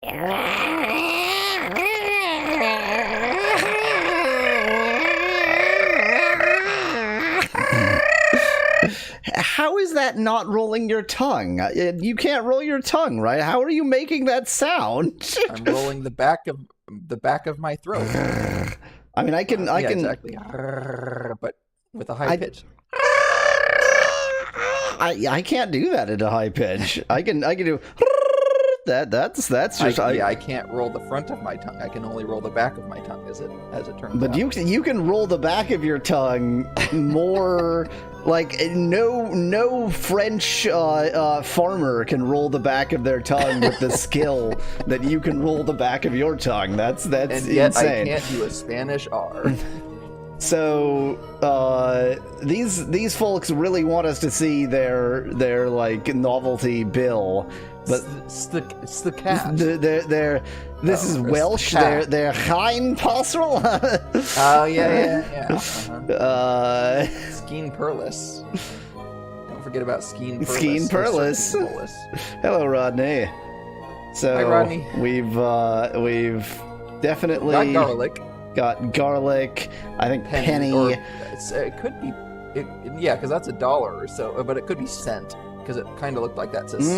How is that not rolling your tongue? You can't roll your tongue, right? How are you making that sound? I'm rolling the back of my throat. I mean, I can exactly, but with a high pitch. I can't do that at a high pitch. I can do that's just I can't roll the front of my tongue. I can only roll the back of my tongue as it turns but out. you can roll the back of your tongue more. Like no French farmer can roll the back of their tongue with the skill that you can roll the back of your tongue. That's and yet insane. I can't do a Spanish R. So these folks really want us to see their like novelty bill, but it's the cat. This is Welsh. They're Hein Passerel. Oh yeah. Skeen Perlis. Don't forget about Skeen Perlis. Skeen Perlis. Hello, Rodney. So hi, Rodney. We've definitely got garlic. I think penny. Or it could be, because that's $1 or so. But it could be cent. Because it kind of looked like that says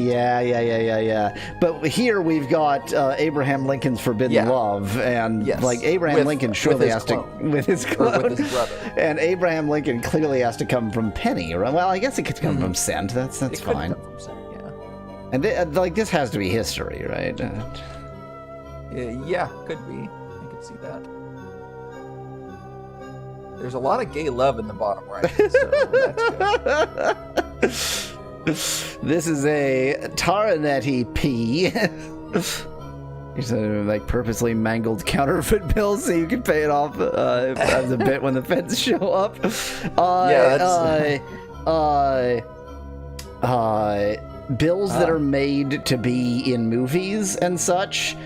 yeah. But here we've got Abraham Lincoln's Forbidden Love, and like Abraham Lincoln surely has to with his clone, with his brother. And Abraham Lincoln clearly has to come from penny, right? Well, I guess it could come from cent. That's fine. Could come from cent, And like this has to be history, right? Yeah, could be. I could see that. There's a lot of gay love in the bottom right, so that's good. This is a Taranetti P. He's like purposely mangled counterfeit bills so you can pay it off as a bit when the feds show up. Bills that are made to be in movies and such.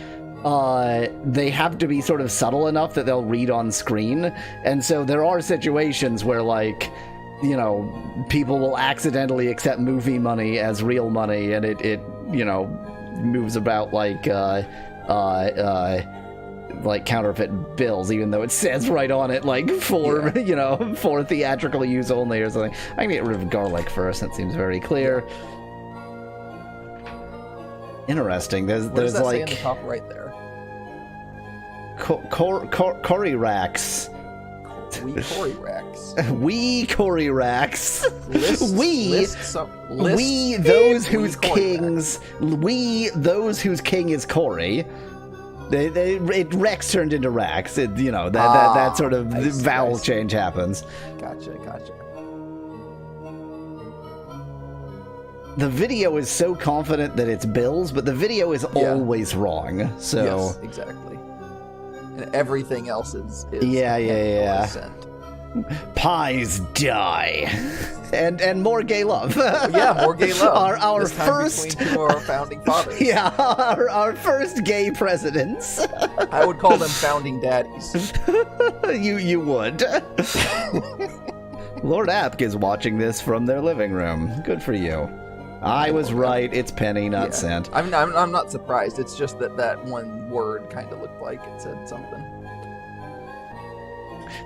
They have to be sort of subtle enough that they'll read on screen. And so there are situations where, like, you know, people will accidentally accept movie money as real money, and it you know, moves about like counterfeit bills, even though it says right on it, like, for theatrical use only or something. I can get rid of garlic first. That seems very clear. Interesting. There's what does that like say on the top right there? Cory racks. We Cory racks. We Cory racks. Those whose king is Cory. Rex turned into Rax. That sort of vowel change happens. Gotcha. The video is so confident that it's bills, but the video is always wrong. So yes, exactly. And everything else is yeah. Pies die, and more gay love. More gay love. Our this time first between two of our founding fathers. Yeah, our first gay presidents. I would call them founding daddies. You would. Lord Apk is watching this from their living room. Good for you. I was right. It's penny, not cent. I'm not surprised. It's just that one word kind of looked like it said something.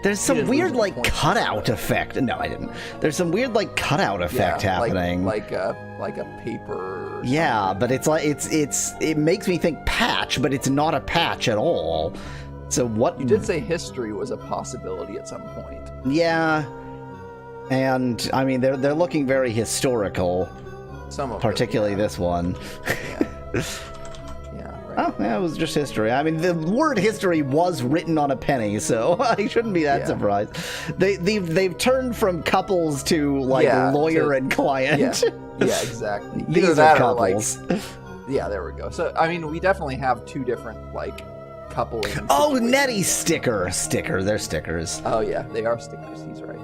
There's some weird like cutout effect. No, I didn't. There's some weird like cutout effect happening. Like a paper. Yeah, but it's like it makes me think patch, but it's not a patch at all. So what? You did say history was a possibility at some point. Yeah, and I mean they're looking very historical. Some of particularly this one. Yeah, right. Oh, yeah, it was just history. I mean, the word history was written on a penny, so I shouldn't be that surprised. They've turned from couples to like lawyer and client. Yeah, exactly. These are couples. Yeah, there we go. So I mean, we definitely have two different like coupling. Oh, Nettie sticker. They're stickers. Oh yeah, they are stickers. He's right.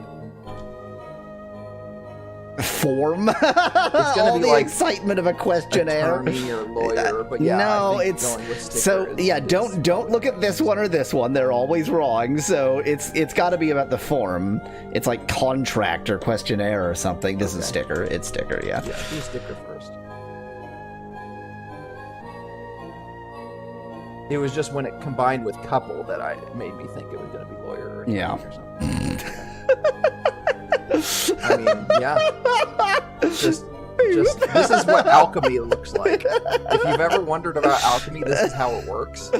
Form. It's gonna all be the like excitement of a questionnaire. Attorney or lawyer, but no, it's don't look at this one or this one. They're always wrong. So it's got to be about the form. It's like contract or questionnaire or something. This is sticker. It's sticker. Yeah. Yeah, do sticker first. It was just when it combined with couple that it made me think it was going to be lawyer or Yeah. or something. I mean, yeah. Just this is what alchemy looks like. If you've ever wondered about alchemy, this is how it works.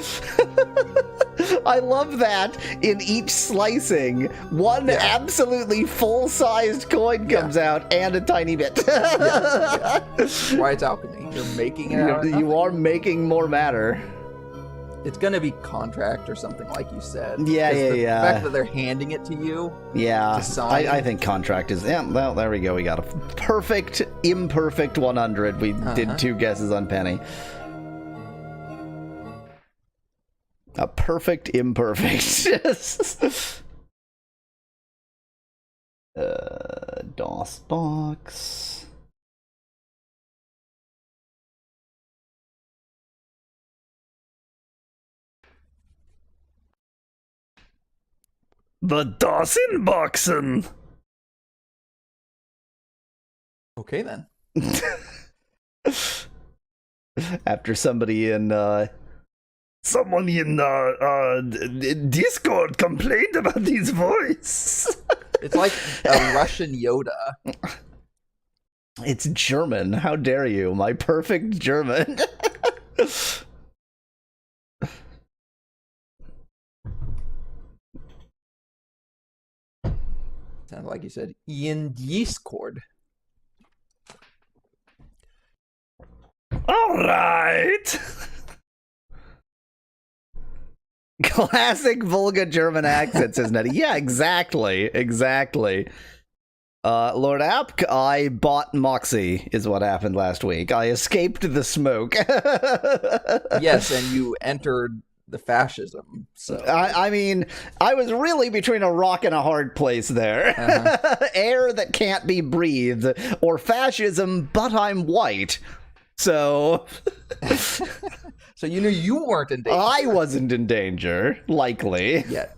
I love that in each slicing, one absolutely full-sized coin comes out and a tiny bit. Yeah. That's why it's alchemy. You're making it out of nothing. You are making more matter. It's going to be contract or something like you said. Yeah. The fact that they're handing it to you. Yeah, to sign. I think contract is... Yeah, well, there we go. We got a perfect, imperfect 100. We did 2 guesses on Penny. A perfect, imperfect. DOS box... The DOS inboxen. Okay, then. After somebody in someone in Discord complained about his voice. It's like a Russian Yoda. It's German. How dare you? My perfect German. Sounded like you said in Discord. All right. Classic Volga German accent, says Nettie. Yeah, exactly. Lord Apk, I bought Moxie, is what happened last week. I escaped the smoke. Yes, and you entered the fascism. So I mean, I was really between a rock and a hard place there. Air that can't be breathed, or fascism, but I'm white. So... So you knew you weren't in danger. I wasn't in danger, likely. Yet.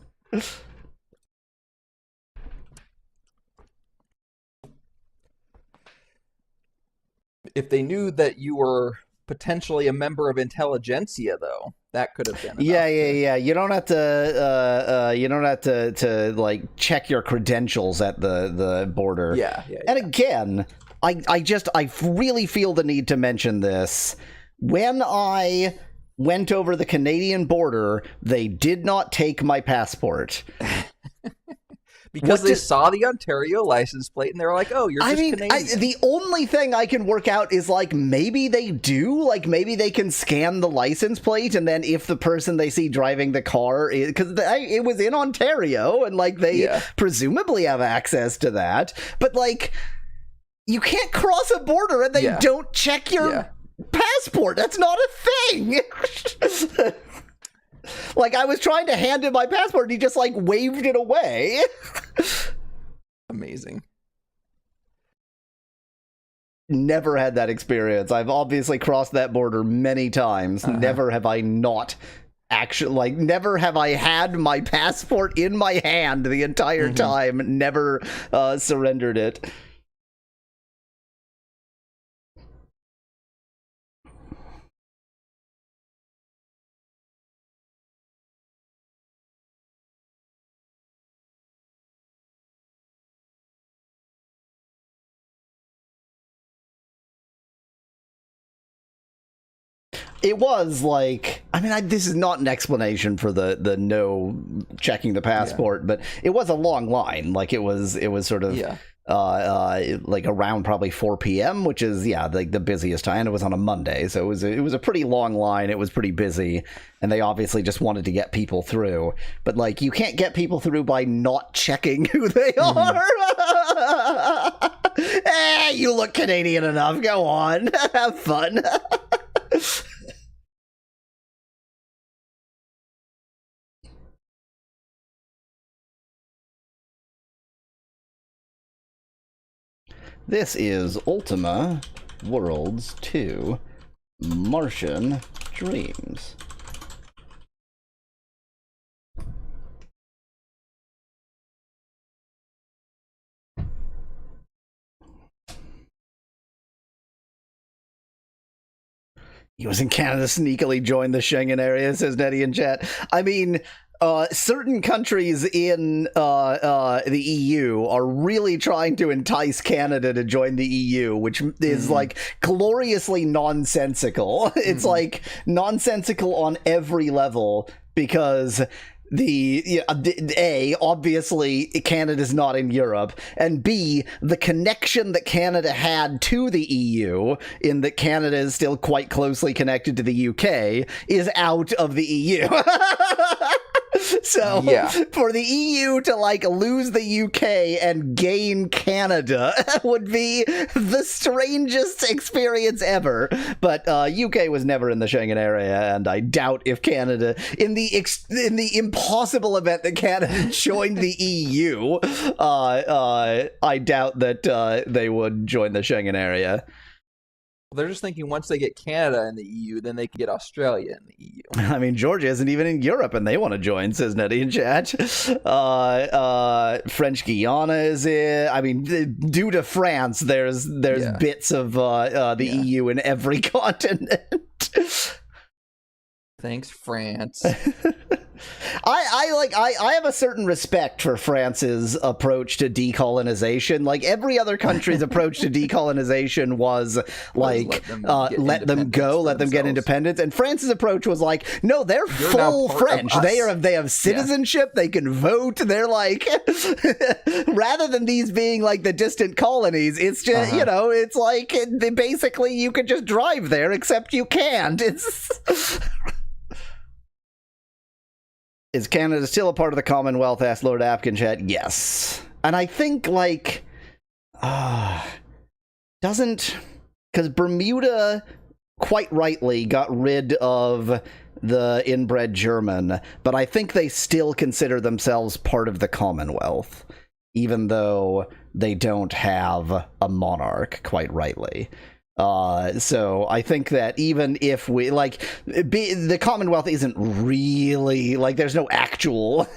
If they knew that you were potentially a member of intelligentsia, though, that could have been enough. Yeah. You don't have to like check your credentials at the border. Yeah. And again, I really feel the need to mention this. When I went over the Canadian border, they did not take my passport. Because they saw the Ontario license plate and they were like, oh, you're just Canadian. The only thing I can work out is, like, maybe they do. Like, maybe they can scan the license plate, and then if the person they see driving the car... Because it was in Ontario, and, like, they presumably have access to that. But, like, you can't cross a border and they don't check your passport. That's not a thing! Like, I was trying to hand him my passport, and he just, like, waved it away. Amazing. Never had that experience. I've obviously crossed that border many times. Never have I not actually, like, never have I had my passport in my hand the entire time. Never surrendered it. It was like, I mean, this is not an explanation for the no checking the passport, but it was a long line. Like, it was sort of like around probably 4 p.m., which is like the busiest time. And it was on a Monday, so it was a pretty long line. It was pretty busy, and they obviously just wanted to get people through. But, like, you can't get people through by not checking who they are. You look Canadian enough. Go on, have fun. This is Ultima Worlds 2 Martian Dreams. US and Canada sneakily joined the Schengen area, says Nettie in chat. I mean, certain countries in the EU are really trying to entice Canada to join the EU, which is like gloriously nonsensical. It's like nonsensical on every level because obviously Canada's not in Europe, and B, the connection that Canada had to the EU, in that Canada is still quite closely connected to the UK, is out of the EU. So for the EU to like lose the UK and gain Canada would be the strangest experience ever. But UK was never in the Schengen area, and I doubt if Canada, in the impossible event that Canada joined the EU, I doubt that they would join the Schengen area. They're just thinking once they get Canada in the EU, then they can get Australia in the EU. I mean, Georgia isn't even in Europe, and they want to join, says Nettie in chat. French Guiana is in. I mean, due to France, there's bits of the EU in every continent. Thanks, France. I have a certain respect for France's approach to decolonization. Like every other country's approach to decolonization was like let them go, let them get independence, and France's approach was like, no, they're full French. They have citizenship, they can vote. They're like rather than these being like the distant colonies, it's just it's like basically you could just drive there, except you can't. Is Canada still a part of the Commonwealth? Asked Lord Apkin chat. Yes. And I think, like, because Bermuda, quite rightly, got rid of the inbred German, but I think they still consider themselves part of the Commonwealth, even though they don't have a monarch, quite rightly. So I think that even if we the Commonwealth isn't really like there's no actual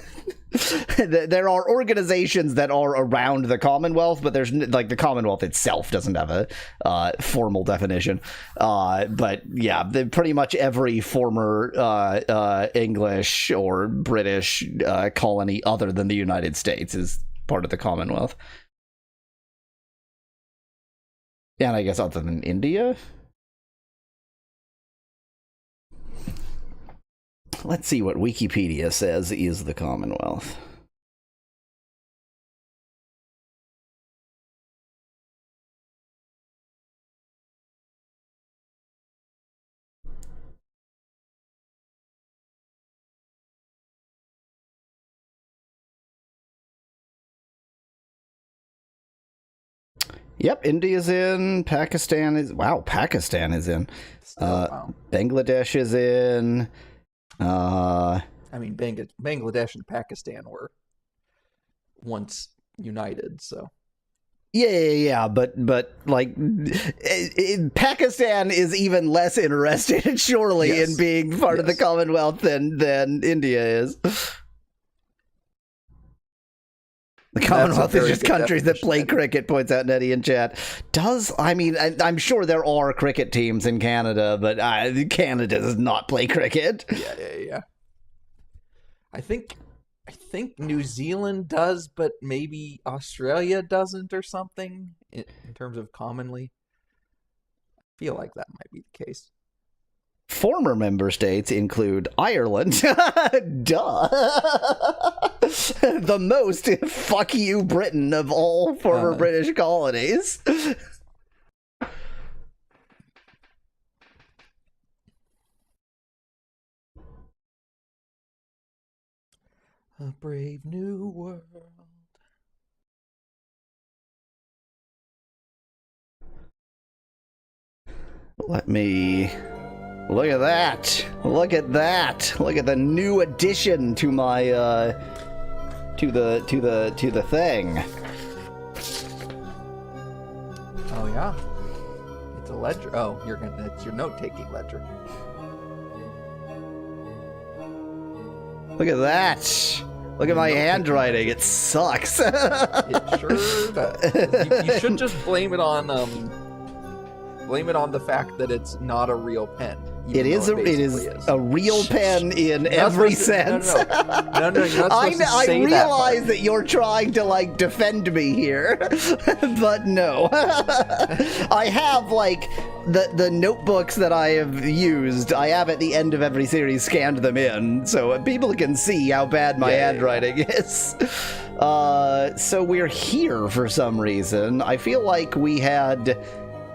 there are organizations that are around the Commonwealth, but there's like the Commonwealth itself doesn't have a formal definition. But yeah, pretty much every former English or British colony other than the United States is part of the Commonwealth. Yeah, and I guess other than India? Let's see what Wikipedia says is the Commonwealth. Yep, India's in. Pakistan is... Wow, Pakistan is in. Bangladesh is in. I mean, Bangladesh and Pakistan were once united, so... Yeah, but like, Pakistan is even less interested, surely, in being part of the Commonwealth than India is. The Commonwealth is just countries that play cricket, points out Nettie in chat. I'm sure there are cricket teams in Canada, but Canada does not play cricket. Yeah. I think New Zealand does, but maybe Australia doesn't or something in terms of commonly. I feel like that might be the case. Former member states include Ireland. Duh. The most fuck you Britain of all former British colonies. A brave new world. Let me... Look at that! Look at that! Look at the new addition to my to the thing. Oh yeah, it's a ledger. Oh, it's your note-taking ledger. Look at that! Look at my handwriting. It sucks. It sure does. You should just blame it on the fact that it's not a real pen. It is a real pen in every sense. No, you're not supposed to I say realize that you're trying to like defend me here, but no. I have like the notebooks that I have used. I have at the end of every series scanned them in, so people can see how bad my handwriting is. So we're here for some reason. I feel like we had.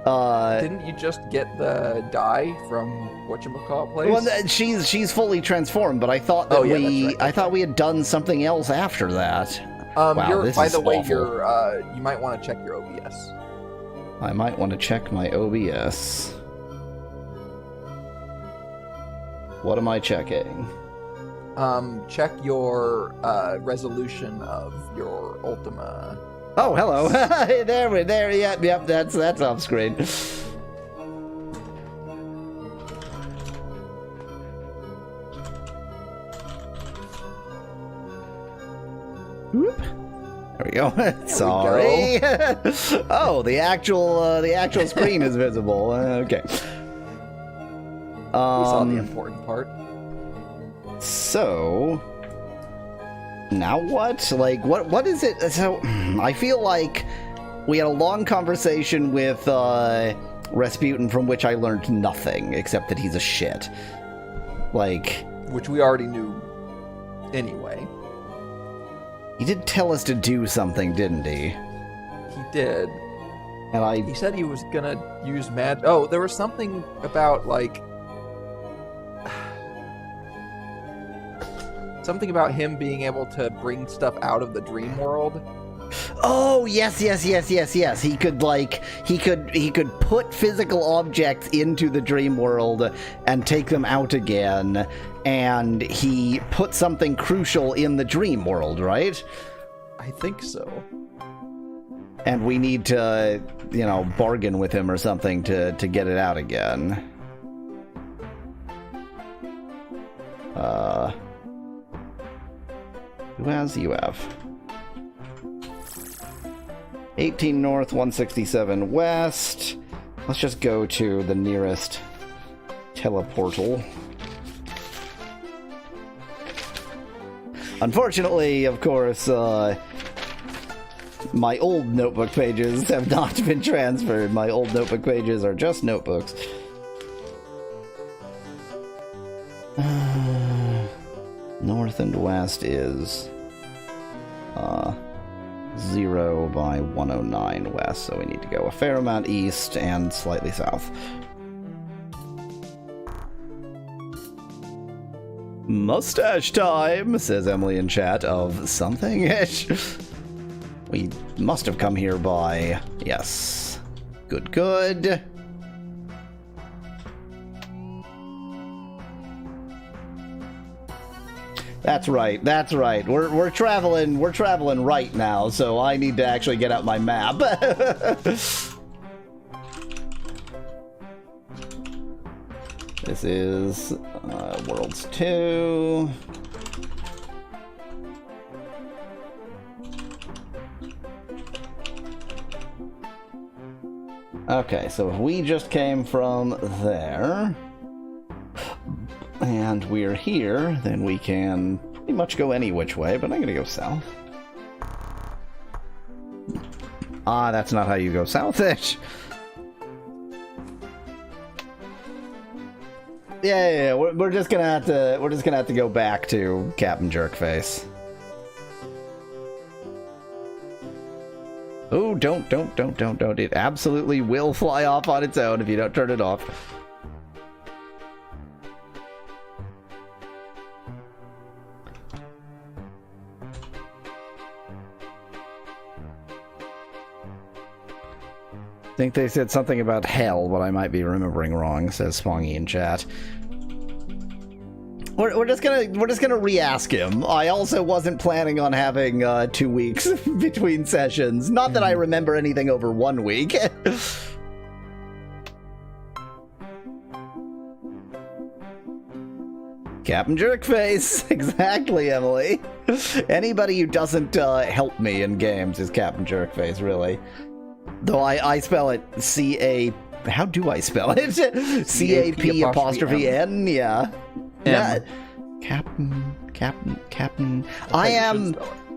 Didn't you just get the die from whatchamacallit place? Well, she's fully transformed, but I thought that I thought we had done something else after that. Wow, this by is the way, awful. you might want to check your OBS. I might want to check my OBS. What am I checking? Check your resolution of your Ultima. Oh, hello. there. Yep. That's off screen. Whoop. There we go. Sorry. Oh, the actual screen is visible. Okay. We saw the important part. So, now what? Like, what is it? So, I feel like we had a long conversation with Rasputin from which I learned nothing, except that he's a shit. Like... Which we already knew anyway. He did tell us to do something, didn't he? He did. And He said he was gonna use magic. Oh, there was something about, like... Something about him being able to bring stuff out of the dream world. Oh, yes. He could put physical objects into the dream world and take them out again, and he put something crucial in the dream world, right? I think so. And we need to, bargain with him or something to get it out again. Who has you have? 18 north, 167 west. Let's just go to the nearest teleportal. Unfortunately, of course, my old notebook pages have not been transferred. My old notebook pages are just notebooks. North and west is 0 by 109 west, so we need to go a fair amount east and slightly south. Mustache time, says Emily in chat of something-ish. We must have come here by... Yes. Good. That's right. We're traveling right now, so I need to actually get out my map. This is Worlds 2. Okay, so if we just came from there, and we're here, then we can pretty much go any which way, but I'm gonna go south. Ah, that's not how you go south-ish. Yeah. We're just gonna have to go back to Captain Jerkface. Oh, don't. It absolutely will fly off on its own if you don't turn it off. I think they said something about hell, but I might be remembering wrong, says Spongy in chat. We're just gonna re-ask him. I also wasn't planning on having 2 weeks between sessions. Not that I remember anything over 1 week. Captain Jerkface. Exactly, Emily. Anybody who doesn't help me in games is Captain Jerkface, really. Though I spell it C-A-P-T-A-N. how do I spell it? C-A-P apostrophe N, yeah. M. Captain.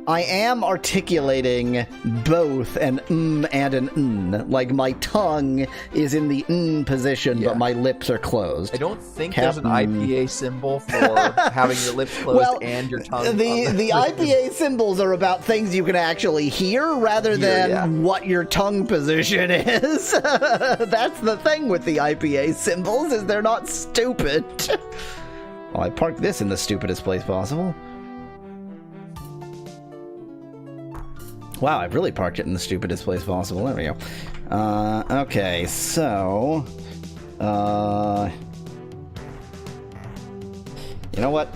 I am articulating both an and an n. Like, my tongue is in the n position, but my lips are closed. I don't think there's an IPA symbol for having your lips closed and your tongue. The IPA symbols are about things you can actually hear rather than what your tongue position is. That's the thing with the IPA symbols, is they're not stupid. Well, I parked this in the stupidest place possible. Wow, I've really parked it in the stupidest place possible. There we go. Okay, so... you know what?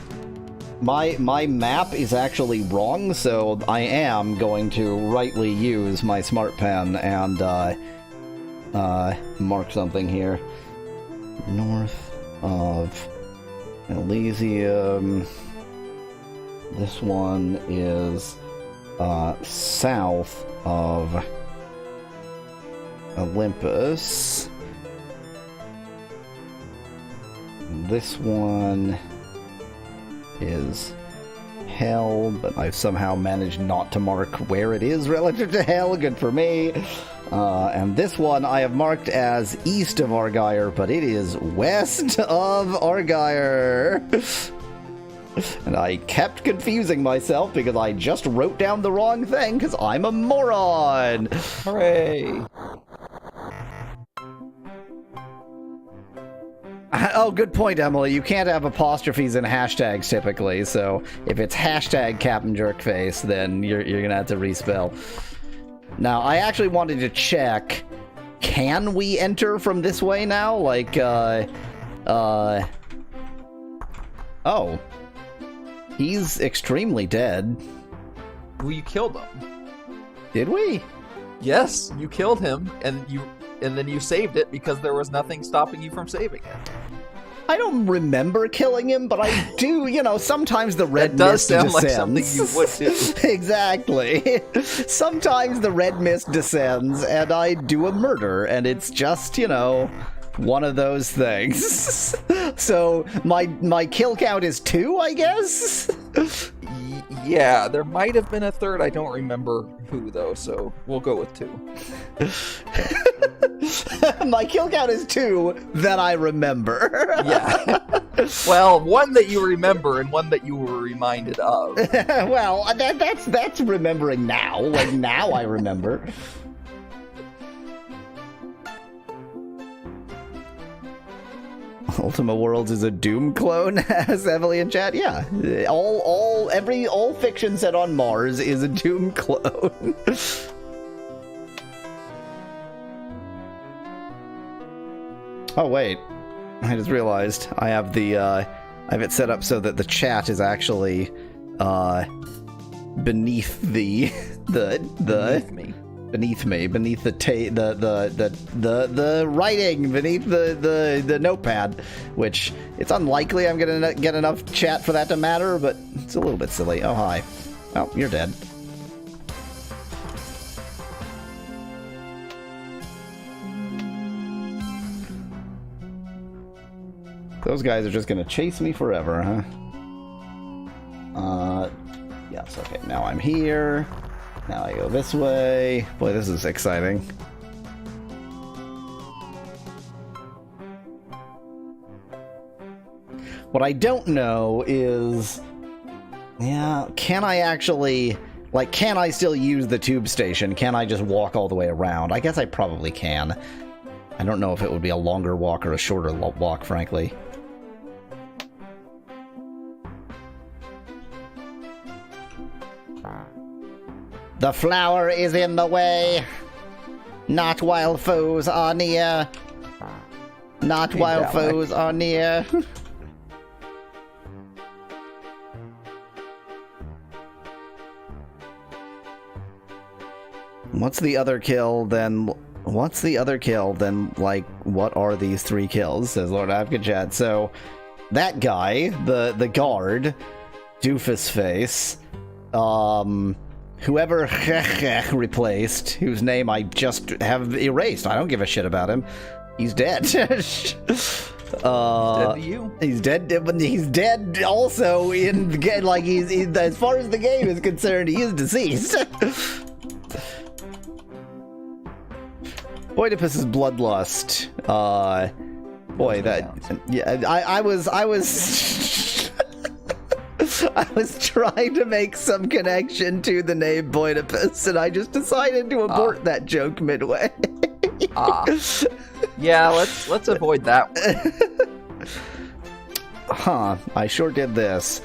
My map is actually wrong, so I am going to rightly use my smart pen and mark something here. North of Elysium. This one is... south of Olympus. This one is Hell, but I've somehow managed not to mark where it is relative to Hell. Good for me. And this one I have marked as east of Argyre, but it is west of Argyre. And I kept confusing myself because I just wrote down the wrong thing because I'm a moron! Hooray! Oh, good point, Emily. You can't have apostrophes in hashtags typically, so if it's hashtag Captain Jerkface, then you're gonna have to respell. Now, I actually wanted to check, can we enter from this way now? Like, oh. He's extremely dead. Well, you killed him. Did we? Yes, you killed him, and then you saved it because there was nothing stopping you from saving it. I don't remember killing him, but I do, sometimes the red mist descends. That does sound like something you would do. Exactly. Sometimes the red mist descends, and I do a murder, and it's just, one of those things. So my kill count is 2, I guess? Yeah, there might have been a third. I don't remember who, though, so we'll go with 2. My kill count is 2 that I remember. Yeah. Well, one that you remember and one that you were reminded of. Well, that's remembering now. Like, now I remember. Ultima Worlds is a Doom clone, as Emily in chat. Yeah, all fiction set on Mars is a Doom clone. Oh wait, I just realized I have I have it set up so that the chat is actually beneath beneath me. Beneath me, beneath the writing, beneath the notepad, which it's unlikely I'm gonna get enough chat for that to matter, but it's a little bit silly. Oh, hi. Oh, you're dead. Those guys are just gonna chase me forever, huh? Yes, okay, now I'm here. Now I go this way. Boy, this is exciting. What I don't know is... yeah, can I actually... like, can I still use the tube station? Can I just walk all the way around? I guess I probably can. I don't know if it would be a longer walk or a shorter walk, frankly. The flower is in the way. Not while foes are near. Not while foes are near. What's the other kill then? What's the other kill then? Like, what are these 3 kills? Says Lord Avgachat. So, that guy, the guard, Doofus Face, whoever replaced, whose name I just have erased. I don't give a shit about him. He's dead. He's dead to you. He's dead. He's dead. Also, in the game, like he's as far as the game is concerned, he is deceased. Oedipus's bloodlust. Boy, I was I was trying to make some connection to the name Oedipus, and I just decided to abort that joke midway. Yeah, let's avoid that one. Huh, I sure did this.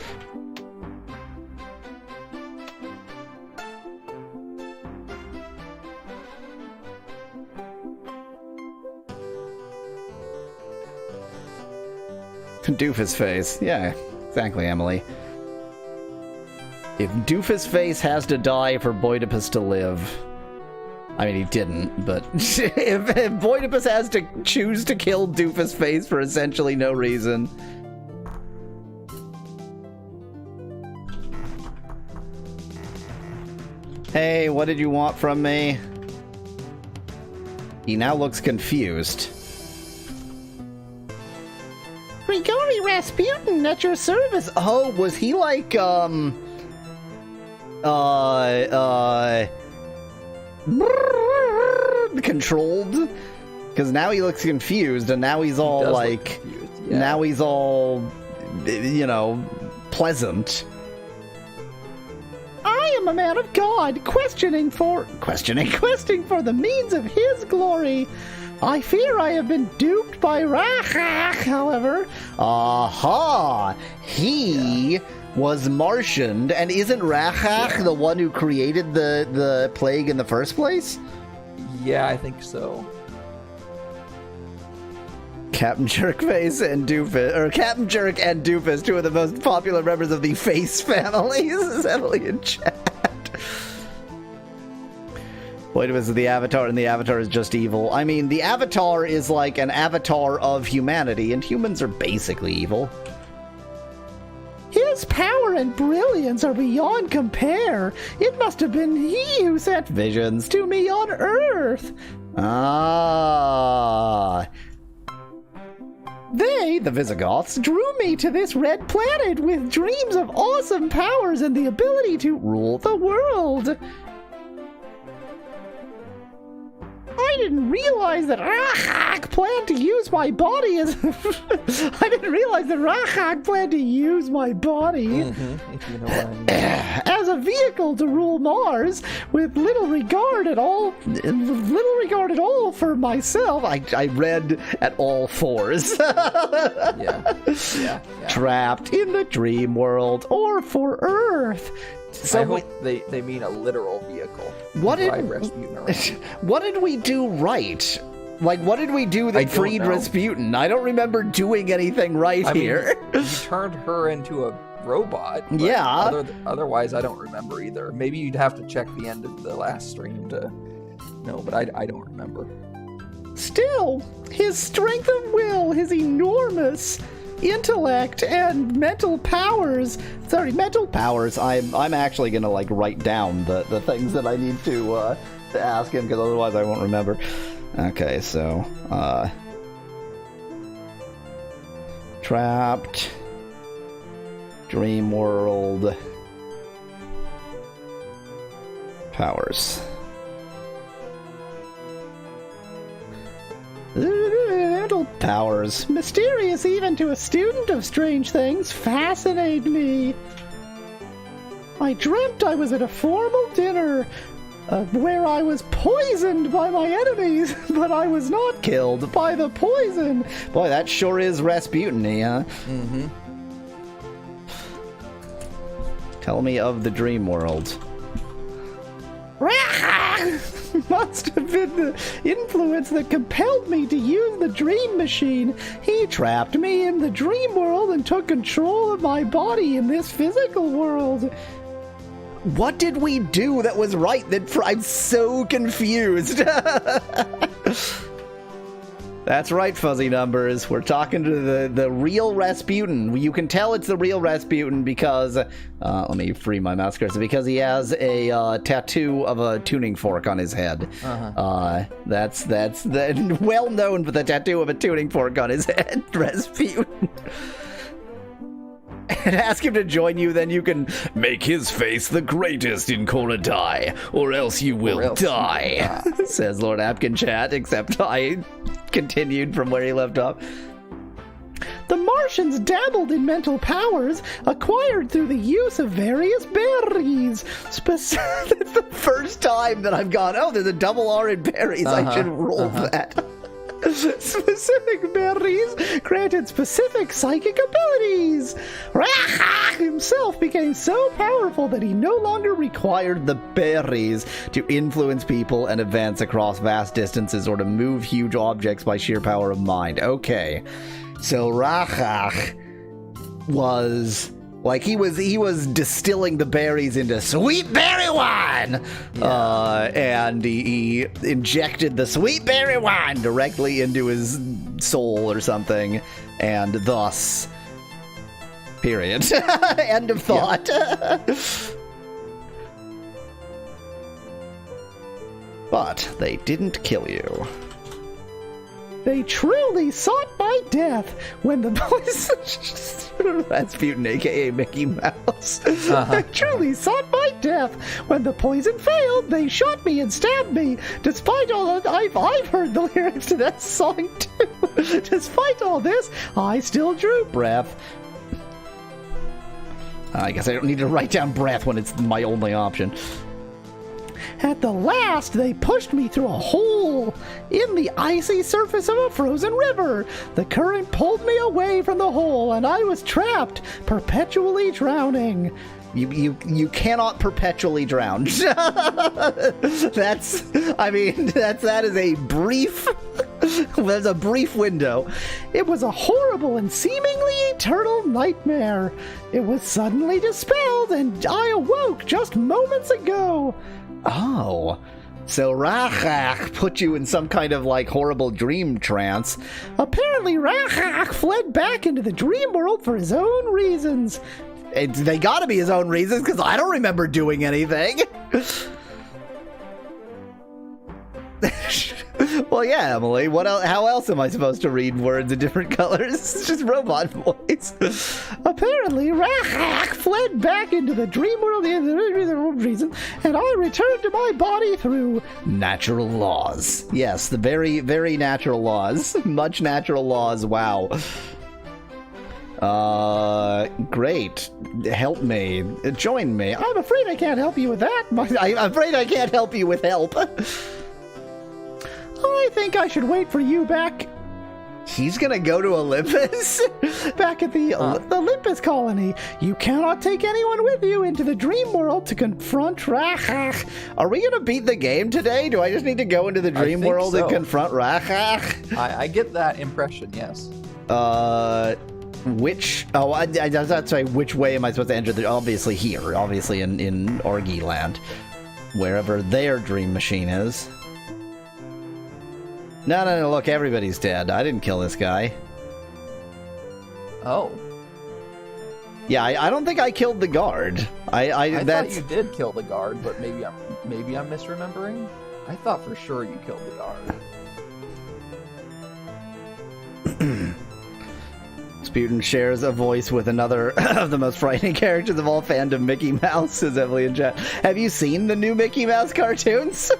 Doofus face. Yeah, exactly, Emily. If Doofus face has to die for Oedipus to live... I mean, he didn't, but if Oedipus has to choose to kill Doofus face for essentially no reason... Hey, what did you want from me? He now looks confused. Grigori Rasputin at your service. Oh, was he like, controlled? Because now he looks confused, and now he's all like, now he's all, you know, pleasant. I am a man of God, questing for the means of his glory. I fear I have been duped by Rachach, however. Aha! He was Martianed, and isn't Rachach the one who created the plague in the first place? Yeah, I think so. Captain Jerkface and Doofus, or Captain Jerk and Doofus, two of the most popular members of the Face families, is heavily in chat. Oedipus is the Avatar, and the Avatar is just evil. I mean, the Avatar is like an avatar of humanity, and humans are basically evil. His power and brilliance are beyond compare. It must have been he who sent visions to me on Earth. Ah. They, the Visigoths, drew me to this red planet with dreams of awesome powers and the ability to rule the world. I didn't realize that Rachach planned to use my body as... I didn't realize that Rachach planned to use my body If you know what I mean. as a vehicle to rule Mars with little regard at all for myself. I read at all fours. Yeah. Trapped in the dream world or for Earth. So I hope they mean a literal vehicle. What did we do right? Like, what did we do that freed Rasputin? I don't remember doing anything right here. You turned her into a robot. Yeah. Otherwise, I don't remember either. Maybe you'd have to check the end of the last stream to know, but I don't remember. Still, his strength of will, his enormous intellect and mental powers. I'm actually gonna like write down the things that I need to ask him, because otherwise I won't remember. Okay, so trapped, dream world, powers. Mental powers, mysterious even to a student of strange things, fascinate me. I dreamt I was at a formal dinner where I was poisoned by my enemies, but I was not killed by the poison. Boy, that sure is Rasputin-y, huh? Mm-hmm. Tell me of the dream world. Must have been the influence that compelled me to use the dream machine. He trapped me in the dream world and took control of my body in this physical world. What did we do that was right? I'm so confused. That's right, Fuzzy Numbers. We're talking to the real Rasputin. You can tell it's the real Rasputin because... let me free my mouse cursor. Because he has a tattoo of a tuning fork on his head. That's well known for the tattoo of a tuning fork on his head, Rasputin. And ask him to join you, then you can make his face the greatest in Korodai, or else you will die, says Lord Apkinchat, except I continued from where he left off. The Martians dabbled in mental powers acquired through the use of various berries. It's the first time that I've gone, oh, there's a double R in berries. I should roll that. Specific berries granted specific psychic abilities. Rahak himself became so powerful that he no longer required the berries to influence people and advance across vast distances or to move huge objects by sheer power of mind. Okay, so Rahak was... like, he was distilling the berries into sweet berry wine! Yeah. And he injected the sweet berry wine directly into his soul or something, and thus... period. End of thought. Yeah. But they didn't kill you. They truly sought my death when the poison... Rasputin, a.k.a. Mickey Mouse. They truly sought my death. When the poison failed, they shot me and stabbed me. Despite all that, I've heard the lyrics to that song, too. Despite all this, I still drew breath. I guess I don't need to write down breath when it's my only option. At the last, they pushed me through a hole in the icy surface of a frozen river. The current pulled me away from the hole, and I was trapped, perpetually drowning. You cannot perpetually drown. That is a brief... there's a brief window. It was a horrible and seemingly eternal nightmare. It was suddenly dispelled, and I awoke just moments ago. Oh, so Rahak put you in some kind of, like, horrible dream trance. Apparently Rahak fled back into the dream world for his own reasons. They gotta be his own reasons, because I don't remember doing anything. Well, yeah, Emily, what else? How else am I supposed to read words in different colors? It's just robot voice. Apparently, Rahak fled back into the dream world for their own reasons, and I returned to my body through natural laws. Yes, the very, very natural laws. Much natural laws, wow. Great. Help me. Join me. I'm afraid I can't help you with that. I'm afraid I can't help you with help. I think I should wait for you back. He's gonna go to Olympus? Back at the Olympus colony. You cannot take anyone with you into the dream world to confront Rahak. Are we gonna beat the game today? Do I just need to go into the dream world and confront Rahak? I get that impression, yes. Which... oh, I was about to say, which way am I supposed to enter? Obviously here. Obviously in Orgy Land. Wherever their dream machine is. No, look, everybody's dead. I didn't kill this guy. Oh. Yeah, I don't think I killed the guard. I thought you did kill the guard, but maybe I'm misremembering. I thought for sure you killed the guard. Sputin shares a voice with another of the most frightening characters of all fandom, Mickey Mouse, says Emily in chat. Have you seen the new Mickey Mouse cartoons?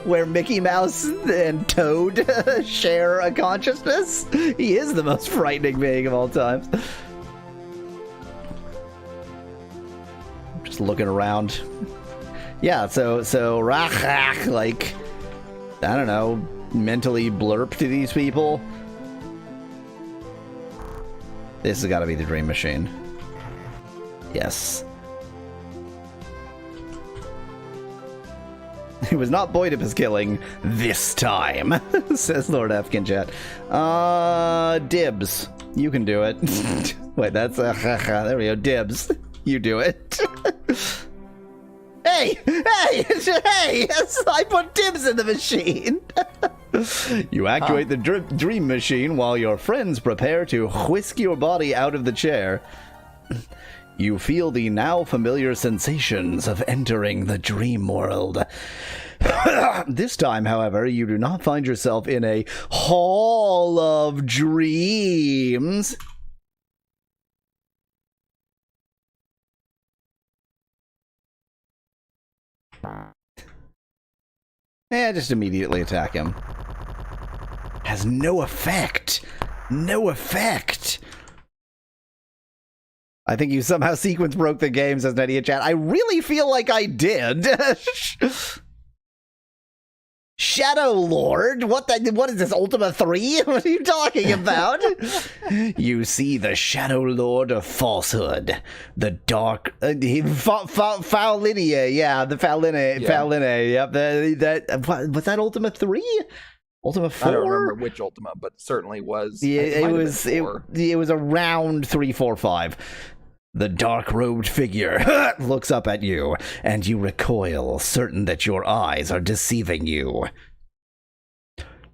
Where Mickey Mouse and Toad share a consciousness? He is the most frightening being of all time. Just looking around. Yeah, so Rahak, like, I don't know, mentally blurp to these people. This has got to be the dream machine. Yes. It was not Boydipus killing this time, says Lord Efkinchat. Dibs. You can do it. Wait, that's... there we go. Dibs. You do it. Hey! Hey! Hey! I put dibs in the machine! You activate the dream machine while your friends prepare to whisk your body out of the chair. You feel the now familiar sensations of entering the dream world. This time, however, you do not find yourself in a hall of dreams. Just immediately attack him. Has no effect. No effect. I think you somehow sequence broke the game, says Nadia Chat. I really feel like I did. Shadow Lord? What is this, Ultima 3? What are you talking about? You see the Shadow Lord of Falsehood. The dark... Faulinia, yeah, the Faulinia, yep. Was that Ultima 3? Ultima 4? I don't remember which Ultima, but it certainly was. Yeah, it was around 3, 4, 5. The dark-robed figure looks up at you, and you recoil, certain that your eyes are deceiving you.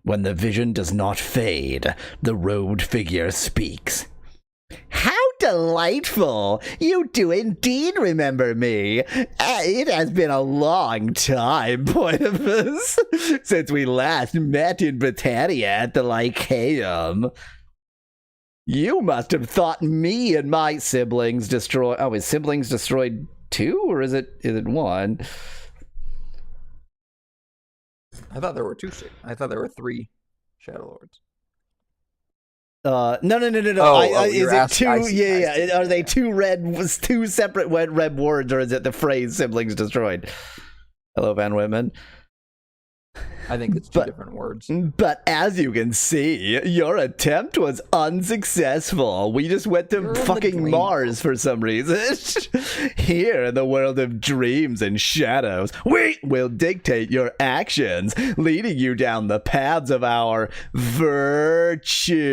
When the vision does not fade, the robed figure speaks. How delightful! You do indeed remember me. It has been a long time, Poemus, since we last met in Britannia at the Lyceum. You must have thought me and my siblings destroyed... Oh, is siblings destroyed 2, or is it 1? I thought there were 2. I thought there were 3 Shadow Lords. No. Is it 2? Yeah. Are they 2 separate red words, or is it the phrase siblings destroyed? Hello, Van Whitman. I think it's 2 different words. But as you can see, your attempt was unsuccessful. We just went to fucking Mars for some reason. Here in the world of dreams and shadows, we will dictate your actions, leading you down the paths of our virtues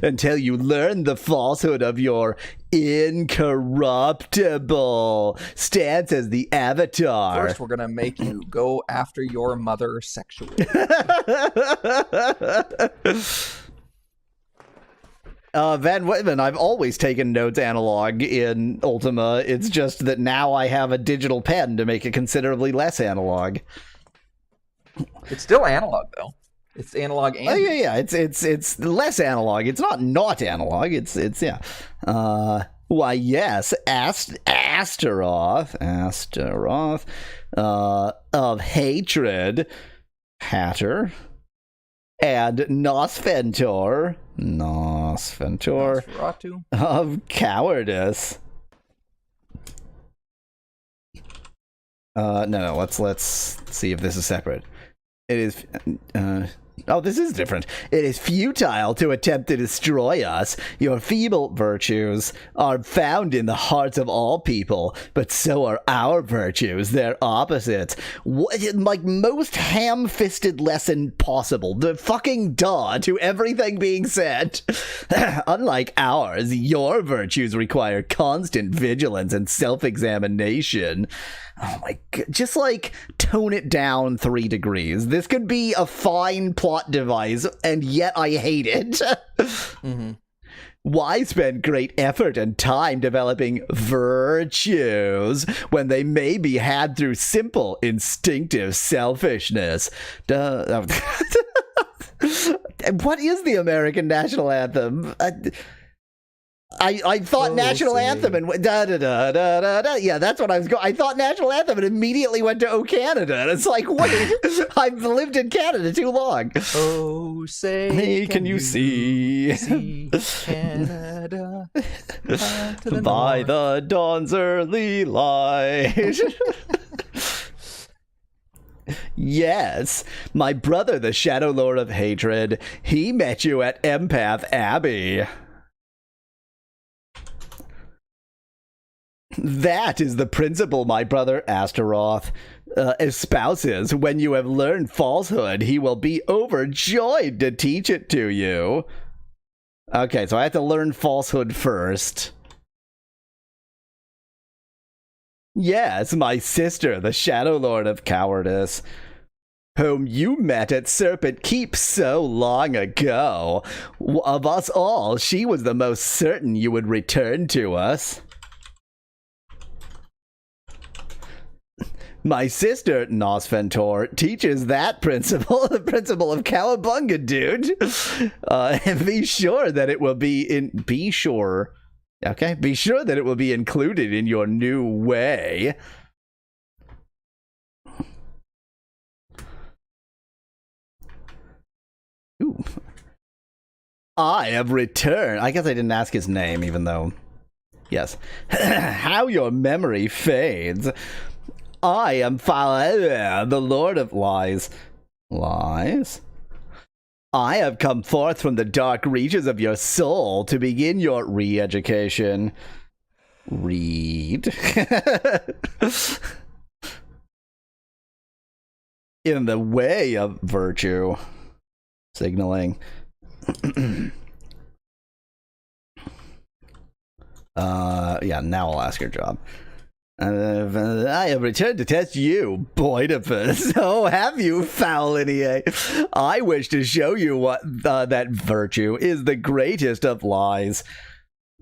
until you learn the falsehood of your incorruptible stance as the Avatar. First, we're gonna make you go after your mother sexually. Van Whitman, I've always taken notes analog in Ultima. It's just that now I have a digital pen to make it considerably less analog. It's still analog, though. It's analog and... Oh, yeah. It's less analog. It's not analog. It's yeah. Why, yes, Astaroth, of hatred, Hatter, and Nosfentor, Nosferatu? Of cowardice. No, let's see if this is separate. It is, this is different. It is futile to attempt to destroy us. Your feeble virtues are found in the hearts of all people, but so are our virtues, their opposites. Like most ham-fisted lesson possible. The fucking duh to everything being said. Unlike ours, your virtues require constant vigilance and self-examination. Oh my god, just like tone it down 3 degrees. This could be a fine plot device, and yet I hate it. Mm-hmm. Why spend great effort and time developing virtues when they may be had through simple, instinctive selfishness? What is the American national anthem? I thought national anthem and da da da da da da. Yeah, that's what I was going. I thought national anthem and immediately went to "Oh Canada." And it's like, wait, I've lived in Canada too long. Oh, say, hey, can you see Canada by the dawn's early light? Yes, my brother, the Shadow Lord of Hatred, he met you at Empath Abbey. That is the principle my brother Astaroth espouses. When you have learned falsehood, he will be overjoyed to teach it to you. Okay, so I have to learn falsehood first. Yes, my sister, the Shadow Lord of Cowardice. whom you met at Serpent Keep so long ago. Of us all, she was the most certain you would return to us. My sister, Nosventor, teaches that principle, the principle of Cowabunga, dude. And be sure that it will be be sure that it will be included in your new way. Ooh. I have returned. I guess I didn't ask his name, even though... Yes. How your memory fades. I am Falael, the Lord of Lies. Lies? I have come forth from the dark reaches of your soul to begin your re-education. Read. In the way of virtue. Signaling. Yeah, now I'll ask your job. I have returned to test you, Boidipus. Oh, have you, Faulinie? I wish to show you what that virtue is the greatest of lies.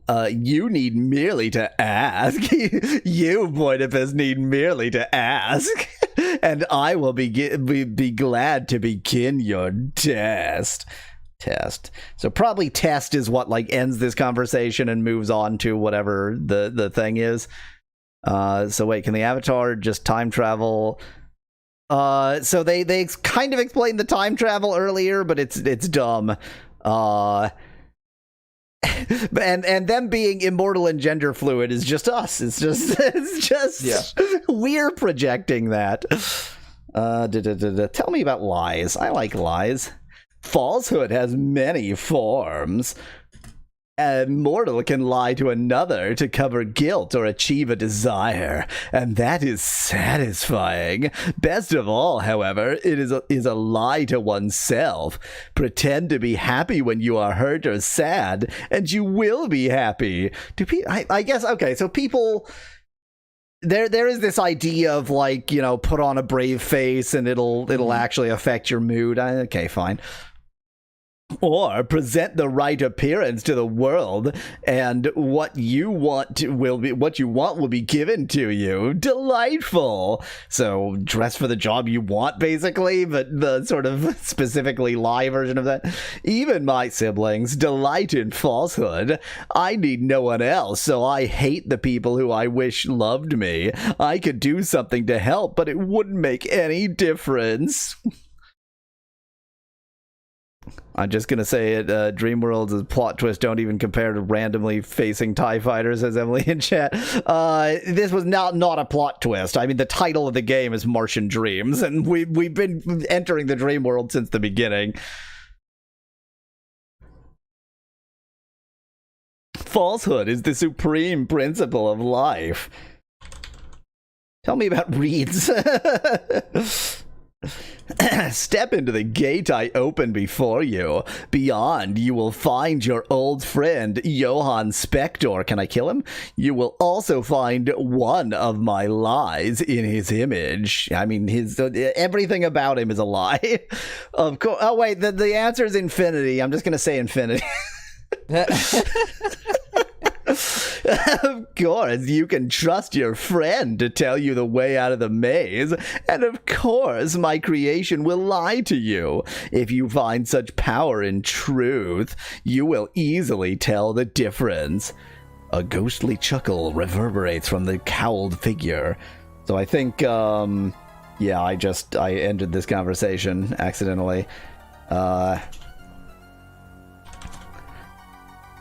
You need merely to ask. You, Boidipus, need merely to ask. And I will be glad to begin your test. Test. So probably test is what like ends this conversation and moves on to whatever the thing is. So wait, can the avatar just time travel? So they kind of explained the time travel earlier, but it's dumb. And them being immortal and gender fluid is just us. It's just yeah. We're projecting that. Tell me about lies. I like lies. Falsehood has many forms. A mortal can lie to another to cover guilt or achieve a desire, and that is satisfying. Best of all, however, it is a lie to oneself. Pretend to be happy when you are hurt or sad, and you will be happy. I guess, okay, so people... There is this idea of, like, you know, put on a brave face and it'll actually affect your mood. Okay, fine. Or present the right appearance to the world, and what you want will be given to you. Delightful. So dress for the job you want, basically, but the sort of specifically lie version of that. Even my siblings delight in falsehood. I need no one else, so I hate the people who I wish loved me. I could do something to help, but it wouldn't make any difference. I'm just going to say it, Dreamworld's plot twist don't even compare to randomly facing TIE fighters, says Emily in chat. This was not a plot twist. I mean, the title of the game is Martian Dreams, and we've been entering the Dreamworld since the beginning. Falsehood is the supreme principle of life. Tell me about reeds. Step into the gate I open before you. Beyond, you will find your old friend, Johann Spector. Can I kill him? You will also find one of my lies in his image. I mean, everything about him is a lie. Of course. Oh, wait, the answer is infinity. I'm just going to say infinity. Of course, you can trust your friend to tell you the way out of the maze, and of course, my creation will lie to you. If you find such power in truth, you will easily tell the difference. A ghostly chuckle reverberates from the cowled figure. So I think, yeah, I ended this conversation accidentally.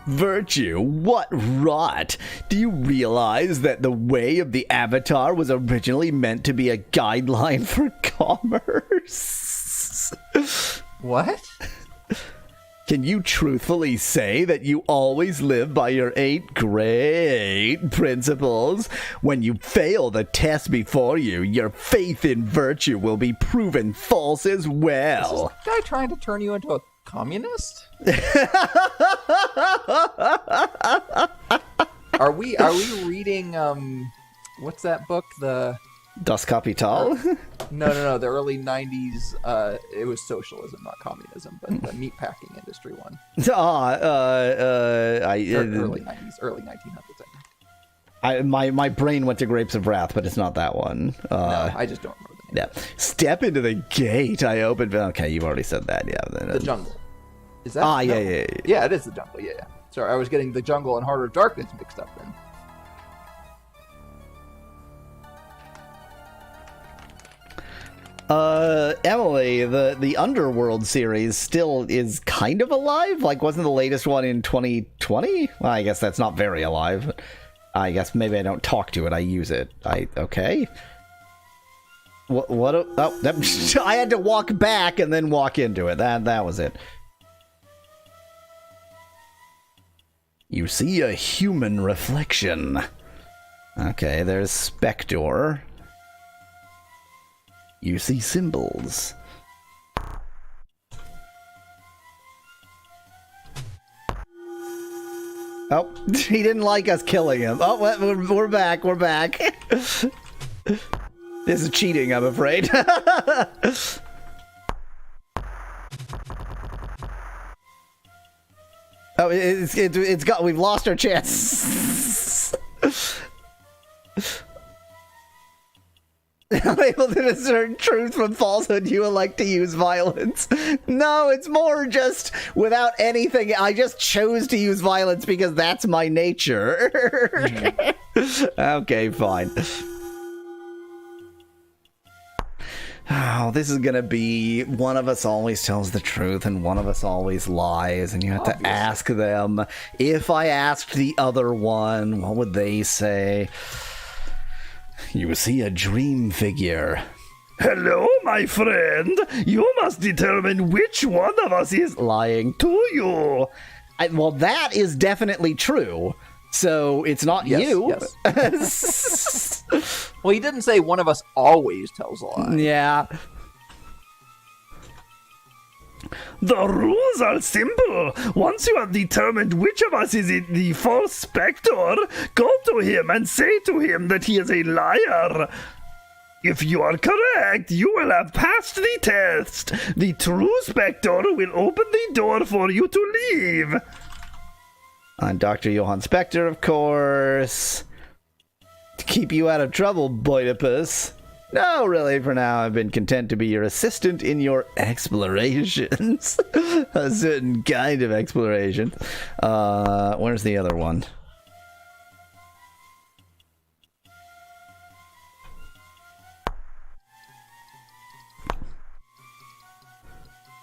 Virtue? What rot! Do you realize that the way of the Avatar was originally meant to be a guideline for commerce? What? Can you truthfully say that you always live by your 8 great principles? When you fail the test before you, your faith in virtue will be proven false as well. Is this guy trying to turn you into a communist? Are we reading what's that book? The Das Kapital? No. The early 90s, it was socialism, not communism, but the meatpacking industry one. Early 90s, early 1900s, I think. My brain went to Grapes of Wrath, but it's not that one. No, I just don't remember the name. Yeah. Step into the gate I opened. Okay, you've already said that. Yeah. The jungle. Is that? Yeah. Yeah, it is the jungle. Yeah. Sorry, I was getting the jungle and Heart of Darkness mixed up then. Emily, the Underworld series still is kind of alive? Like, wasn't the latest one in 2020? Well, I guess that's not very alive. I guess maybe I don't talk to it, I use it. Okay. I had to walk back and then walk into it. That was it. You see a human reflection. Okay, there's Spector. You see symbols. Oh, he didn't like us killing him. Oh, we're back. We're back. This is cheating, I'm afraid. Oh, it's got. We've lost our chance. I'm able to discern truth from falsehood. You elect to use violence. No, it's more just without anything. I just chose to use violence because that's my nature. Okay, fine. Oh, this is gonna be one of us always tells the truth and one of us always lies, and you have to ask them. If I asked the other one, what would they say? You see a dream figure. Hello, my friend. You must determine which one of us is lying to you. Well, that is definitely true. So it's not you. Yes. Well, he didn't say one of us always tells a lie. Yeah. The rules are simple. Once you have determined which of us is the false spectre, go to him and say to him that he is a liar. If you are correct, you will have passed the test. The true spectre will open the door for you to leave. I'm Dr. Johann Spector, of course. To keep you out of trouble, Boidipus. No, really, for now, I've been content to be your assistant in your explorations. A certain kind of exploration. Where's the other one?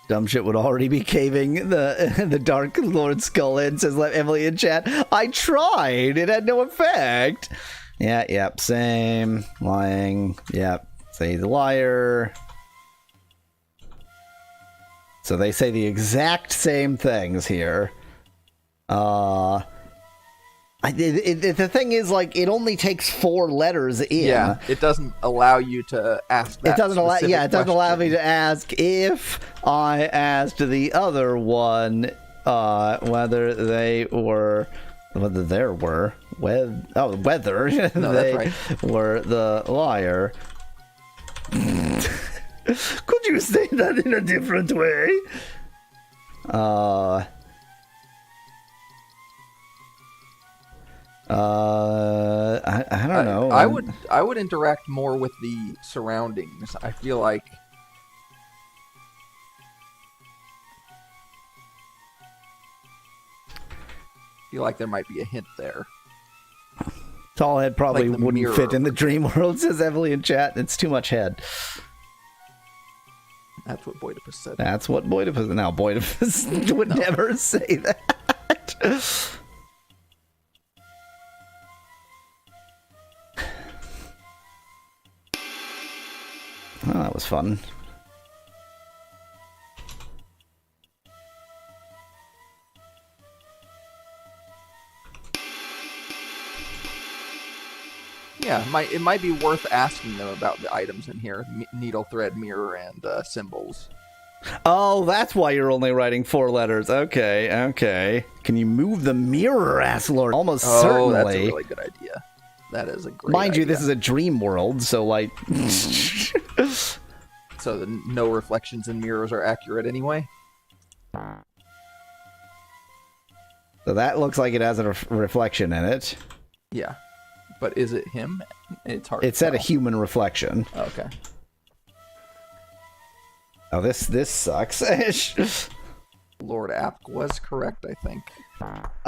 Dumb shit would already be caving the Dark Lord skull in, says Emily in chat. I tried. It had no effect. Yeah, yep, same. Lying. Yep. Say he's a liar. So they say the exact same things here. The thing is, like, it only takes 4 letters in. Yeah, it doesn't allow you to ask that. It doesn't allow. Yeah, it doesn't question. allow me to ask if I asked the other one whether there were whether No, they were the liar. Could you say that in a different way? I don't know. I would interact more with the surroundings. I feel like there might be a hint there. Tall head probably Like the wouldn't mirror. fit in the dream world, says Emily in chat. It's too much head. That's what Boidipus said. That's what Boidipus... Now, Boidipus would never say that. Oh, that was fun. Yeah, it might be worth asking them about the items in here: needle, thread, mirror, and symbols. Oh, that's why you're only writing 4 letters. Okay. Can you move the mirror, ass lord? Almost certainly. That's a really good idea. That is a great Mind you, idea. this is a dream world, so like... So no reflections in mirrors are accurate anyway? So that looks like it has a reflection in it. Yeah. But is it him? It's hard It to said a tell. human reflection. Okay. Oh, this sucks. Lord App was correct, I think.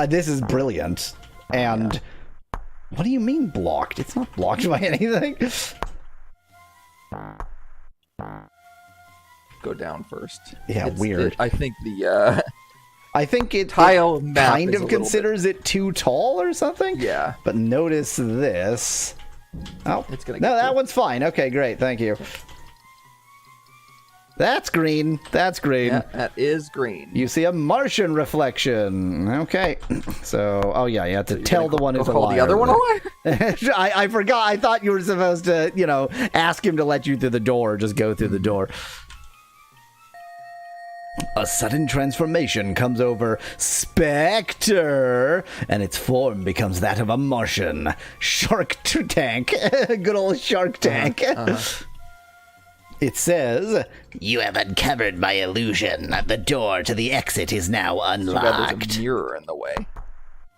This is brilliant. And... What do you mean blocked? It's not blocked by anything. Go down first. Yeah, weird. I think the I think it tile map kind is a of little considers it too tall or something. Yeah. But notice this. Oh, It's gonna no, get that you. one's fine. Okay, great. Thank you. That's green. That's green. Yeah, that is green. You see a Martian reflection. Okay. So, oh yeah, you have to tell the one who's a call liar. the other one a liar? I forgot. I thought you were supposed to, ask him to let you through the door or just go through the door. A sudden transformation comes over Spectre, and its form becomes that of a Martian. Shark Tank. Good old Shark Tank. It says, "You have uncovered my illusion. The door to the exit is now Too bad unlocked." there's a mirror in the way.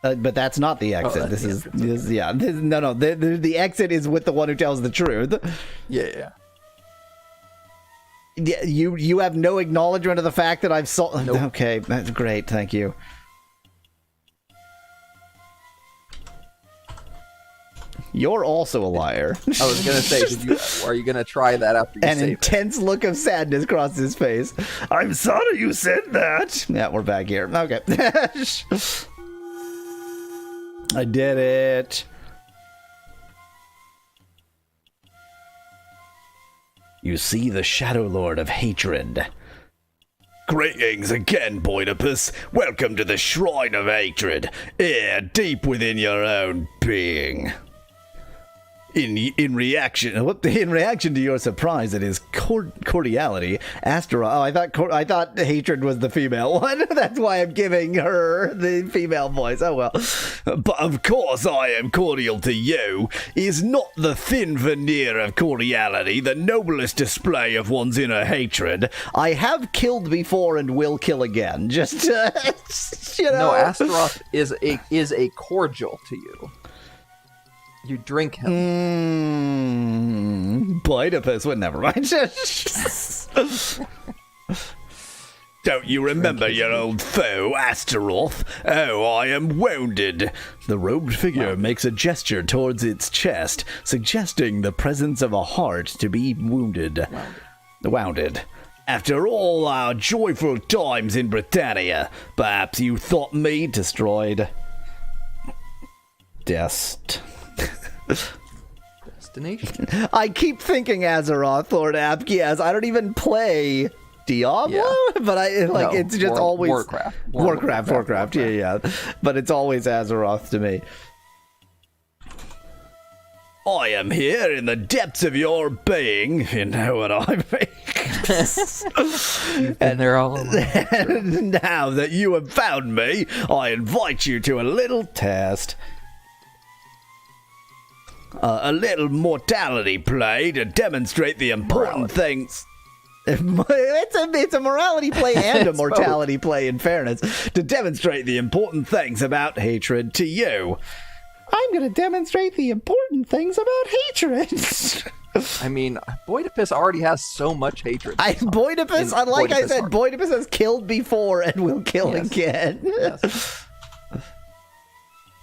But that's not the exit. that's This the is, yeah. No. The exit is with the one who tells the truth. Yeah. Yeah, you have no acknowledgement of the fact that I've sold. Nope. Okay, that's great. Thank you. You're also a liar. I was gonna say, are you gonna try that after you An save it? intense look of sadness crosses his face. I'm sorry you said that. Yeah, we're back here. Okay. I did it. You see the Shadow Lord of Hatred. Greetings again, Boidipus. Welcome to the Shrine of Hatred, here deep within your own being. In reaction to your surprise at his cordiality, Astaroth. Oh, I thought Hatred was the female one. That's why I'm giving her the female voice. Oh well. But of course, I am cordial to you. Is not the thin veneer of cordiality the noblest display of one's inner hatred? I have killed before and will kill again. Just No, Astaroth is a cordial to you. You drink him. Boidipus, well, never mind. Don't you remember your old foe, Astaroth? Oh, I am wounded. The robed figure makes a gesture towards its chest, suggesting the presence of a heart to be wounded. Wounded. After all our joyful times in Britannia, perhaps you thought me destroyed. Destination. I keep thinking Azeroth, Lord Apkias. I don't even play Diablo, Yeah. but it's just always Warcraft. Warcraft. Yeah. But it's always Azeroth to me. I am here in the depths of your being. You know what I mean? And they're all along. And now that you have found me, I invite you to a little Test. a little mortality play to demonstrate the important things. It's a morality play and a It's mortality play, in fairness. To demonstrate the important things about hatred to you. I'm going to demonstrate the important things about hatred. I mean, Boidipus already has so much hatred. Boidipus, like I said, Boidipus has killed before and will kill Yes. again. Yes.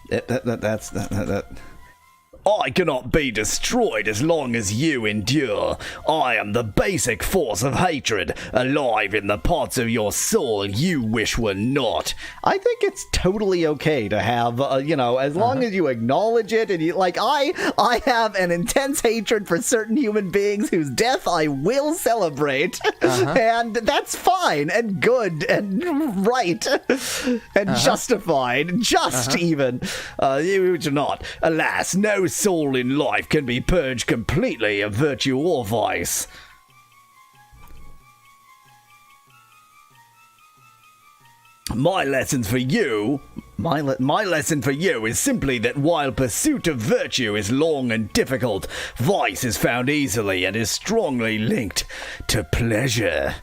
That. I cannot be destroyed as long as you endure. I am the basic force of hatred, alive in the parts of your soul you wish were not. I think it's totally okay to have, as long as you acknowledge it and you, I have an intense hatred for certain human beings whose death I will celebrate, and that's fine and good and right and justified, even. You do not. Alas, no soul in life can be purged completely of virtue or vice. My lessons for you My lesson for you is simply that while pursuit of virtue is long and difficult, vice is found easily and is strongly linked to pleasure.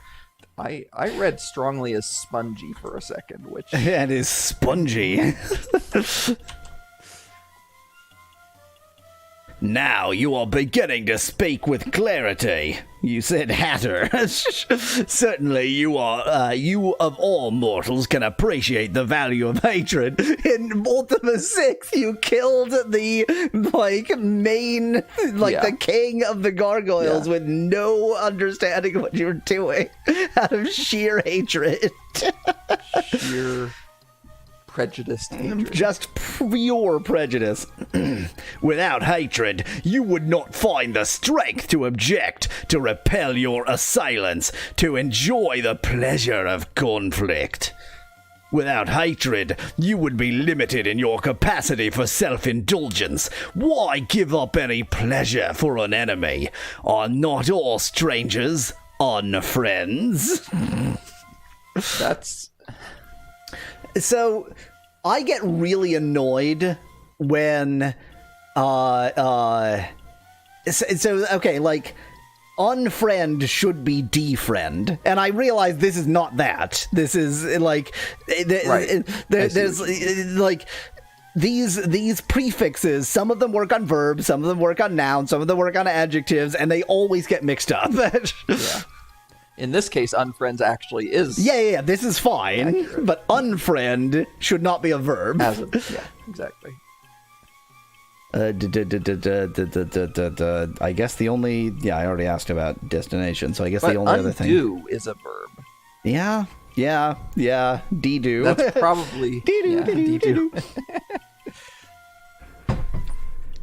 I read strongly as spongy for a second, which... And is spongy. Now you are beginning to speak with clarity. You said Hatter. Certainly you of all mortals can appreciate the value of hatred. In Ultima 6, you killed the, main, the king of the gargoyles with no understanding of what you were doing out of sheer hatred. Sheer... prejudiced hatred. Just pure prejudice. Without hatred, you would not find the strength to object, to repel your assailants, to enjoy the pleasure of conflict. Without hatred, you would be limited in your capacity for self-indulgence. Why give up any pleasure for an enemy? Are not all strangers unfriends? That's... So, I get really annoyed when, unfriend should be defriend, and I realize this is not that. This is, these prefixes, some of them work on verbs, some of them work on nouns, some of them work on adjectives, and they always get mixed up. Yeah. In this case, unfriends actually is... Yeah, this is fine, accurate. But unfriend should not be a verb. Yeah, exactly. I guess the only... Yeah, I already asked about destination, so I guess the only other thing... undo is a verb. Yeah, de-do. That's probably... de-do.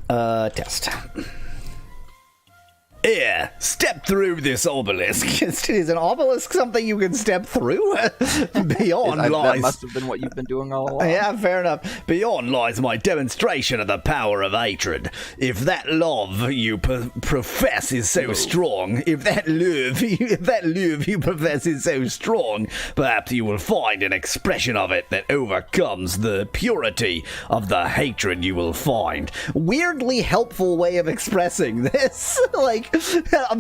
Test. Here, step through this obelisk. Is an obelisk something you can step through? Beyond lies... That must have been what you've been doing all along. Yeah, fair enough. Beyond lies my demonstration of the power of hatred. If that love you profess is so strong, if that love you profess is so strong, perhaps you will find an expression of it that overcomes the purity of the hatred you will find. Weirdly helpful way of expressing this.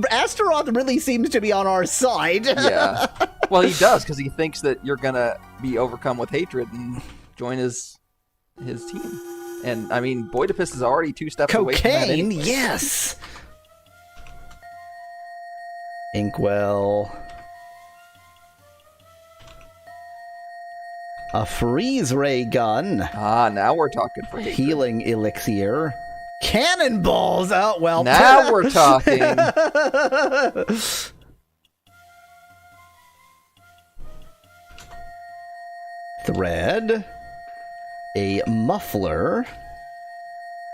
Astaroth really seems to be on our side. Yeah. Well, he does, because he thinks that you're going to be overcome with hatred and join his team. And, I mean, Boydipus is already 2 steps away from that Cocaine, anyway. yes! Inkwell. A freeze ray gun. Ah, now we're talking for hatred. Healing elixir. Cannonballs! Oh, well. Now we're talking. Thread. A muffler.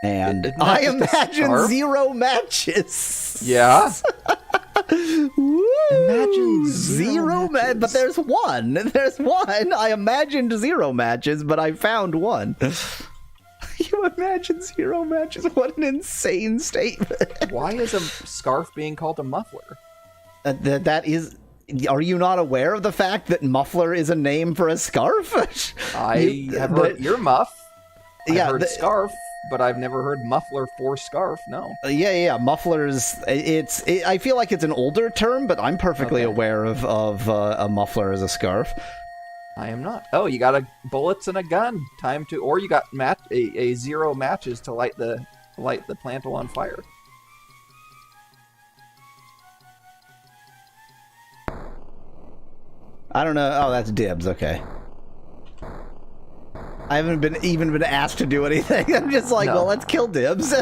And Isn't that I just a imagine scarf? 0 matches. Yeah. Woo! Imagine 0 matches. But there's one. There's one. I imagined 0 matches, but I found one. You imagine 0 matches? What an insane statement. Why is a scarf being called a muffler? That is... Are you not aware of the fact that muffler is a name for a scarf? I have heard earmuff. I've heard scarf, but I've never heard muffler for scarf, no. Yeah. Mufflers, I feel like it's an older term, but I'm perfectly aware of a muffler as a scarf. I am not. Oh, you got bullets and a gun. Time to, or you got a 0 matches to light the plantle on fire. I don't know. Oh, that's dibs. Okay. I haven't even been asked to do anything. I'm just like, well, let's kill dibs.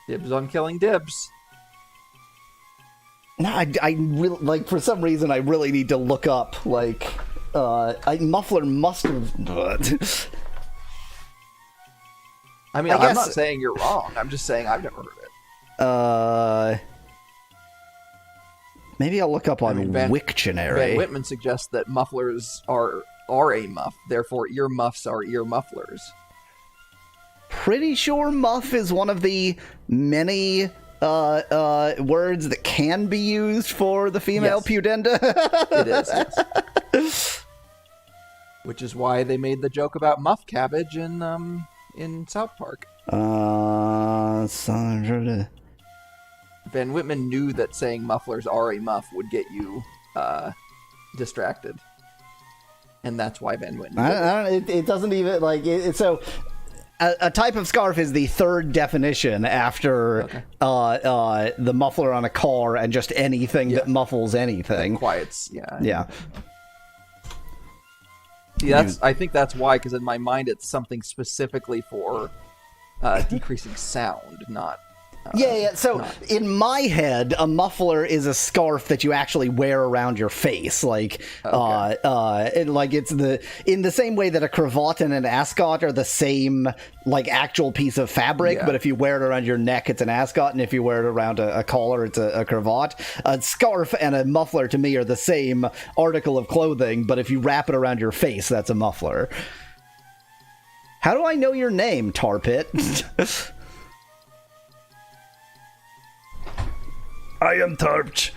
Dibs on killing dibs. No, I really, for some reason, I really need to look up, muffler must have... I mean, I'm not saying you're wrong. I'm just saying I've never heard it. Maybe I'll look up on Wiktionary. Van Whitman suggests that mufflers are a muff, therefore ear muffs are ear mufflers. Pretty sure muff is one of the many words that can be used for the female pudenda. It is, yes. Which is why they made the joke about muff cabbage in South Park. Van Whitman knew that saying mufflers are a muff would get you distracted. And that's why Van Whitman. It doesn't even like it. So a type of scarf is the third definition after the muffler on a car and just anything that muffles anything. That quiets, yeah. Yeah. See, I think that's why, because in my mind it's something specifically for decreasing sound, not. So in my head, a muffler is a scarf that you actually wear around your face, like, it's in the same way that a cravat and an ascot are the same, like, actual piece of fabric. But if you wear it around your neck, it's an ascot, and if you wear it around a collar, it's a cravat. A scarf and a muffler to me are the same article of clothing, but if you wrap it around your face, that's a muffler. How do I know your name, Tar Pit? I am Tarpch.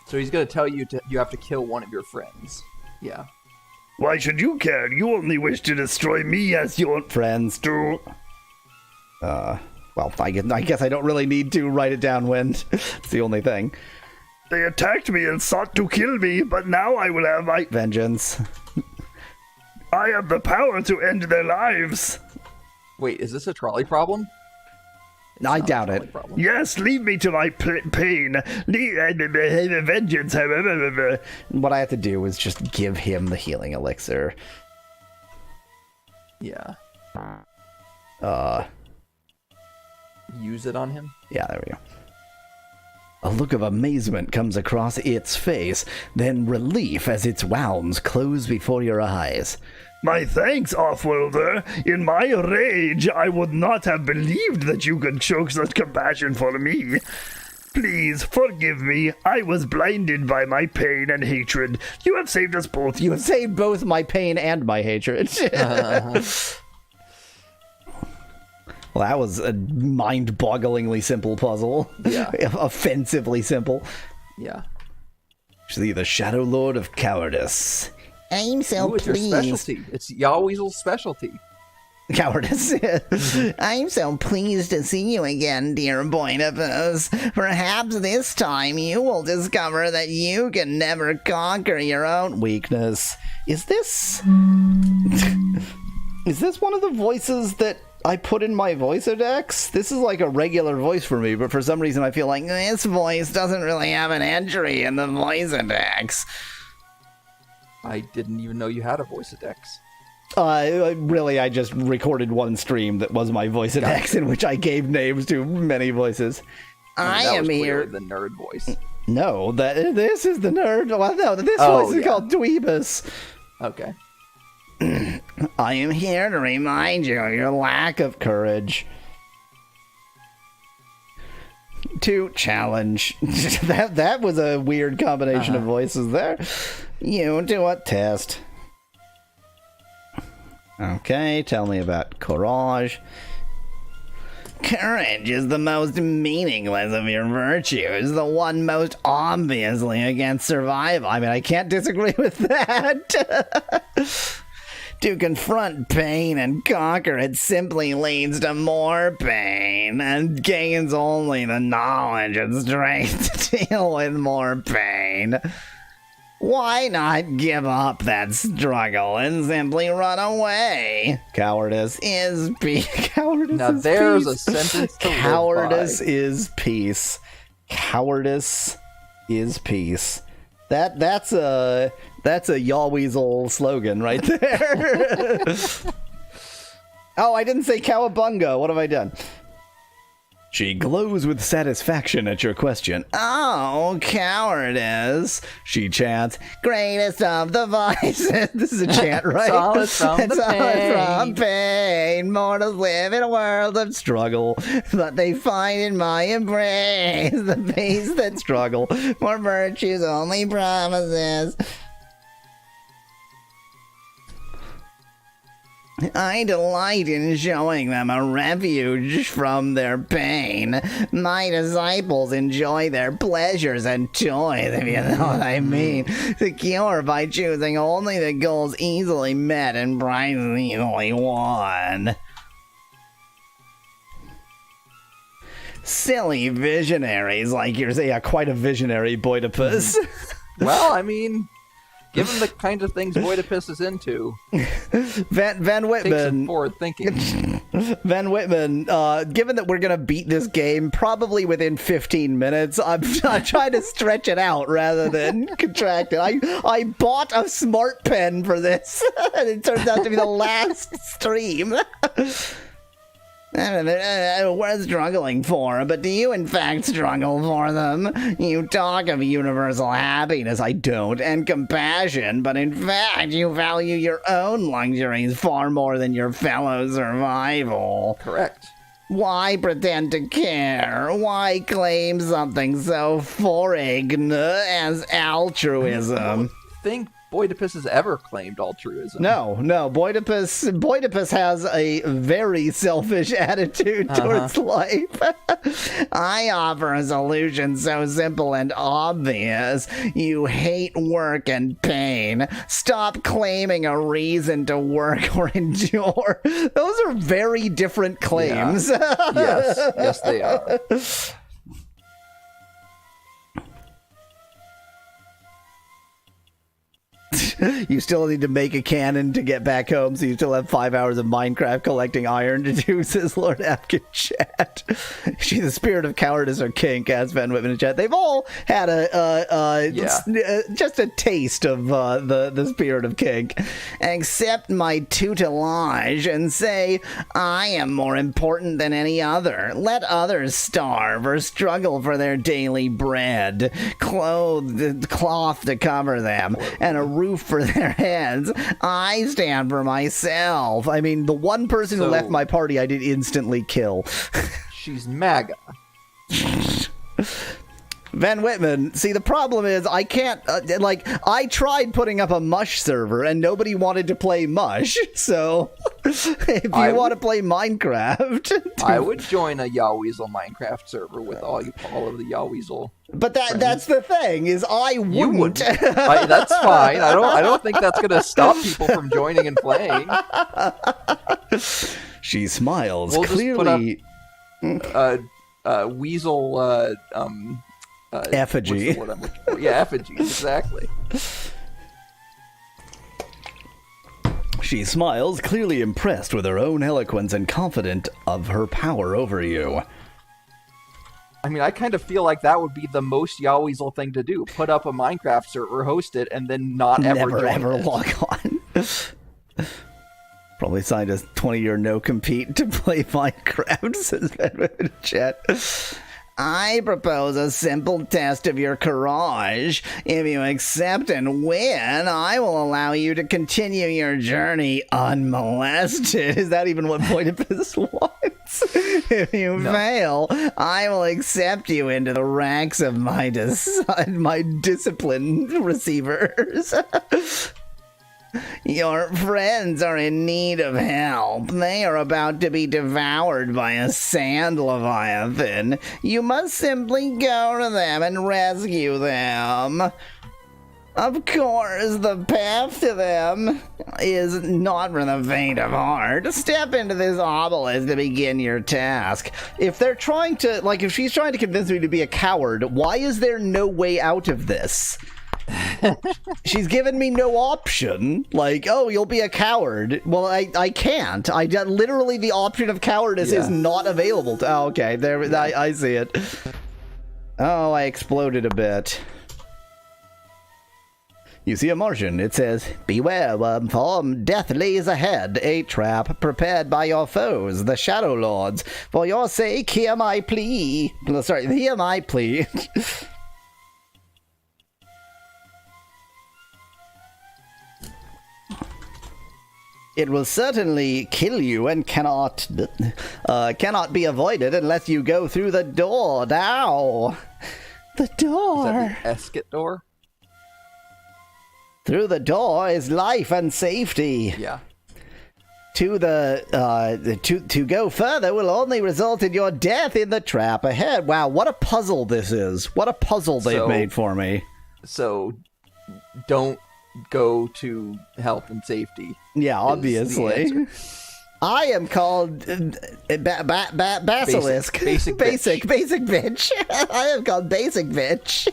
So he's going to tell you you have to kill one of your friends. Yeah. Why should you care? You only wish to destroy me as your friends do. Well, I guess I don't really need to write it down, Wind. It's the only thing. They attacked me and sought to kill me, but now I will have my vengeance. I have the power to end their lives. Wait, is this a trolley problem? I doubt it. Yes, leave me to my pain. Vengeance, however. What I have to do is just give him the healing elixir. Yeah. Use it on him? Yeah, there we go. A look of amazement comes across its face, then relief as its wounds close before your eyes. My thanks, Offworlder. In my rage, I would not have believed that you could show such compassion for me. Please, forgive me. I was blinded by my pain and hatred. You have saved us both. You have saved both my pain and my hatred. Well, that was a mind-bogglingly simple puzzle. Yeah. Offensively simple. Yeah. Actually, the Shadow Lord of Cowardice. I'm so it's pleased. Your specialty. It's Yahweezel's specialty. Cowardice. I'm so pleased to see you again, dear Boinabus. Perhaps this time you will discover that you can never conquer your own weakness. Is this... Is this one of the voices that I put in my voiceodex? This is like a regular voice for me, but for some reason I feel like this voice doesn't really have an entry in the voiceodex. I didn't even know you had a voiceodex. Really, I just recorded one stream that was my voiceodex in which I gave names to many voices. I am here. The nerd voice. No, this is the nerd. Well, no, this voice is called Dweebus. Okay. I am here to remind you of your lack of courage. To challenge. that was a weird combination of voices there. You do a test. Okay, tell me about courage. Courage is the most meaningless of your virtues, the one most obviously against survival. I mean, I can't disagree with that. To confront pain and conquer it simply leads to more pain and gains only the knowledge and strength to deal with more pain. Why not give up that struggle and simply run away? Cowardice is peace. Cowardice now is there's peace. A sentence to Cowardice live by. Is peace. Cowardice is peace. That's a Yahweezel slogan right there. Oh, I didn't say cowabunga. What have I done? She glows with satisfaction at your question. Oh, cowardice, she chants. Greatest of the vices. This is a chant, right? Solace from it's the pain. from pain. Mortals live in a world of struggle, but they find in my embrace the peace that struggle for virtue's only promises. I delight in showing them a refuge from their pain. My disciples enjoy their pleasures and joys, if you know what I mean. Secure by choosing only the goals easily met and prizes easily won. Silly visionaries like yours. Yeah, quite a visionary, Boidipus. Well, I mean, given the kind of things Boidipus is into, Van take some Whitman. forward thinking. Van Whitman, given that we're going to beat this game probably within 15 minutes, I'm trying to stretch it out rather than contract it. I bought a smart pen for this, and it turns out to be the last stream. Worth struggling for, but do you in fact struggle for them? You talk of universal happiness, I don't, and compassion, but in fact you value your own luxuries far more than your fellow survival. Correct. Why pretend to care? Why claim something so foreign as altruism? I think Boidipus has ever claimed altruism. No. Boidipus has a very selfish attitude towards life. I offer a solution so simple and obvious. You hate work and pain. Stop claiming a reason to work or endure. Those are very different claims. Yeah. Yes, they are. You still need to make a cannon to get back home, so you still have 5 hours of Minecraft collecting iron to do, says Lord Apkin chat. She's the spirit of cowardice or kink, as Van Whitman in chat. They've all had just a taste of the spirit of kink. Accept my tutelage and say, I am more important than any other. Let others starve or struggle for their daily bread. Cloth to cover them, and a roof for their heads. I stand for myself. I mean, the one person who left my party I did instantly kill. She's MAGA. Van Whitman, see, the problem is I can't, I tried putting up a Mush server and nobody wanted to play Mush, so if you want to play Minecraft... I would join a Yaweasel Minecraft server with all of the Yaweasel. But that's the thing, is I wouldn't. You wouldn't. That's fine. I don't think that's going to stop people from joining and playing. She smiles, We'll clearly... just put up weasel... effigy. What's the word I'm looking for? Yeah, effigies, exactly. She smiles, clearly impressed with her own eloquence and confident of her power over you. I mean, I kind of feel like that would be the most Yaweasel thing to do. Put up a Minecraft server, host it, and then never log on. Probably signed a 20-year no-compete to play Minecraft, says Van in chat. I propose a simple test of your courage. If you accept and win, I will allow you to continue your journey unmolested. Is that even what Boidipus wants? If you fail, I will accept you into the ranks of my discipline receivers. Your friends are in need of help. They are about to be devoured by a sand leviathan. You must simply go to them and rescue them. Of course, the path to them is not for the faint of heart. Step into this obelisk to begin your task. If they're trying to, if she's trying to convince me to be a coward, why is there no way out of this? She's given me no option. You'll be a coward. Well, I can't. Literally, the option of cowardice is not available. Okay, there. I see it. Oh, I exploded a bit. You see a Martian. It says, beware, wormform, death lays ahead, a trap prepared by your foes, the Shadow Lords. For your sake, hear my plea. Sorry, hear my plea. It will certainly kill you and cannot be avoided unless you go through the door now. The door. Is that the Esket door? Through the door is life and safety. Yeah. To go further will only result in your death in the trap ahead. Wow, what a puzzle this is. What a puzzle they've made for me. So, don't go to health and safety. Yeah, obviously. I am called Basilisk. Basic bitch. I am called Basic Bitch.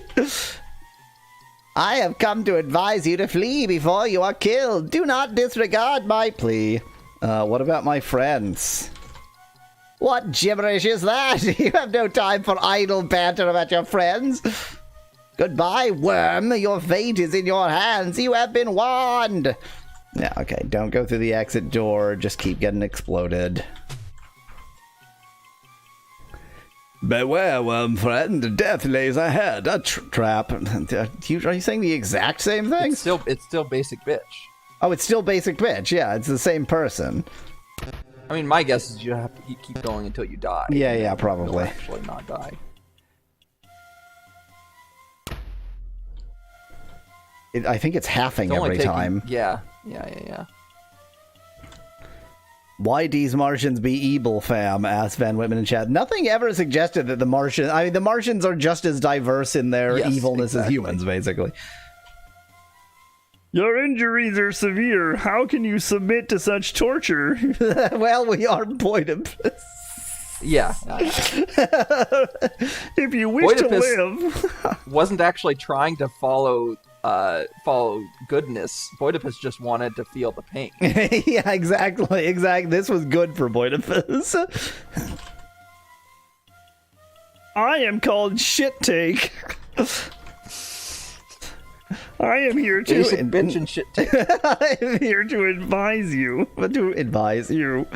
I have come to advise you to flee before you are killed. Do not disregard my plea. What about my friends? What gibberish is that? You have no time for idle banter about your friends. Goodbye, worm. Your fate is in your hands. You have been warned. Yeah, okay. Don't go through the exit door. Just keep getting exploded. Beware, worm friend. Death lays ahead. A trap. Are you saying the exact same thing? It's still basic bitch. Oh, it's still basic bitch. Yeah, it's the same person. I mean, my guess is you have to keep going until you die. Yeah, probably. You'll actually not die. I think it's halving every time. Yeah. Why these Martians be evil, fam? Asked Van Whitman in chat. Nothing ever suggested that the Martians are just as diverse in their evilness as humans, basically. Your injuries are severe. How can you submit to such torture? Well, we are Boidipus. Yeah. If you wish to live. Wasn't actually trying to follow goodness. Boidipus just wanted to feel the pain. Yeah, exactly. This was good for Boidipus. I am called Shit Take. I am here to bitch and shit take. I am here to advise you. To advise you.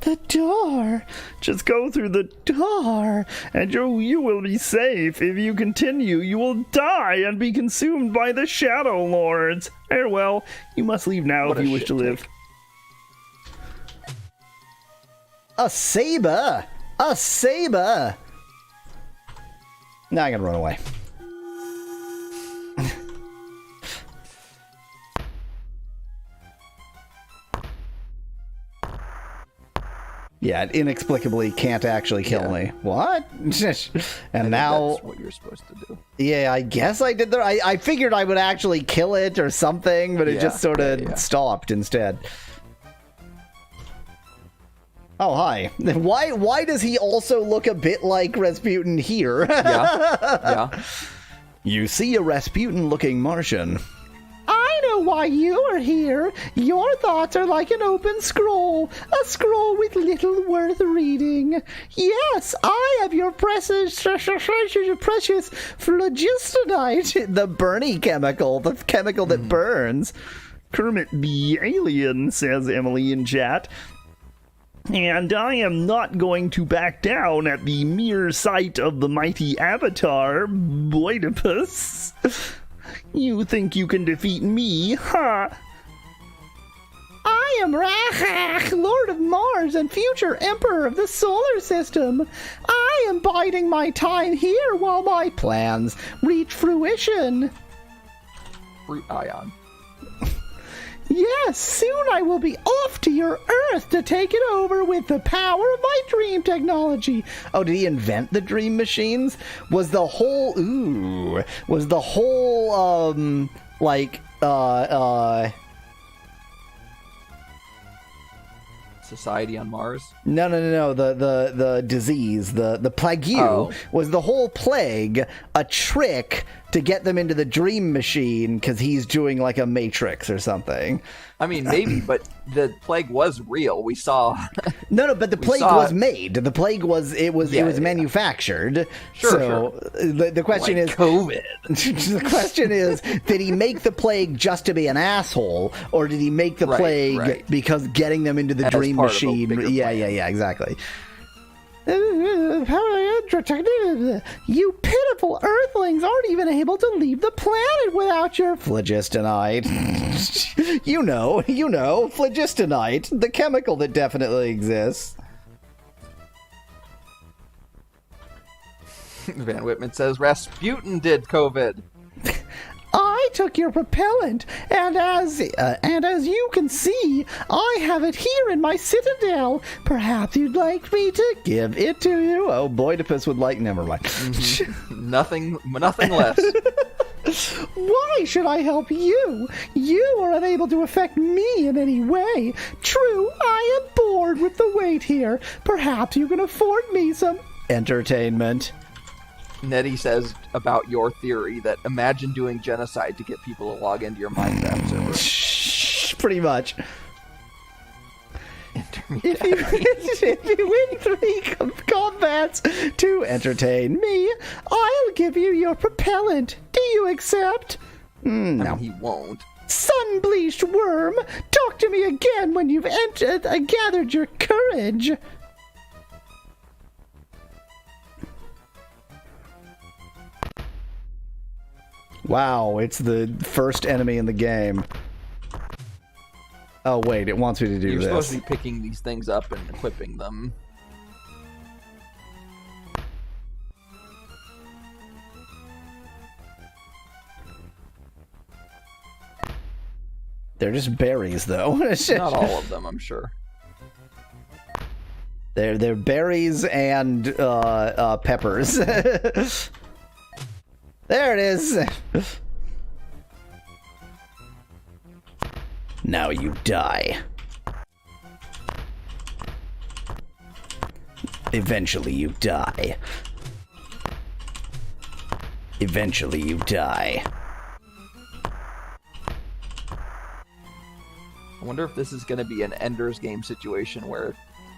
The door. Just go through the door, and you will be safe. If you continue, you will die and be consumed by the Shadow Lords. Farewell. You must leave now if you wish to live. A saber. A saber. Now I can run away. Yeah, it inexplicably can't actually kill me. What? And now that's what you're supposed to do. Yeah, I guess I did. I figured I would actually kill it or something, but it just sort of stopped instead. Oh, hi. Why does he also look a bit like Rasputin here? Yeah. You see a Rasputin-looking Martian. I know why you are here. Your thoughts are like an open scroll, a scroll with little worth reading. Yes, I have your precious phlogistonite, the Bernie chemical, the chemical that burns. Kermit the alien, says Emily in chat. And I am not going to back down at the mere sight of the mighty avatar, Boidipus. You think you can defeat me, huh? I am Rahach, Lord of Mars and future Emperor of the Solar System. I am biding my time here while my plans reach fruition. Fruit ion. Yes, soon I will be off to your Earth to take it over with the power of my dream technology. Oh, did he invent the dream machines? Was the whole Society on Mars? No. The disease, the plague was the whole plague a trick to get them into the dream machine because he's doing like a Matrix or something. I mean, maybe, but the plague was real. We saw. No, but the plague was made. The plague was manufactured. Sure. The question is COVID. The question is, did he make the plague just to be an asshole, or did he make the plague because getting them into the dream machine? Yeah, exactly. You pitiful Earthlings aren't even able to leave the planet without your phlogistonite. you know, phlogistonite, the chemical that definitely exists. Van Whitman says Rasputin did COVID. I I took your propellant, and as you can see, I have it here in my citadel. Perhaps you'd like me to give it to you. Oh, Boydipus would like. Never mind. Nothing less. Why should I help you? You are unable to affect me in any way. True, I am bored with the wait here. Perhaps you can afford me some Entertainment. Nettie says about your theory that imagine doing genocide to get people to log into your Minecraft server. Shh, pretty much. If you win 3 combats to entertain me, I'll give you your propellant. Do you accept? No. I mean, he won't. Sun-bleached worm, talk to me again when you've gathered your courage. Wow, it's the first enemy in the game. Oh, wait, it wants me to do You're this. supposed to be picking these things up and equipping them. They're just berries, though. Not all of them, I'm sure. They're berries and peppers. There it is. Now you die. Eventually you die. Eventually you die. I wonder if this is going to be an Ender's Game situation where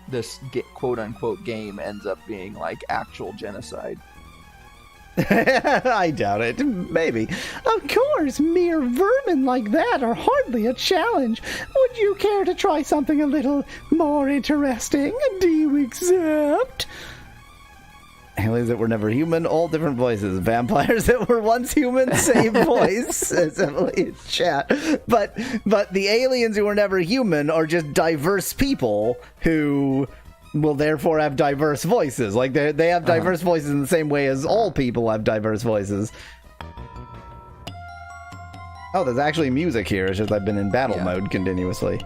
this quote-unquote game ends up being like actual genocide. I doubt it. Maybe. Of course, mere vermin like that are hardly a challenge. Would you care to try something a little more interesting? Do you accept? Aliens that were never human, all different voices. Vampires that were once human, same voice. Says Emily in chat. But the aliens who were never human are just diverse people who will therefore have diverse voices. Like they have diverse voices in the same way as all people have diverse voices. Oh, there's actually music here. It's just I've been in battle mode continuously.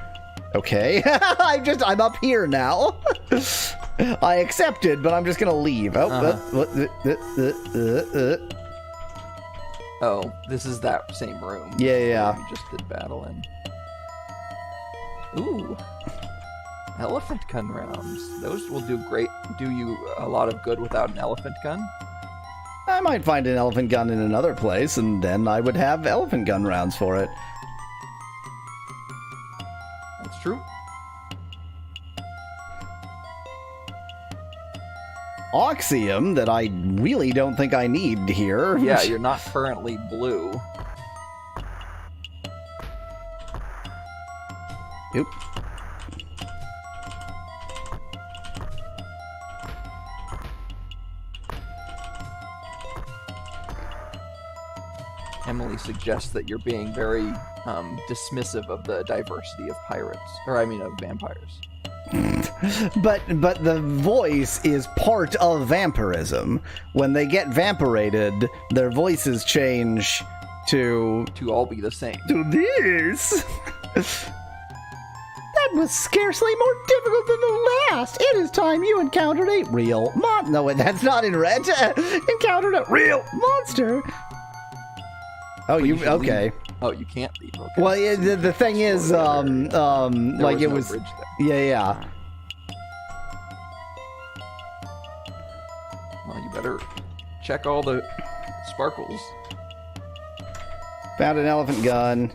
Okay. I'm up here now. I accepted, but I'm just gonna leave. Oh, this is that same room. Yeah. You just did battle in. Ooh. Elephant gun rounds. Those will do you a lot of good without an elephant gun. I might find an elephant gun in another place, and then I would have elephant gun rounds for it. That's true. Oxium that I really don't think I need here. Yeah, you're not currently blue. Oop. Emily suggests that you're being very dismissive of the diversity of of vampires. But the voice is part of vampirism. When they get vampirated, their voices change to all be the same. To this. That was scarcely more difficult than the last. It is time you encountered a real No, that's not in red. encountered a real monster. Oh, okay. Leave. Oh, you can't leave. Okay. Well, yeah, the thing is, like it was. Bridge there. Yeah. Well, you better check all the sparkles. Found an elephant gun.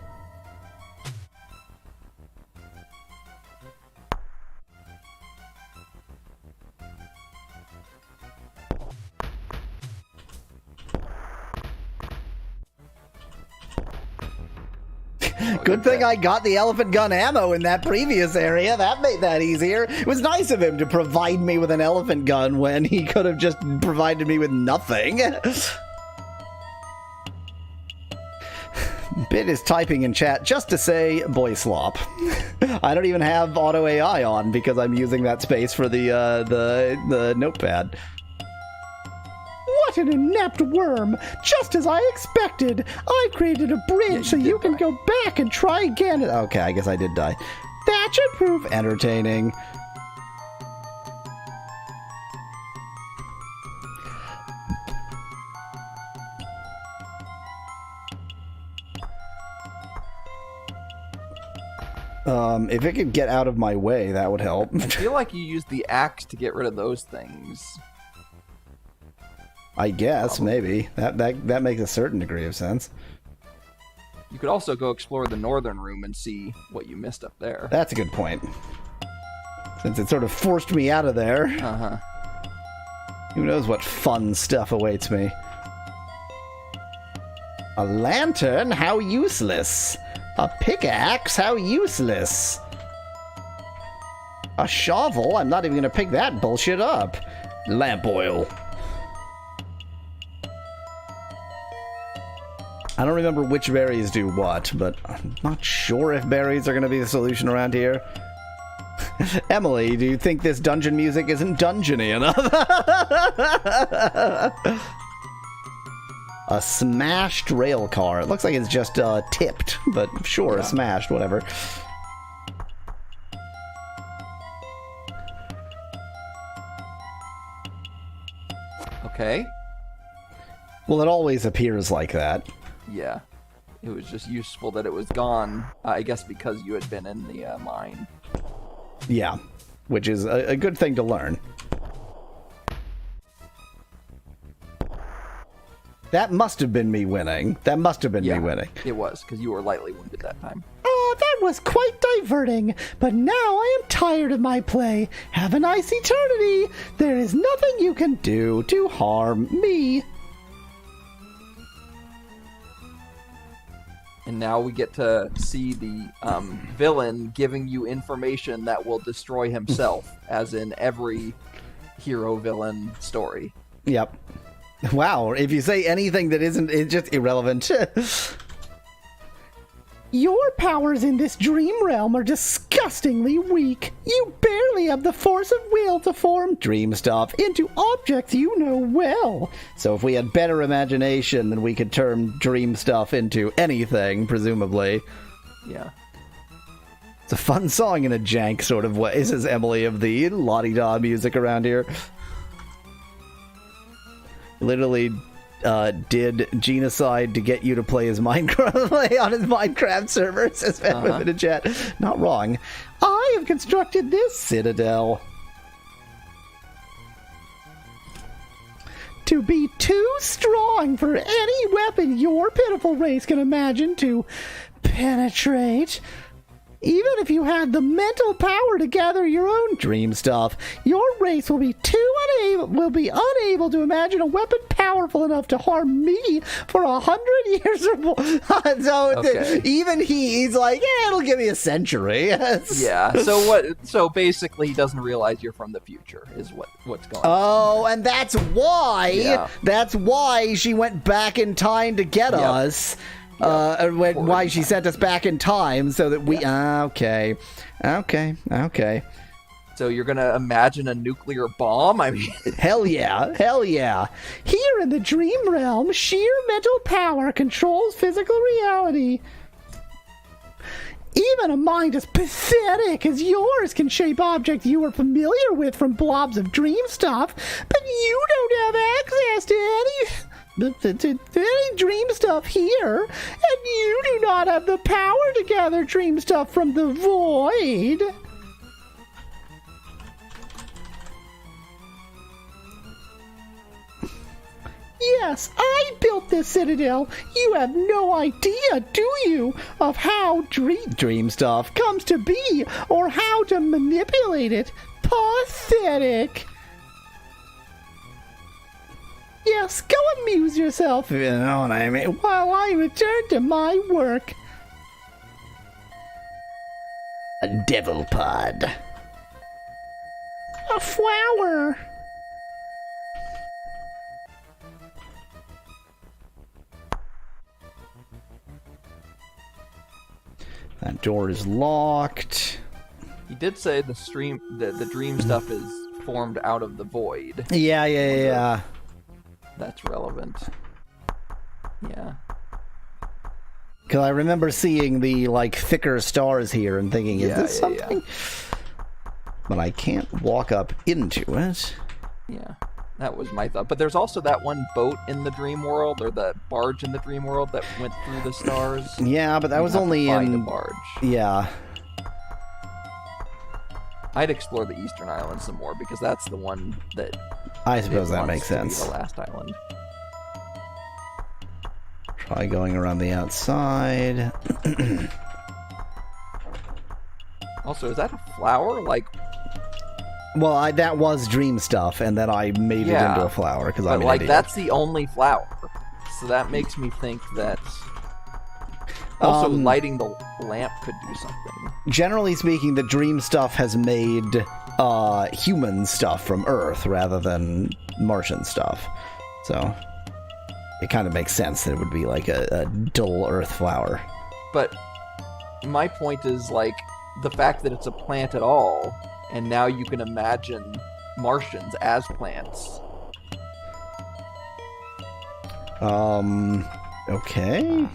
Good thing I got the elephant gun ammo in that previous area. That made that easier. It was nice of him to provide me with an elephant gun when he could have just provided me with nothing. Bit is typing in chat just to say boy slop. I don't even have auto AI on because I'm using that space for the notepad. What What an inept worm! Just as I expected! I created a bridge so you can go back and try again. Okay, I guess I did die. That should prove entertaining. If it could get out of my way, that would help. I feel like you used the axe to get rid of those things. I guess, maybe. That makes a certain degree of sense. You could also go explore the northern room and see what you missed up there. That's a good point. Since it sort of forced me out of there. Uh-huh. Who knows what fun stuff awaits me. A lantern? How useless. A pickaxe? How useless. A shovel? I'm not even going to pick that bullshit up. Lamp oil. I don't remember which berries do what, but I'm not sure if berries are going to be the solution around here. Emily, do you think this dungeon music isn't dungeony enough? A smashed rail car. It looks like it's just tipped, but sure, Yeah. smashed, whatever. Okay. Well, it always appears like that. Yeah. It was just useful that it was gone, I guess because you had been in the mine. Yeah, which is a good thing to learn. That must have been me winning. That must have been me winning. It was, because you were lightly wounded that time. Oh, that was quite diverting, but now I am tired of my play. Have a nice eternity. There is nothing you can Do to harm me. And now we get to see the villain giving you information that will destroy himself, as in every hero-villain story. Yep. Wow, if you say anything that isn't, it's just irrelevant. Your powers in this dream realm are disgustingly weak. You barely have the force of will to form Dream stuff. into objects you know well. So if we had better imagination, then we could turn dream stuff into anything, presumably. Yeah. It's a fun song in a jank sort of way, says Emily of the la-di-da music around here. Literally did genocide to get you to play his Minecraft play on his Minecraft server, says Phantom in the chat. Not wrong. I have constructed this Citadel. to be too strong for any weapon your pitiful race can imagine to penetrate. Even if you had the mental power to gather your own Dream stuff. your race will be unable to imagine a weapon powerful enough to harm me for 100 years or more. So Okay. even he's like, yeah, it'll give me a century. Yeah. So basically, he doesn't realize you're from the future. Is what's going on. Oh, and that's why. Yeah. That's why she went back in time to get Yep. us. Why she sent us back in time so that we. Okay. So you're gonna imagine a nuclear bomb? I mean, Hell yeah. Here in the dream realm, sheer mental power controls physical reality. Even a mind as pathetic as yours can shape objects you are familiar with from blobs of dream stuff, but you don't have access to any dream stuff here, and you do not have the power to gather dream stuff from the void. Yes, I built this citadel. You have no idea, do you, of how Dream stuff. comes to be or how to manipulate it. Pathetic. Yes, go amuse yourself, You know what I mean? while I return to my work. A devil pod. A flower. That door is locked. he did say the dream stuff is formed out of the void. Yeah. that's relevant. Yeah. Because I remember seeing the, like, thicker stars here and thinking, is this something? But I can't walk up into it. Yeah, that was my thought. But there's also that one boat in the dream world, or the barge in the dream world that went through the stars. Yeah, but that was only find in... a barge. Yeah. I'd explore the Eastern Island some more, because that's the one that... I suppose that wants makes to be sense. the last island. Try going around the outside. Also, is that a flower? Like... Well, that was dream stuff, and then I made it into a flower, because I'm an idiot. That's the only flower. So that makes me think that... Also, lighting the lamp could do something. Generally speaking, the dream stuff has made human stuff from Earth rather than Martian stuff. So it kind of makes sense that it would be like a dull Earth flower. But my point is, like, the fact that it's a plant at all, and now you can imagine Martians as plants. Okay.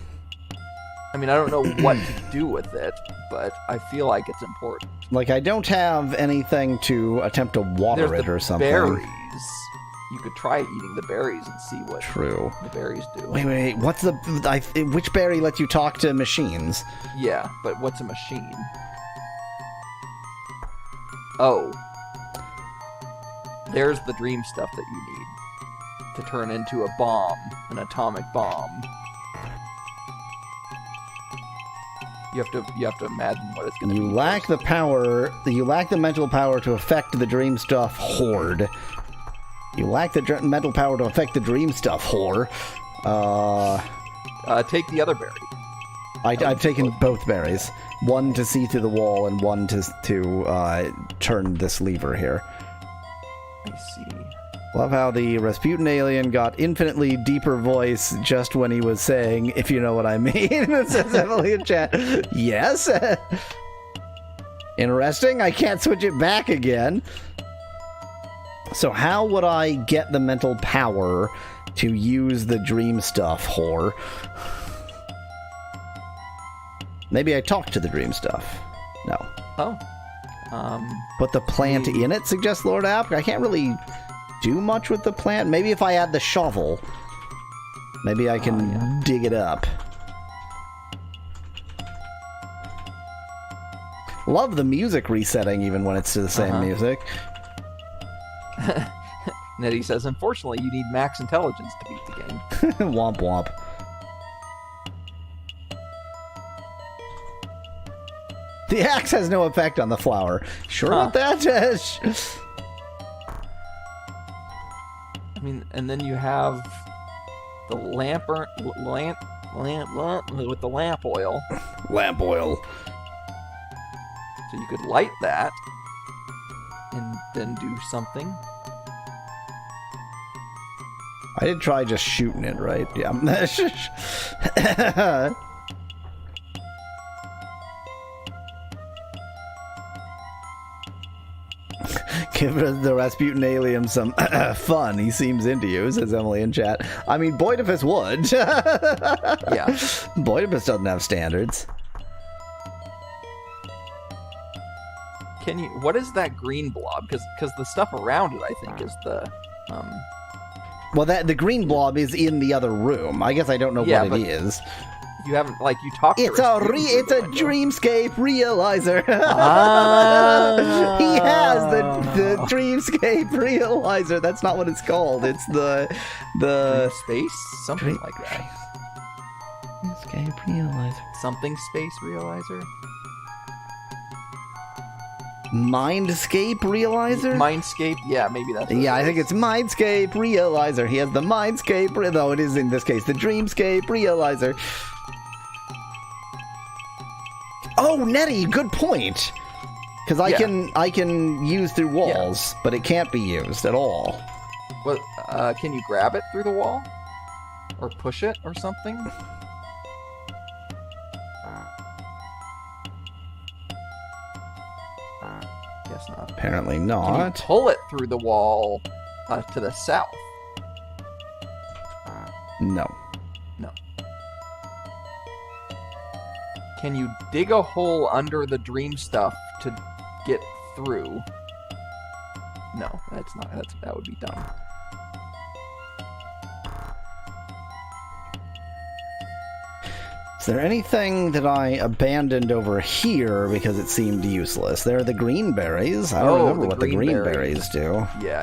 I mean, I don't know what to do with it, but I feel like it's important. Like, I don't have anything to attempt to water There's it or something. Berries. You could try eating the berries and see what the berries do. Wait. What's the... which berry lets you talk to machines? Yeah, but what's a machine? Oh. There's the dream stuff that you need to turn into a bomb, an atomic bomb. You have to imagine what it's going to be. You lack the mental power to affect the dream stuff horde. You lack the mental power to affect the dream stuff whore. Take the other berry. I've taken both berries. One to see through the wall and one to turn this lever here. I see. Love how the Rasputin alien got infinitely deeper voice just when he was saying, if you know what I mean. It says Emily in chat. Yes. Interesting. I can't switch it back again. So how would I get the mental power to use the dream stuff, whore? Maybe I talk to the dream stuff. No. Oh. Put the plant in it, suggests Lord App. I can't really do much with the plant. Maybe if I add the shovel, maybe I can dig it up. Love the music resetting even when it's to the same music. Nettie says, unfortunately, you need max intelligence to beat the game. Womp womp. The axe has no effect on the flower. Sure about that? I mean, and then you have the lamp with the lamp oil. Lamp oil. So you could light that and then do something. I did try just shooting it, right? Yeah. Give the Rasputin alien some fun. He seems into you, says Emily in chat. I mean, Boidifus would. Yeah. Boidifus doesn't have standards. Can you? What is that green blob? Because the stuff around it, I think, is the. Well, the green blob is in the other room. I guess I don't know what it is. You haven't you talked. It's a dreamscape realizer. He has the dreamscape realizer. That's not what it's called. It's the space something like that. Dreamscape realizer. Something space realizer. Mindscape realizer? Mindscape, yeah, maybe that's yeah, I think it's Mindscape realizer. He has the Mindscape, though it is in this case the Dreamscape realizer. Oh, Nettie, good point. Because I can use through walls, but it can't be used at all. Well, can you grab it through the wall, or push it, or something? Guess not. Apparently Can not. you pull it through the wall to the south? No. No. Can you dig a hole under the dream stuff to get through? No, that's not. That would be dumb. Is there anything that I abandoned over here because it seemed useless? There are the green berries. I don't remember what the green berries do. Yeah.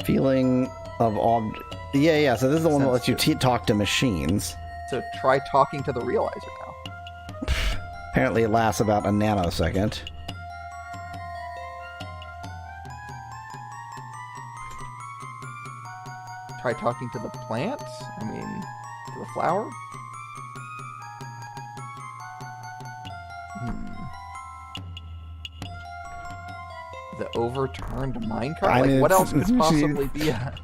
Feeling of Yeah, so this is the one that lets you talk to machines. So try talking to the realizer now. Apparently it lasts about a nanosecond. Try talking to the plant? I mean, to the flower? The overturned minecart? I mean, what else could possibly be a...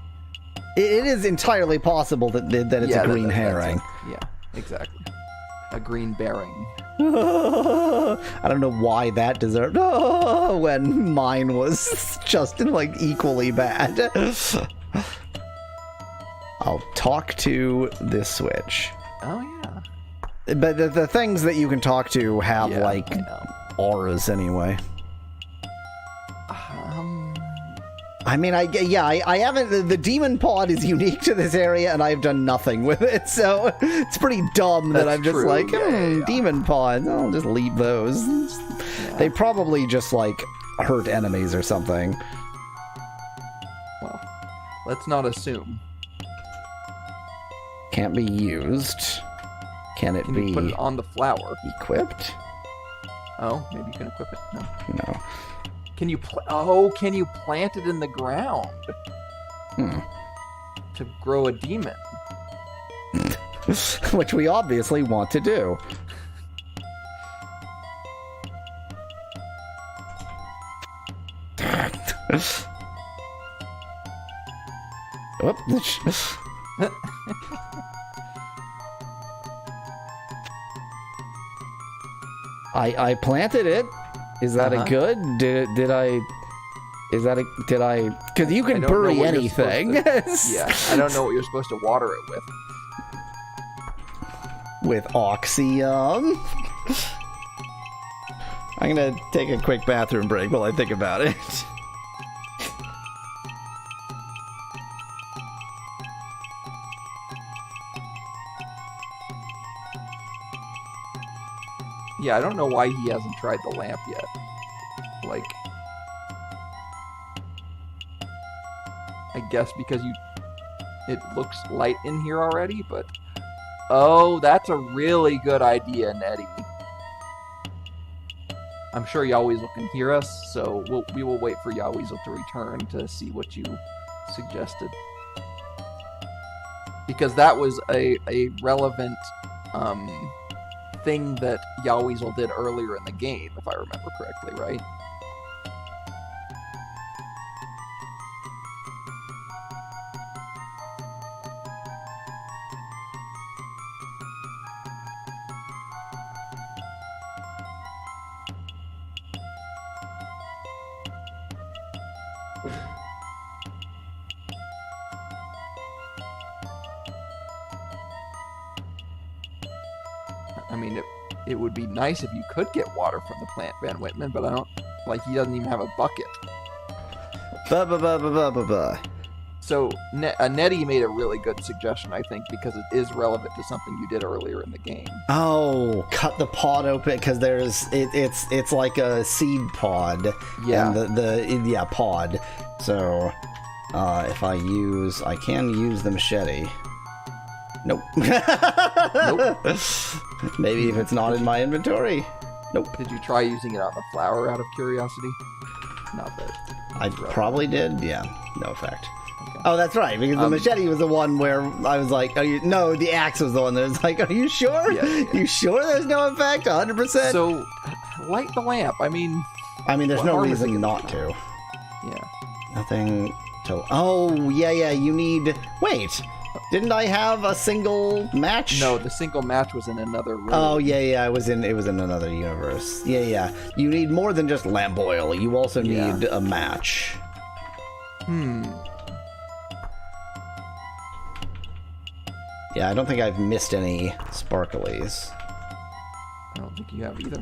It is entirely possible that it's a green herring. Yeah, exactly. A green bearing. I don't know why that deserved when mine was just like equally bad. I'll talk to this switch. Oh yeah. But the things that you can talk to have like auras anyway. I mean, I haven't. The demon pod is unique to this area, and I've done nothing with it, so it's pretty dumb that I'm just true. like, demon pods. I'll just leave those. Yeah. They probably just like hurt enemies or something. Well, let's not assume. Can't be used. Can you put it on the flower? Equipped? Oh, maybe you can equip it. No. Can you can you plant it in the ground? To grow a demon. Which we obviously want to do. I planted it. Is that a good? Did I? Because you can bury anything. Yeah, I don't know what you're supposed to water it with. With Oxyum. I'm gonna take a quick bathroom break while I think about it. Yeah, I don't know why he hasn't tried the lamp yet. Like, I guess because it looks light in here already, but... Oh, that's a really good idea, Nettie. I'm sure Yaweasel can hear us, so we will wait for Yaweasel to return to see what you suggested. Because that was a relevant thing that Yaweasel did earlier in the game, if I remember correctly, right? I mean, it would be nice if you could get water from the plant, Van Whitman, but I don't... Like, he doesn't even have a bucket. So, Nettie made a really good suggestion, I think, because it is relevant to something you did earlier in the game. Oh, cut the pod open, because it's like a seed pod. Yeah. And pod. So, if I can use the machete. Nope. Nope. Maybe if it's not in my inventory. Nope. Did you try using it on the flower out of curiosity? Not that. I probably did. Yeah. No effect. Okay. Oh, that's right. Because the machete was the one where I was like, no, the axe was the one that was like, are you sure? Yeah. You sure there's no effect? 100%? So, light the lamp. I mean, there's no harm is it reason gonna not do? to. Yeah. Nothing to... Oh, yeah, you need... Wait. Didn't I have a single match? No, the single match was in another room. Oh yeah, it was in another universe. Yeah. You need more than just lamp oil. You also need a match. Yeah, I don't think I've missed any sparklies. I don't think you have either.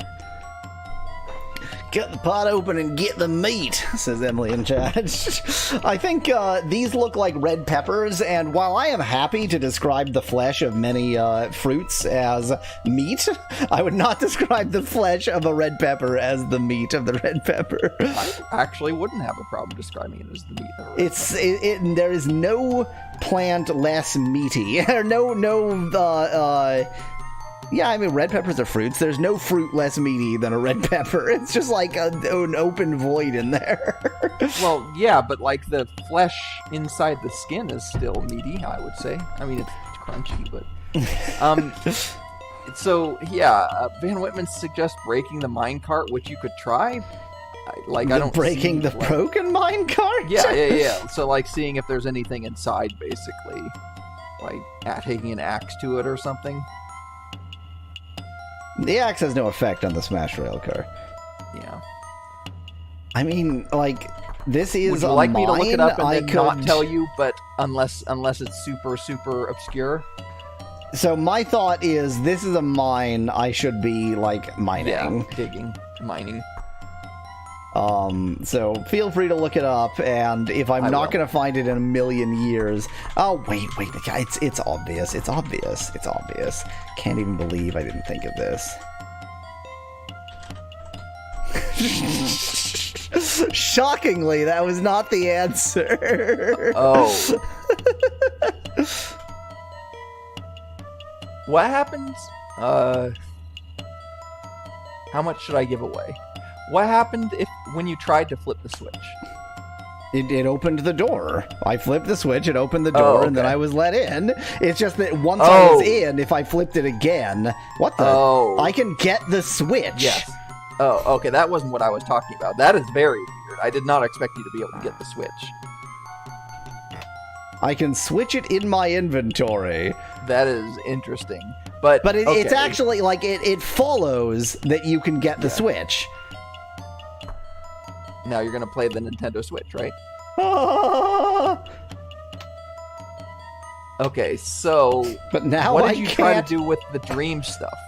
Cut the pot open and get the meat, says Emily in chat. I think these look like red peppers, and while I am happy to describe the flesh of many fruits as meat, I would not describe the flesh of a red pepper as the meat of the red pepper. I actually wouldn't have a problem describing it as the meat of a red pepper. There is no plant less meaty, or yeah, I mean, red peppers are fruits. There's no fruit less meaty than a red pepper. It's just like an open void in there. Well, yeah, but like the flesh inside the skin is still meaty, I would say. I mean, it's crunchy, but... So, yeah, Van Whitman suggests breaking the minecart, which you could try. I don't breaking see, the broken minecart? Yeah. So, like, seeing if there's anything inside, basically. Like, taking an axe to it or something. The axe has no effect on the Smash Rail car. Yeah. I mean, like, this is Would you like me to look it up and then could not tell you, but unless it's super, super obscure? So my thought is, this is a mine I should be, like, mining. Yeah, digging, mining. So feel free to look it up, and if I'm not going to find it in a million years... Oh, wait, it's obvious. It's obvious. Can't even believe I didn't think of this. Shockingly, that was not the answer. Oh. What happens? How much should I give away? What happened when you tried to flip the switch? It opened the door. I flipped the switch, it opened the door, and then I was let in. It's just that once I was in, if I flipped it again... What the... I can get the switch. Yes. Oh, okay, that wasn't what I was talking about. That is very weird. I did not expect you to be able to get the switch. I can switch it in my inventory. That is interesting. But it's actually, like, it follows that you can get the switch. Now you're going to play the Nintendo Switch, right? Okay, so... But now what did you try to do with the dream stuff?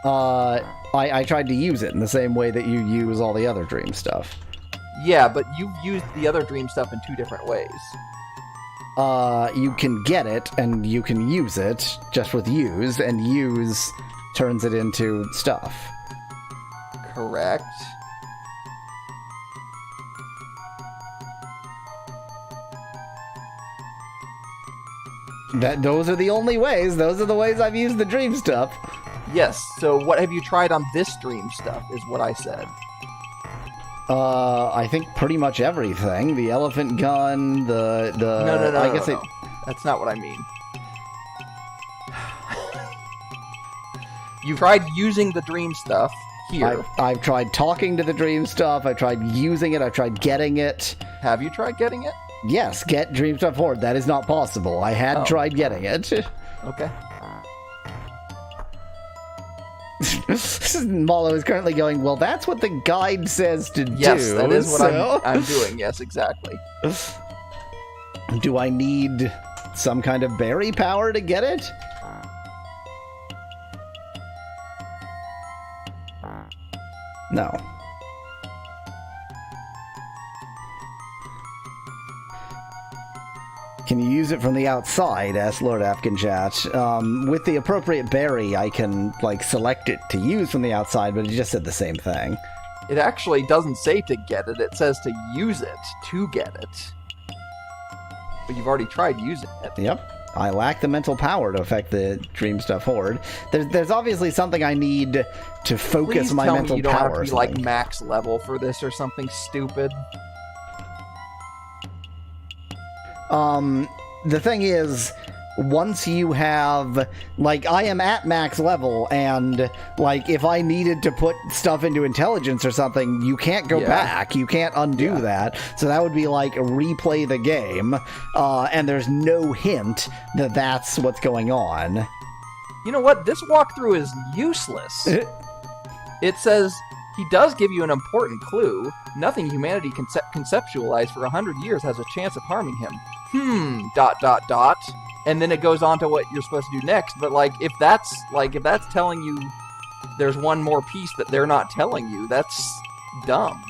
I tried to use it in the same way that you use all the other dream stuff. Yeah, but you've used the other dream stuff in two different ways. You can get it, and you can use it, just with use, and use turns it into stuff. Correct. Those are the only ways. Those are the ways I've used the dream stuff. Yes, so what have you tried on this dream stuff, is what I said. I think pretty much everything. The elephant gun, the... No. That's not what I mean. You tried using the dream stuff here. I've tried talking to the dream stuff. I've tried using it. I've tried getting it. Have you tried getting it? Yes, get dream stuff forward. That is not possible. I had tried getting it. Okay. Malo is currently going, well, that's what the guide says to do. Yes, that is what I'm doing. Yes, exactly. Do I need some kind of berry power to get it? No. Can you use it from the outside? Asked Lord Afghanchat. With the appropriate berry, I can, like, select it to use from the outside, but it just said the same thing. It actually doesn't say to get it. It says to use it to get it. But you've already tried using it. Yep. I lack the mental power to affect the dream stuff horde. There's obviously something I need to focus Please my tell mental me you don't power. have to be, like, max level for this or something stupid. The thing is, once you have, like, I am at max level, and, like, if I needed to put stuff into intelligence or something, you can't go back. You can't undo that. So that would be like replay the game, and there's no hint that that's what's going on. You know what? This walkthrough is useless. It says he does give you an important clue. Nothing humanity conceptualized for 100 years has a chance of harming him. And then it goes on to what you're supposed to do next. But like, if that's telling you there's one more piece that they're not telling you, that's dumb.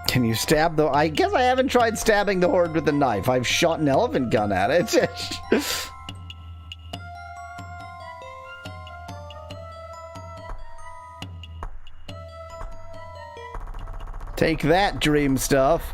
Can you stab the... I guess I haven't tried stabbing the horde with a knife. I've shot an elephant gun at it. Take that, dream stuff.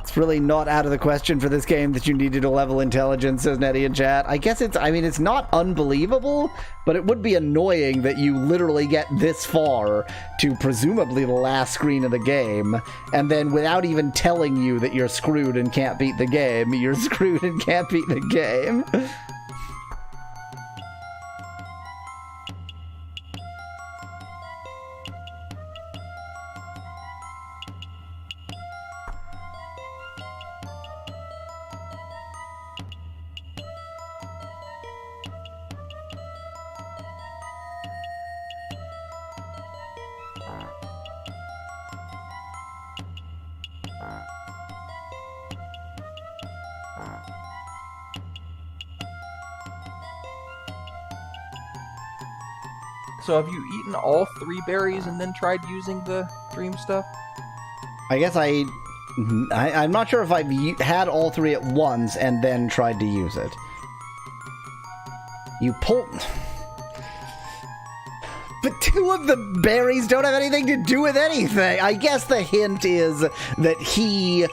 It's really not out of the question for this game that you needed a level intelligence, says Nettie in chat. I guess it's not unbelievable, but it would be annoying that you literally get this far to presumably the last screen of the game, and then without even telling you that you're screwed and can't beat the game, you're screwed and can't beat the game. So have you eaten all 3 berries and then tried using the dream stuff? I guess I'm not sure if I've had all 3 at once and then tried to use it. You pull... But 2 of the berries don't have anything to do with anything. I guess the hint is that he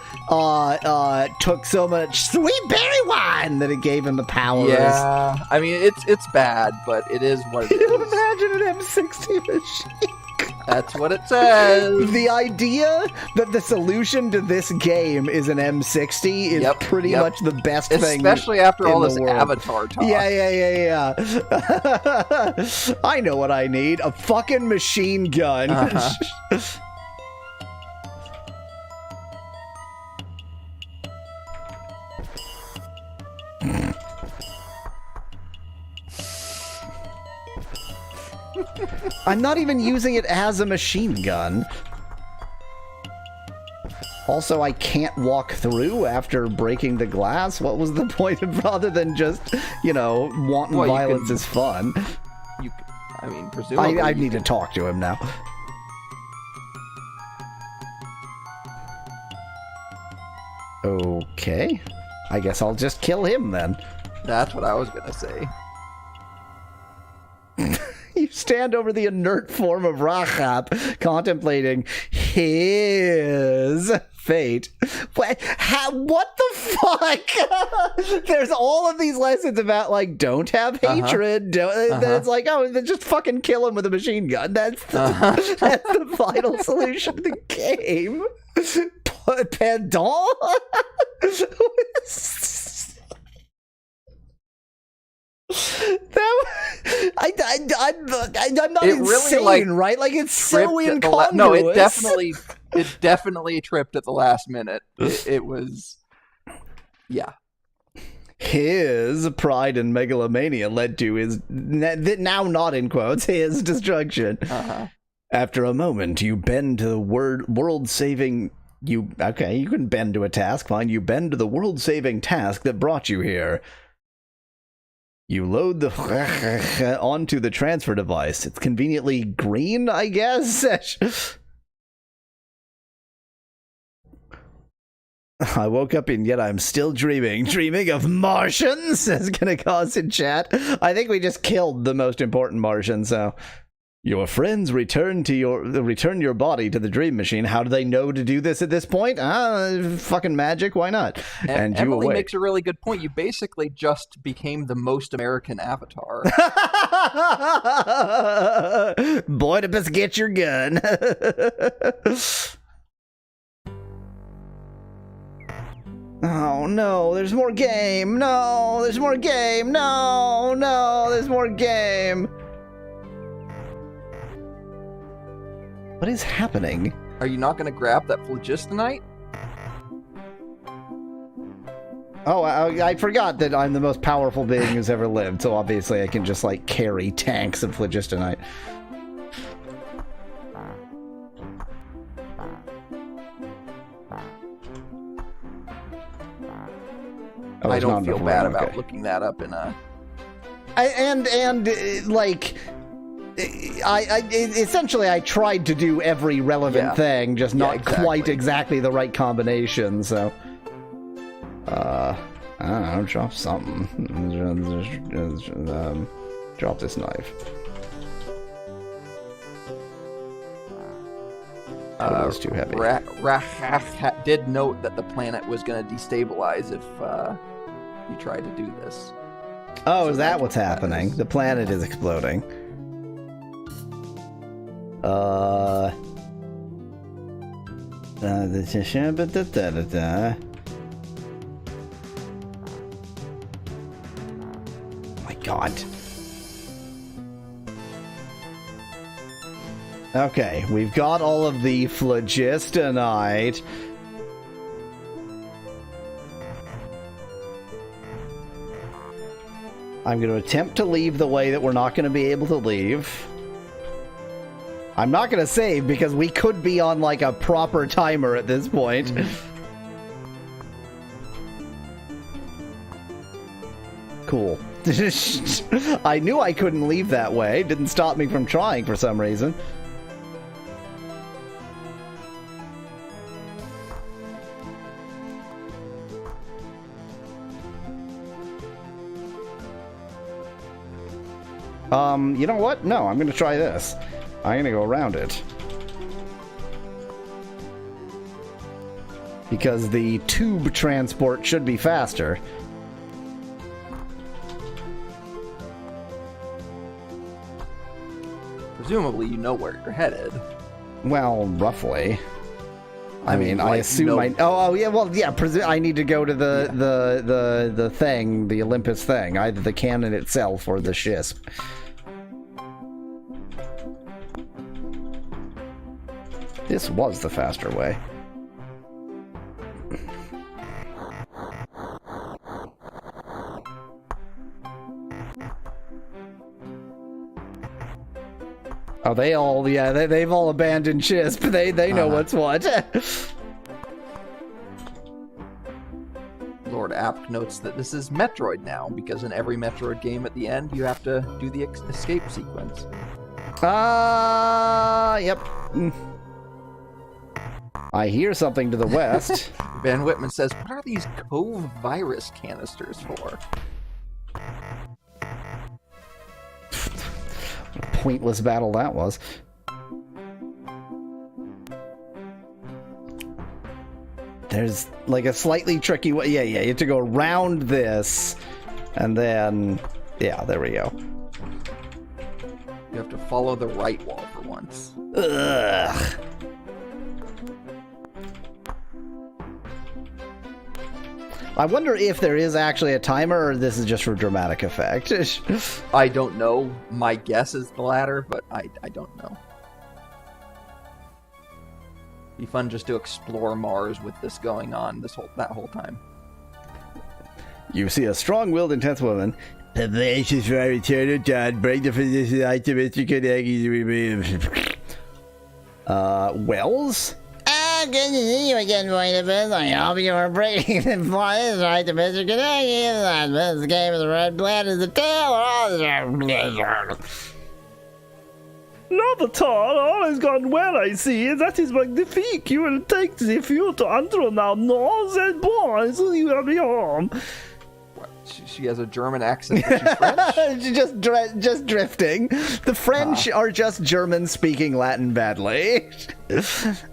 took so much sweet berry wine that it gave him the powers. Yeah, I mean, it's bad, but it is what it is. Imagine an M60 machine. That's what it says. The idea that the solution to this game is an M60 is pretty much the best thing. Especially after all this world. Avatar talk. Yeah. I know what I need. A fucking machine gun. I'm not even using it as a machine gun. Also, I can't walk through after breaking the glass. What was the point of, rather than just, wanton violence is fun? Presumably... I need to talk to him now. Okay. I guess I'll just kill him then. That's what I was gonna say. You stand over the inert form of Rahab, contemplating his fate. What the fuck? There's all of these lessons about, like, don't have hatred. It's like, then just fucking kill him with a machine gun. That's the final solution to the game. Pardon? I'm not insane, right? Like, it's so incongruous. No, it definitely tripped at the last minute. It was, yeah. His pride and megalomania led to his, now not in quotes, his destruction. After a moment, you bend to the world-saving... You can bend to a task, fine. You bend to the world-saving task that brought you here. You load the onto the transfer device. It's conveniently green, I guess. I woke up and yet I'm still dreaming. Dreaming of Martians, says gonna cause in chat. I think we just killed the most important Martian, so Your friends return your body to the dream machine. How do they know to do this at this point? Fucking magic, why not? And you Emily awake. makes a really good point. You basically just became the most American Avatar. Boydipus, get your gun. Oh no, there's more game. No, there's more game. No, there's more game. What is happening? Are you not going to grab that phlogistonite? Oh, I forgot that I'm the most powerful being who's ever lived, so obviously I can just, like, carry tanks of phlogistonite. Oh, I there's not don't feel enough bad room, about okay. looking that up in a... Essentially I tried to do every relevant thing, just not quite exactly. exactly the right combination, so... I don't know, drop something. Drop this knife. It was too heavy. Rahach did note that the planet was going to destabilize if you tried to do this. Oh, So is that that's what's what that happening? is. The planet is exploding. My God. Okay, we've got all of the phlogistonite. I'm going to attempt to leave the way that we're not going to be able to leave. I'm not going to save because we could be on like a proper timer at this point. Cool. I knew I couldn't leave that way. Didn't stop me from trying for some reason. You know what? No, I'm going to try this. I'm going to go around it. Because the tube transport should be faster. Presumably you know where you're headed. Well, roughly. I mean, I like, assume no- I need to go to the thing, the Olympus thing, either the cannon itself or the Shisp. This was the faster way. Oh, they've all abandoned Chisp. They know what's what. Lord Apt notes that this is Metroid now, because in every Metroid game at the end, you have to do the escape sequence. Yep. I hear something to the west. Van Whitman says, what are these Cove virus canisters for? What a pointless battle that was. There's like a slightly tricky way. Yeah, you have to go around this, and then, yeah, there we go. You have to follow the right wall for once. Ugh. I wonder if there is actually a timer, or this is just for dramatic effect. I don't know. My guess is the latter, but I don't know. Be fun just to explore Mars with this going on that whole time. You see a strong-willed, intense woman. Preparations for our return are done. Bring the physician item Mr. Kaneki removed. Wells? Good to see you again, Boydipus. I hope you are bringing the flies right to Mr. Kaneki. This game of the red blood is the tail. Not at all. All has gone well, I see. That is magnifique. You will take the fuel to Andro now. No, that boys, you will be home. She has a German accent, but she's French. just drifting. The French are just German speaking Latin badly.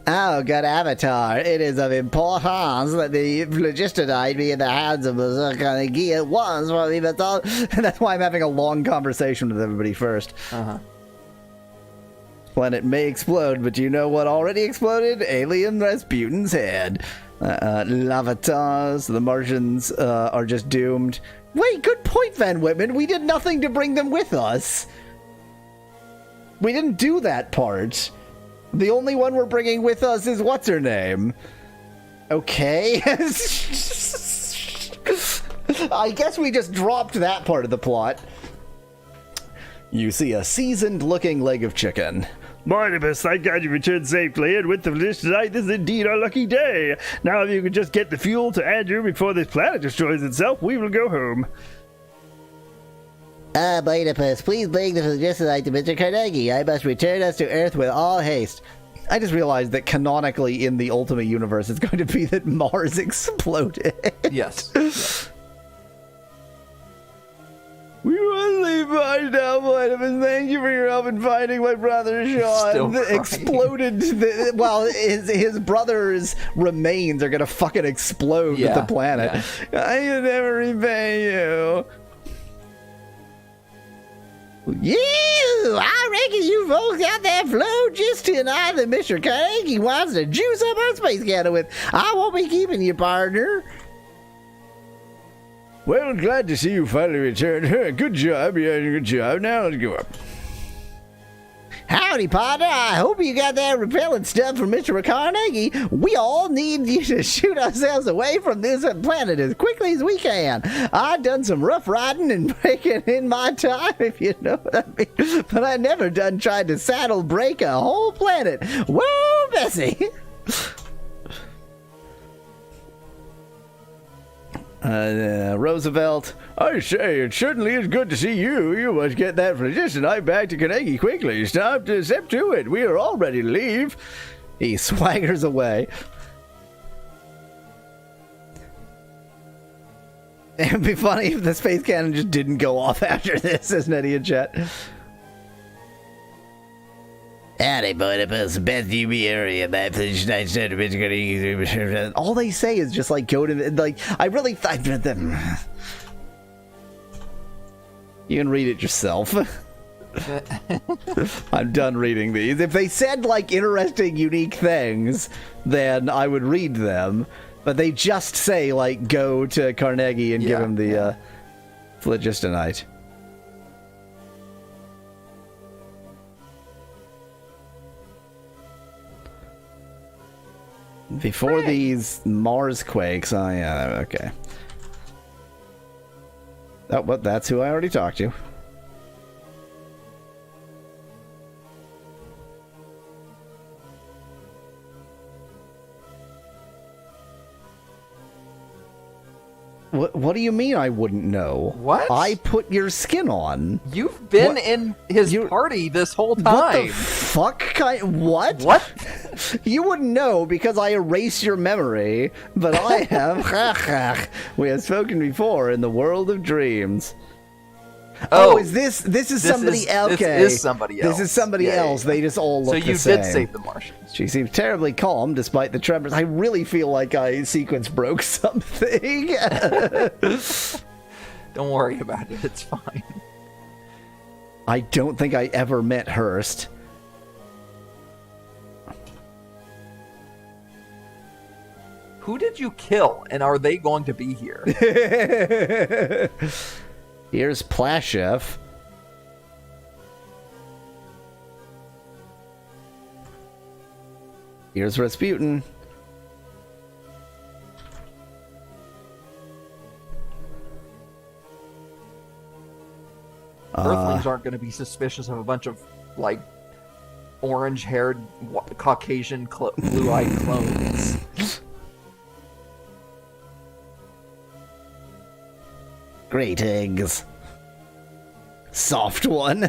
Oh, good Avatar. It is of importance that the phlogistonite be in the hands of Carnegie at once. And that's why I'm having a long conversation with everybody first. Planet may explode, but do you know what already exploded? Alien Rasputin's head. Lavatars, the Martians are just doomed. Wait, good point, Van Whitman. We did nothing to bring them with us. We didn't do that part. The only one we're bringing with us is what's-her-name. Okay. I guess we just dropped that part of the plot. You see a seasoned-looking leg of chicken. Barnabas, thank God you returned safely, and with the finish tonight, this is indeed our lucky day. Now, if you could just get the fuel to Andrew before this planet destroys itself, we will go home. Barnabas, please bring the phlogistonite to Mr. Carnegie. I must return us to Earth with all haste. I just realized that canonically in the Ultima universe, it's going to be that Mars exploded. Yes. We must leave Mars now, Barnabas. Thank you for your help in finding my brother, Sean. Still crying. Exploded. His brother's remains are going to fucking explode with the planet. Yeah. I can never repay you. I reckon you folks got that flow just tonight that Mr. Carnegie wants to juice up our space cannon with. I won't be keeping you, partner. Well, glad to see you finally returned. Good job. Yeah, good job. Now let's go up. Howdy, partner. I hope you got that repellent stuff from Mr. Carnegie. We all need you to shoot ourselves away from this planet as quickly as we can. I've done some rough riding and breaking in my time, if you know what I mean. But I never done tried to saddle break a whole planet. Whoa, Bessie. Roosevelt, I say, it certainly is good to see you. You must get that phlogistonite back to Carnegie quickly. Step to it. We are all ready to leave. He swaggers away. It'd be funny if the space cannon just didn't go off after this, isn't it, Ian Chet? Howdy, Barnabas. Beth, you be area, that phlogistonite. All they say is just like go to like. I really thought them. You can read it yourself. I'm done reading these. If they said like interesting, unique things, then I would read them. But they just say like go to Carnegie and give him the phlogistonite. Before these Mars quakes, oh yeah, okay. That's who I already talked to. What do you mean I wouldn't know? What? I put your skin on. You've been in his party this whole time. What the fuck? What? What? You wouldn't know because I erase your memory, but I have. We have spoken before in the world of dreams. Oh, is this somebody else? Okay. This is somebody else. This is somebody else. They just all look the same. So you did save the Martians. She seems terribly calm despite the tremors. I really feel like I sequence broke something. Don't worry about it. It's fine. I don't think I ever met Hurst. Who did you kill, and are they going to be here? Here's Plashev. Here's Rasputin. Earthlings aren't going to be suspicious of a bunch of, like, orange-haired, Caucasian, blue-eyed clones. Greetings. Soft one.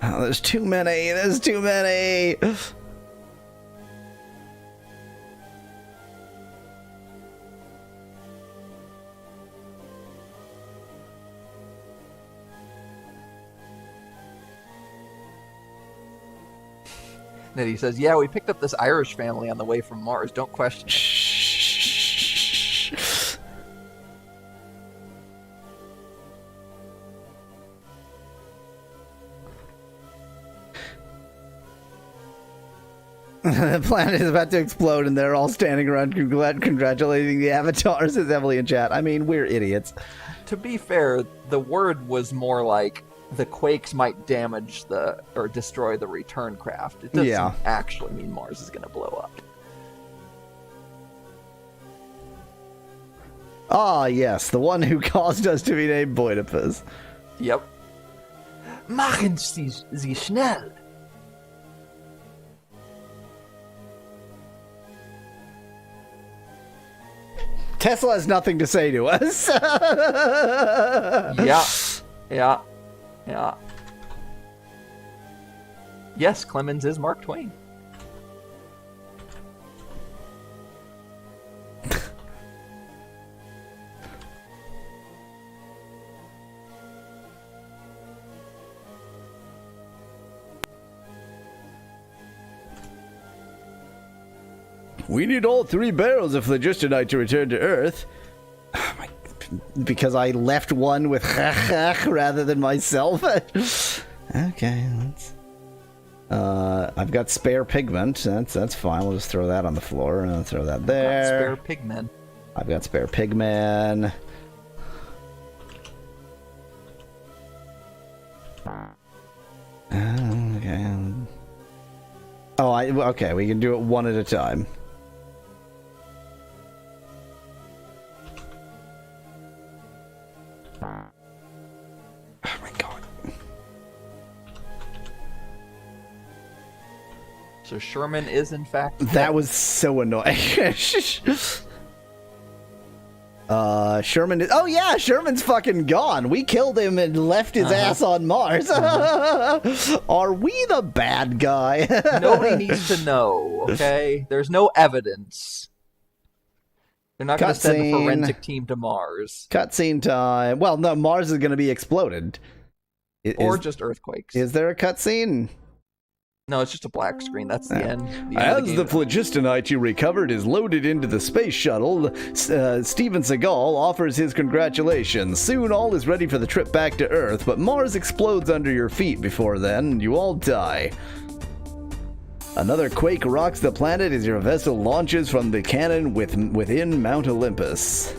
Oh, there's too many. There's too many. And he says, "Yeah, we picked up this Irish family on the way from Mars. Don't question it." The planet is about to explode, and they're all standing around congratulating the avatars, says Emily in chat. I mean, we're idiots. To be fair, the word was more like the quakes might damage or destroy the return craft. It doesn't actually mean Mars is going to blow up. Ah, yes, the one who caused us to be named Boidipus. Yep. Machen Sie schnell. Tesla has nothing to say to us. Yeah. Yes, Clemens is Mark Twain. We need all 3 barrels of phlogistonite to return to Earth. Because I left one with rather than myself. Okay, let's... I've got spare pigment. That's fine. We'll just throw that on the floor and throw that there. Spare pigmen. I've got spare pigmen. Okay. Oh, okay. We can do it one at a time. Oh my god. So Sherman is in fact dead. That was so annoying. Sherman is... Oh yeah, Sherman's fucking gone. We killed him and left his ass on Mars. Are we the bad guy? Nobody needs to know, okay? There's no evidence. They're not going to send a forensic team to Mars. Cutscene time. Well, no, Mars is going to be exploded. Or just earthquakes. Is there a cutscene? No, it's just a black screen. That's the end. As the phlogistonite you recovered is loaded into the space shuttle, Steven Seagal offers his congratulations. Soon all is ready for the trip back to Earth, but Mars explodes under your feet before then, and you all die. Another quake rocks the planet as your vessel launches from the cannon within Mount Olympus.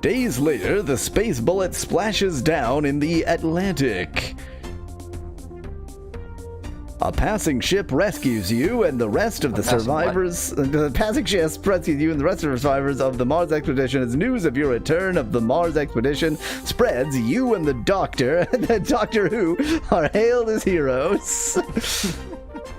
Days later, the space bullet splashes down in the Atlantic. A passing ship rescues you and the rest of the survivors. The passing ship rescues you and the rest of the survivors of the Mars expedition. As news of your return of the Mars expedition spreads, you and the Doctor Who, are hailed as heroes.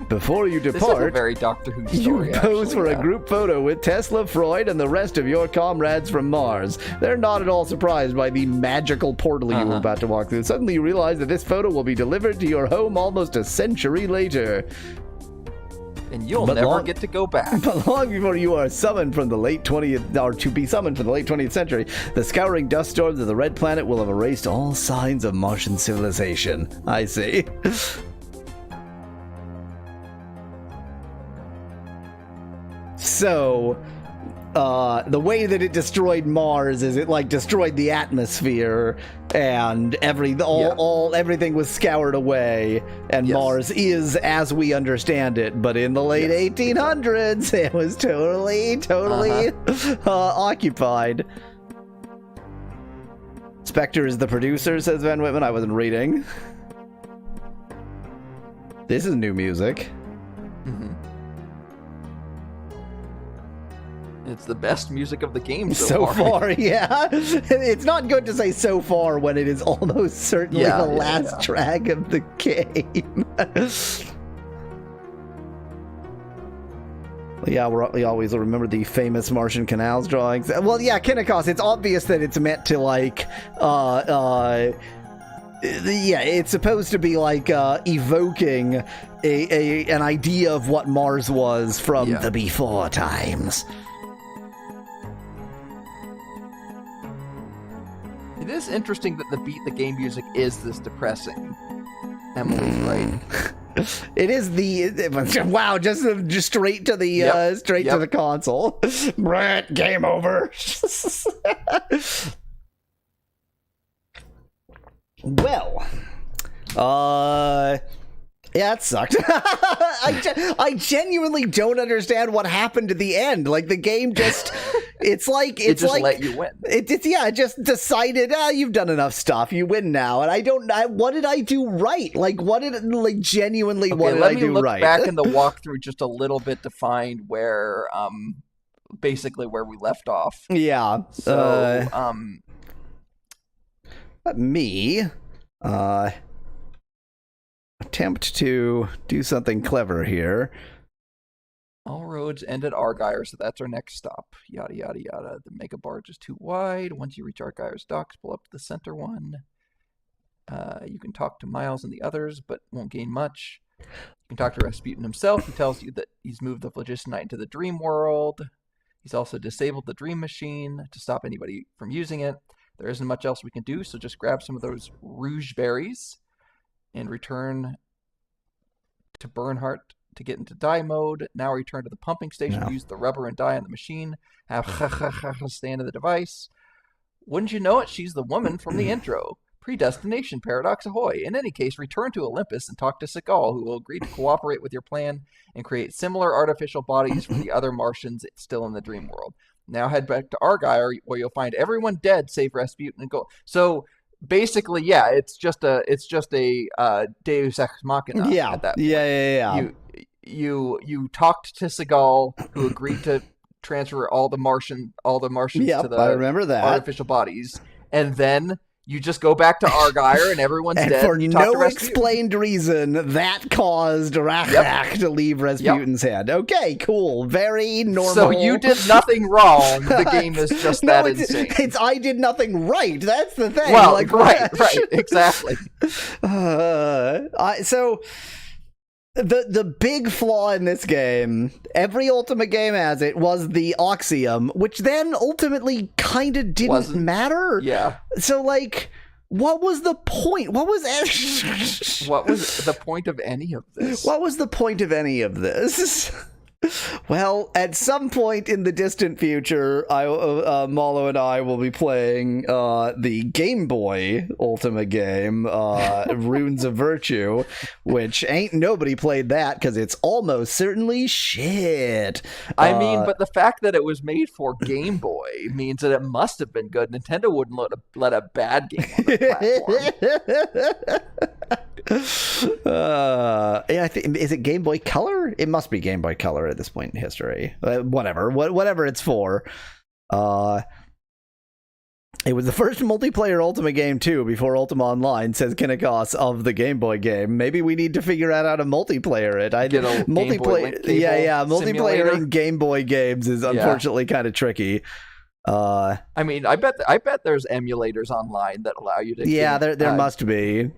Before you depart, this is a very Doctor Who story, you pose for a group photo with Tesla, Freud, and the rest of your comrades from Mars. They're not at all surprised by the magical portal you were about to walk through. Suddenly you realize that this photo will be delivered to your home almost a century later. And you'll never get to go back. But long before you are summoned from the late 20th, or to be summoned from the late 20th century, the scouring dust storms of the Red Planet will have erased all signs of Martian civilization. I see. So, the way that it destroyed Mars is it like destroyed the atmosphere and everything was scoured away, and Mars is as we understand it. But in the late 1800s, it was totally occupied. Spectre is the producer, says Van Whitman. I wasn't reading. This is new music. It's the best music of the game so far. Yeah. It's not good to say so far when it is almost certainly the last track of the game. Yeah, we always remember the famous Martian canals drawings. Well, yeah, Kinnikos, it's obvious that it's meant to, like, it's supposed to be, like, evoking an idea of what Mars was from the before times. It is interesting that the game music is this depressing. Emily's right. It is the wow, just straight to the to the console. Brett, game over. Well, yeah, it sucked. I genuinely don't understand what happened at the end. Like the game just, it's like It just let you win. It just decided, you've done enough stuff, you win now. And what did I do right? Like what did genuinely what did I do look right? back in the walkthrough just a little bit to find where, basically where we left off. Yeah. So, me, attempt to do something clever here. all roads end at Argyre, so that's our next stop. Yada, yada, yada. The mega barge is too wide. Once you reach Argyre's docks, pull up to the center one. You can talk to Miles and the others, but won't gain much. You can talk to Rasputin himself. He tells you that he's moved the Phlogistonite into the dream world. He's also disabled the dream machine to stop anybody from using it. There isn't much else we can do, so just grab some of those rouge berries and return to Bernhardt to get into die mode. Now return to the pumping station, use the rubber and dye on the machine, have stand of the device. Wouldn't you know it, she's the woman from the intro. Predestination paradox ahoy. In any case, return to Olympus and talk to Seagal, who will agree to cooperate with your plan and create similar artificial bodies for the other Martians still in the dream world. Now head back to Argyre, where you'll find everyone dead save Rasputin and Gold. So basically, yeah, it's just a Deus Ex Machina. Yeah, at that point. yeah. You talked to Seagal, who agreed to transfer all the Martians to the I remember that. artificial bodies, and then you just go back to Argyre and everyone's and dead. for You talk to no Rasputin. explained reason, that caused Rachak to leave Rasputin's head. Okay, cool. Very normal. So you did nothing wrong. The game is just that insane. It's I did nothing right. That's the thing. Well, like, right, exactly. So the big flaw in this game, every Ultima game has it, was the Oxium, which then ultimately kind of didn't matter. Yeah. So, like, what was the point? What was the point of any of this? What was the point of any of this? Well, at some point in the distant future, Malo and I will be playing the Game Boy Ultima game, Runes of Virtue, which ain't nobody played that because it's almost certainly shit. I mean, but the fact that it was made for Game Boy means that it must have been good. Nintendo wouldn't let a bad game on the platform. Yeah, I think, is it Game Boy Color? It must be Game Boy Color at this point in history. Whatever it's for. It was the first multiplayer Ultima game too, before Ultima Online, says Kinnikos of the Game Boy game. Maybe we need to figure out how to multiplayer it. Get a multiplayer, multiplayer simulator. in Game Boy games is unfortunately kind of tricky. I mean, I bet there's emulators online that allow you to. Yeah, there must be.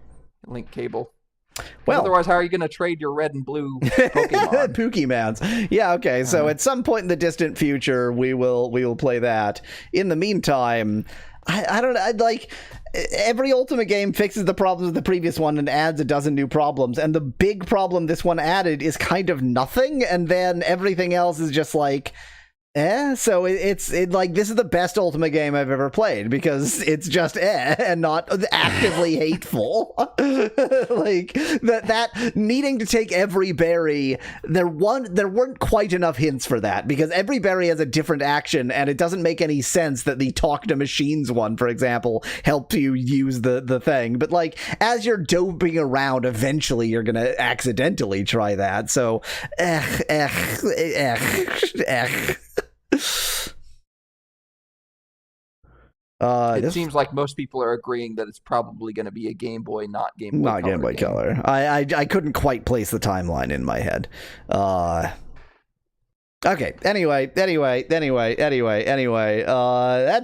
Link cable. Well, otherwise, how are you going to trade your red and blue Pokemon? Pokemons. Yeah, okay. So at some point in the distant future, we will play that. In the meantime, I don't know. Like, every Ultima game fixes the problems of the previous one and adds a dozen new problems. And the big problem this one added is kind of nothing. And then everything else is just like, so it's like, this is the best Ultima game I've ever played because it's just and not actively hateful. Like that needing to take every berry, there weren't quite enough hints for that because every berry has a different action and it doesn't make any sense that the talk to machines one, for example, helps you use the thing. But like, as you're doping around, eventually you're gonna accidentally try that. So it seems like most people are agreeing that it's probably going to be a Game Boy, not Game Boy Color. Game Boy Color. I couldn't quite place the timeline in my head. Okay. Anyway. That's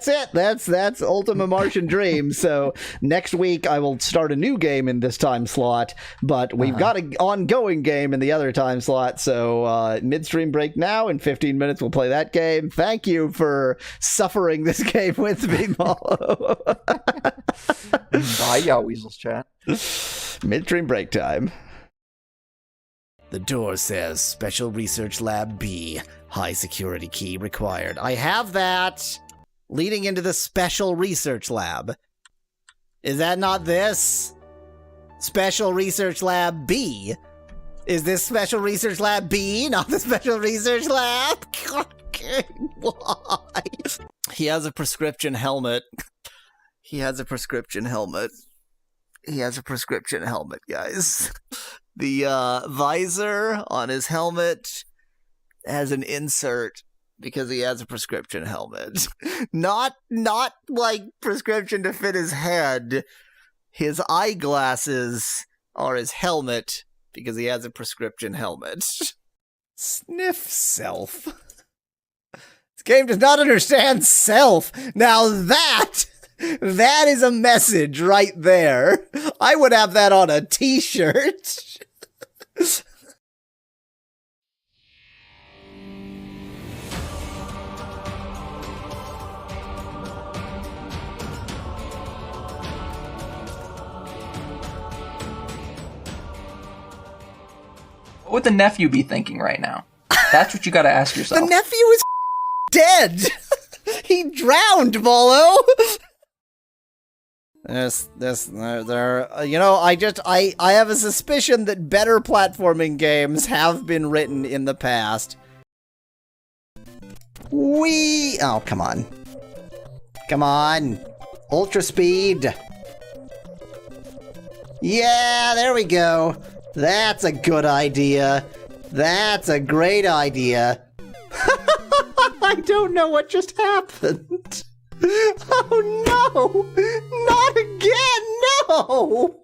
it. That's Ultima Martian Dream. So next week I will start a new game in this time slot, but we've got an ongoing game in the other time slot. So midstream break now. In 15 minutes we'll play that game. Thank you for suffering this game with me, Malo. Bye, y'all, Weasels Chat. Midstream break time. The door says Special Research Lab B. High security key required. I have that. Leading into the Special Research Lab. Is that not this? Special Research Lab B? Is this Special Research Lab B, not the Special Research Lab? Okay, why? He has a prescription helmet. He has a prescription helmet. He has a prescription helmet, guys. The visor on his helmet has an insert because he has a prescription helmet. Not like prescription to fit his head. His eyeglasses are his helmet because he has a prescription helmet. Sniff self. This game does not understand self. Now that is a message right there. I would have that on a t-shirt. What would the nephew be thinking right now? That's what you gotta ask yourself. The nephew is dead. He drowned, Volo. I have a suspicion that better platforming games have been written in the past. Oh, come on. Come on. Ultra speed. Yeah, there we go. That's a good idea. That's a great idea. I don't know what just happened. Oh no! Not again! No!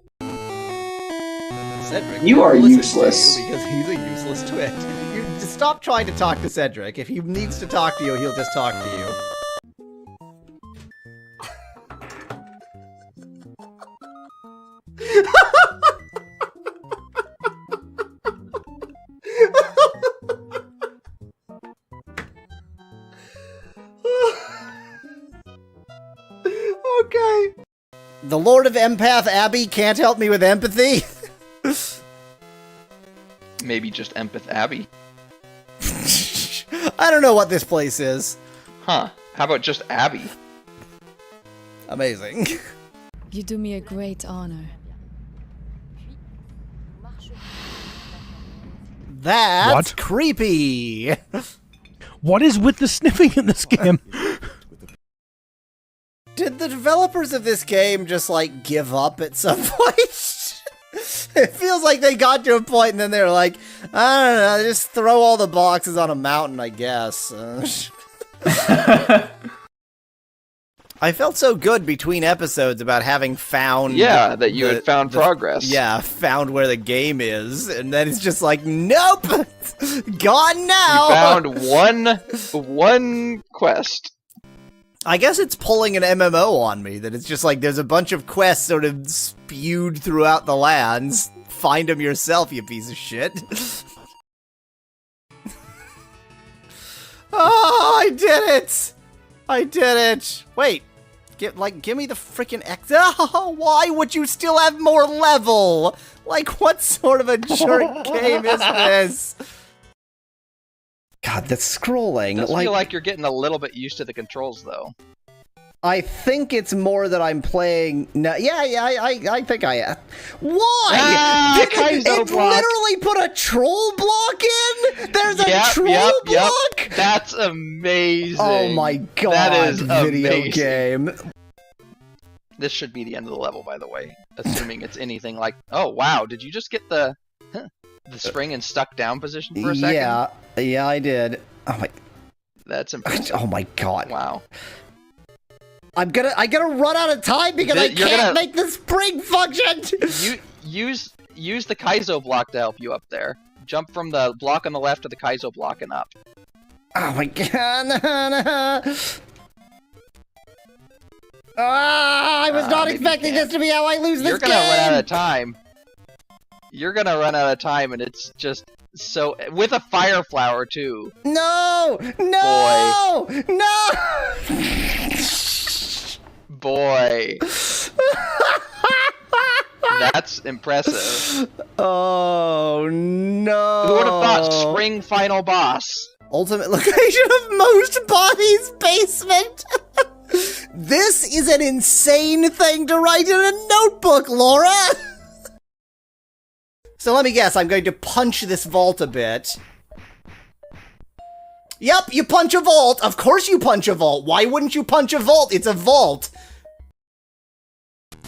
Cedric, You are useless. Because he's a useless twit. You just stop trying to talk to Cedric. If he needs to talk to you, he'll just talk to you. Okay. The Lord of Empath Abbey can't help me with empathy. Maybe just Empath Abbey. I don't know what this place is. Huh. How about just Abbey? Amazing. You do me a great honor. That's What? creepy. What is with the sniffing in this game? Did the developers of this game just, like, give up at some point? It feels like they got to a point and then they were like, I don't know, just throw all the boxes on a mountain, I guess. I felt so good between episodes about having found... Yeah, that you had found progress. Yeah, found where the game is, and then it's just like, nope! Gone now! You found one quest. I guess it's pulling an MMO on me, that it's just like there's a bunch of quests sort of spewed throughout the lands. Find them yourself, you piece of shit. Oh, I did it! I did it! Wait, give me the frickin' X. Oh, why would you still have more level? Like, what sort of a jerk game is this? God, the scrolling. Does feel like you're getting a little bit used to the controls, though. I think it's more that I'm playing. No, I think I am. Why? It literally put a troll block in? There's a troll block? That's amazing. Oh my god, that is video amazing. game. This should be the end of the level, by the way. Assuming it's anything like... Oh, wow, did you just get the spring and stuck down position for a second? Yeah, I did. Oh my... That's impressive. Oh my god. Wow. I gotta run out of time because I can't make the spring function! Use the Kaizo block to help you up there. Jump from the block on the left to the Kaizo block and up. Oh my god. I was not expecting this to be how I lose this game! You're gonna run out of time. You're gonna run out of time, and it's just so... With a fire flower, too. No! No! Boy. No! Boy. That's impressive. Oh no! Who would have thought spring final boss? Ultimate location of most bodies basement. This is an insane thing to write in a notebook, Laura. So let me guess, I'm going to punch this vault a bit. Yep, you punch a vault. Of course you punch a vault. Why wouldn't you punch a vault? It's a vault.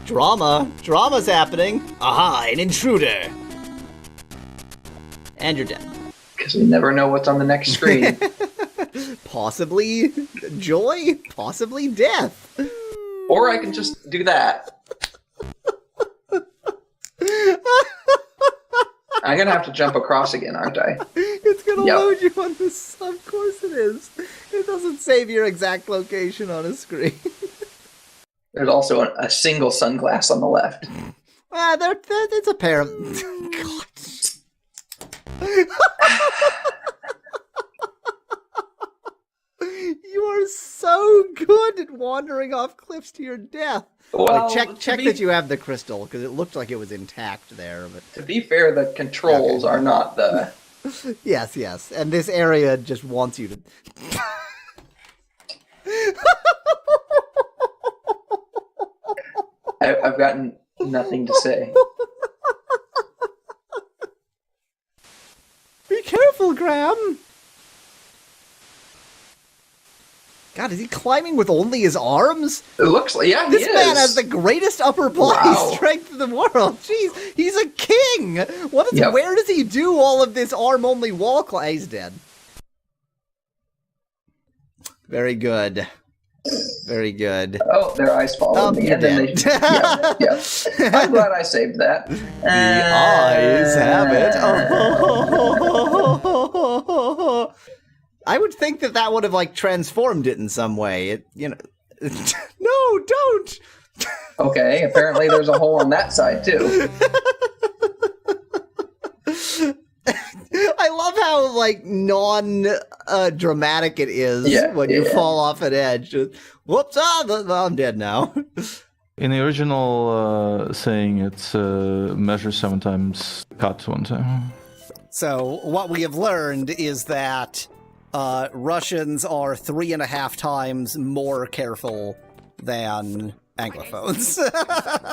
Drama. Drama's happening. Aha, an intruder. And you're dead. Because we never know what's on the next screen. Possibly joy, possibly death. Or I can just do that. I'm gonna have to jump across again, aren't I? It's gonna Yep. load you on this. Of course it is. It doesn't save your exact location on a screen. There's also a single sunglass on the left. It's a pair of... God. You are so good at wandering off cliffs to your death. Well, check that you have the crystal, because it looked like it was intact there. But to be fair, the controls are not the... yes, and this area just wants you to... I've gotten nothing to say. Be careful, Graham! God, is he climbing with only his arms? It looks like, yeah, This he man is. has the greatest upper body Wow. strength in the world. Jeez, he's a king! Yep. Where does he do all of this arm-only wall climb? He's dead. Very good. Very good. Oh, their eyes fall Oh, on me. you're And then dead. yeah. I'm glad I saved that. The eyes have it. Oh. I would think that would have, like, transformed it in some way. No, don't! Okay, apparently there's a hole on that side, too. I love how, like, non-dramatic it is when you fall off an edge. Whoops, I'm dead now. In the original saying, it's measure 7 times, cut 1 time. So, what we have learned is that Russians are 3.5 times more careful than Anglophones.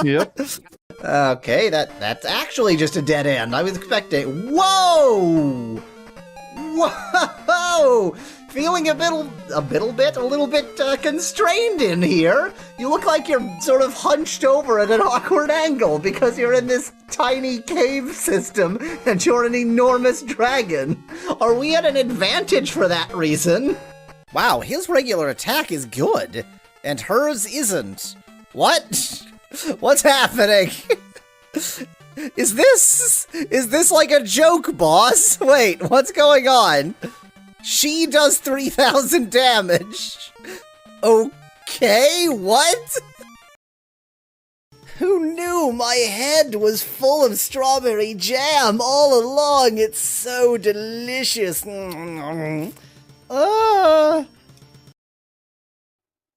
Yep. Okay, that's actually just a dead end. I was expecting... Whoa! Whoa! Feeling a little bit constrained in here. You look like you're sort of hunched over at an awkward angle because you're in this tiny cave system and you're an enormous dragon. Are we at an advantage for that reason? Wow, his regular attack is good, and hers isn't. What? What's happening? Is this like a joke, boss? Wait, what's going on? She does 3,000 damage. Okay, what? Who knew my head was full of strawberry jam all along? It's so delicious.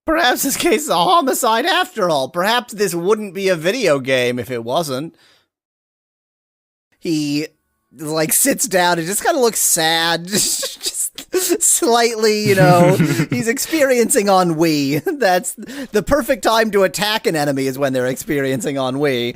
Perhaps this case is a homicide after all. Perhaps this wouldn't be a video game if it wasn't. He, like, sits down and just kind of looks sad. Just slightly, he's experiencing ennui. That's the perfect time to attack an enemy is when they're experiencing ennui.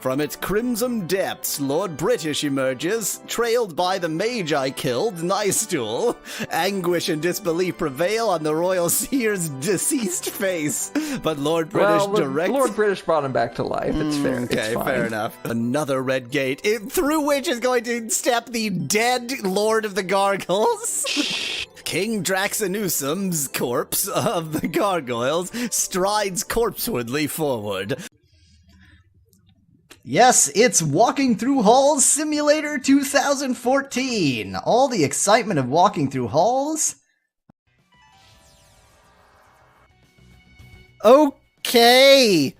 From its crimson depths, Lord British emerges, trailed by the mage I killed, Nicestool. Anguish and disbelief prevail on the royal seer's deceased face, but Lord British Lord British brought him back to life. It's fair. Okay, it's fine. fair enough. Another red gate, through which is going to step the dead Lord of the Gargoyles. King Draxanusum's corpse of the gargoyles strides corpsewardly forward. Yes, it's Walking Through Halls Simulator 2014. All the excitement of walking through halls. Okay.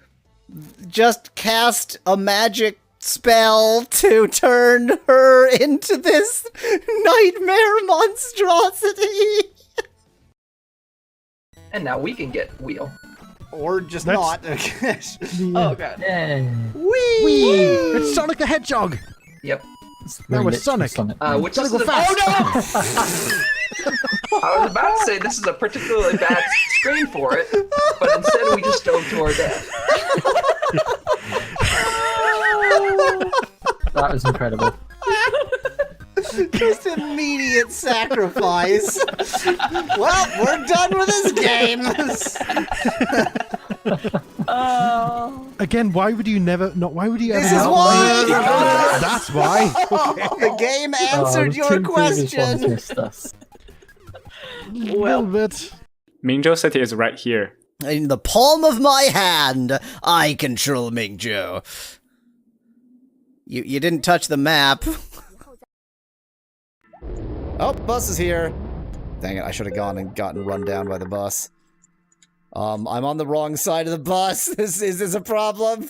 Just cast a magic spell to turn her into this nightmare monstrosity. And now we can get Wheel. Or just That's- not. Oh god. Whee! It's Sonic the Hedgehog! Yep. Now we're Sonic. Which Gotta is go a, fast. Oh no! I was about to say this is a particularly bad screen for it, but instead we just dove to our death. That was incredible. Just immediate sacrifice. Well, we're done with this game. Again, why would you never? Why would you ever? This is not why. play- That's why. The game answered your question. Well, bit. Mingzhou City is right here. In the palm of my hand, I control Mingzhou. You didn't touch the map. Oh, bus is here. Dang it, I should have gone and gotten run down by the bus. I'm on the wrong side of the bus. Is this a problem?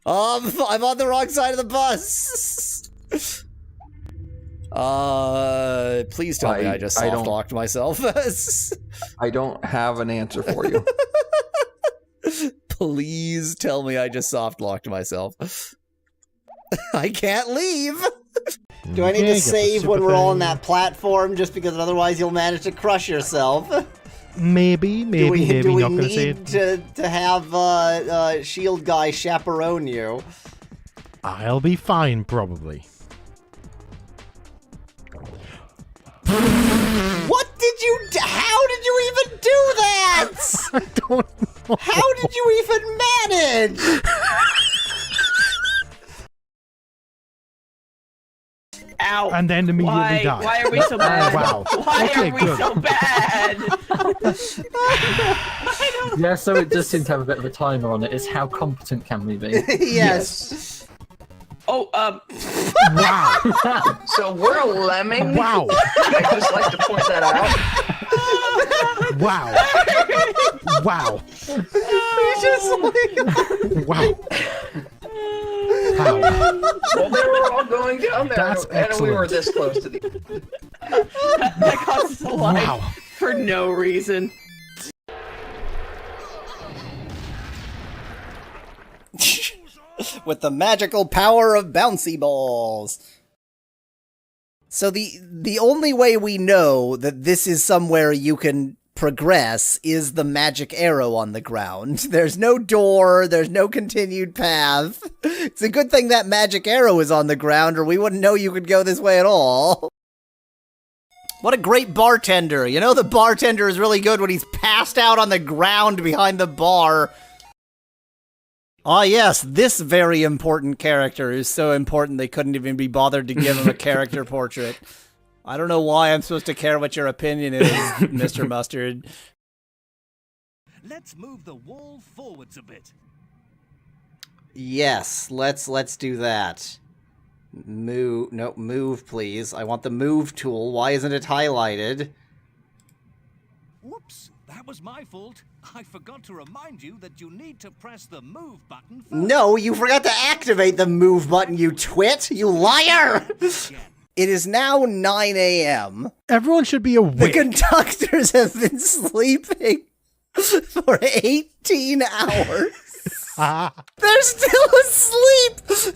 I'm on the wrong side of the bus. Please tell me I just soft-locked myself. I don't have an answer for you. Please tell me I just soft-locked myself. I can't leave. Do I need to save when we're all on that platform just because otherwise you'll manage to crush yourself? Maybe. Do we Not gonna say need it. to have Shield Guy chaperone you? I'll be fine, probably. What did you do? How did you even do that? I don't know. How did you even manage? Ow. And then immediately die. Why are we so bad? Wow. Why Okay, are we good. so bad? Yeah, so it does seem to have a bit of a timer on it. It's how competent can we be? Yes. Oh, Wow. so we're a lemming? Wow. I'd just like to point that out. Wow. Wow. Wow. How? Well, they were all going down there, That's and we were excellent. this close to the... That cost us a life Wow. for no reason. With the magical power of bouncy balls. So the only way we know that this is somewhere you can progress is the magic arrow on the ground. There's no door, there's no continued path. It's a good thing that magic arrow is on the ground or we wouldn't know you could go this way at all. What a great bartender. You know the bartender is really good when he's passed out on the ground behind the bar. Ah, yes, this very important character is so important they couldn't even be bothered to give him a character portrait. I don't know why I'm supposed to care what your opinion is, Mr. Mustard. Let's move the wall forwards a bit. Yes, let's do that. Move, please. I want the move tool. Why isn't it highlighted? Whoops, that was my fault. I forgot to remind you that you need to press the move button first. No, you forgot to activate the move button, you twit! You liar! It is now 9 a.m. Everyone should be awake. The conductors have been sleeping for 18 hours. They're still asleep!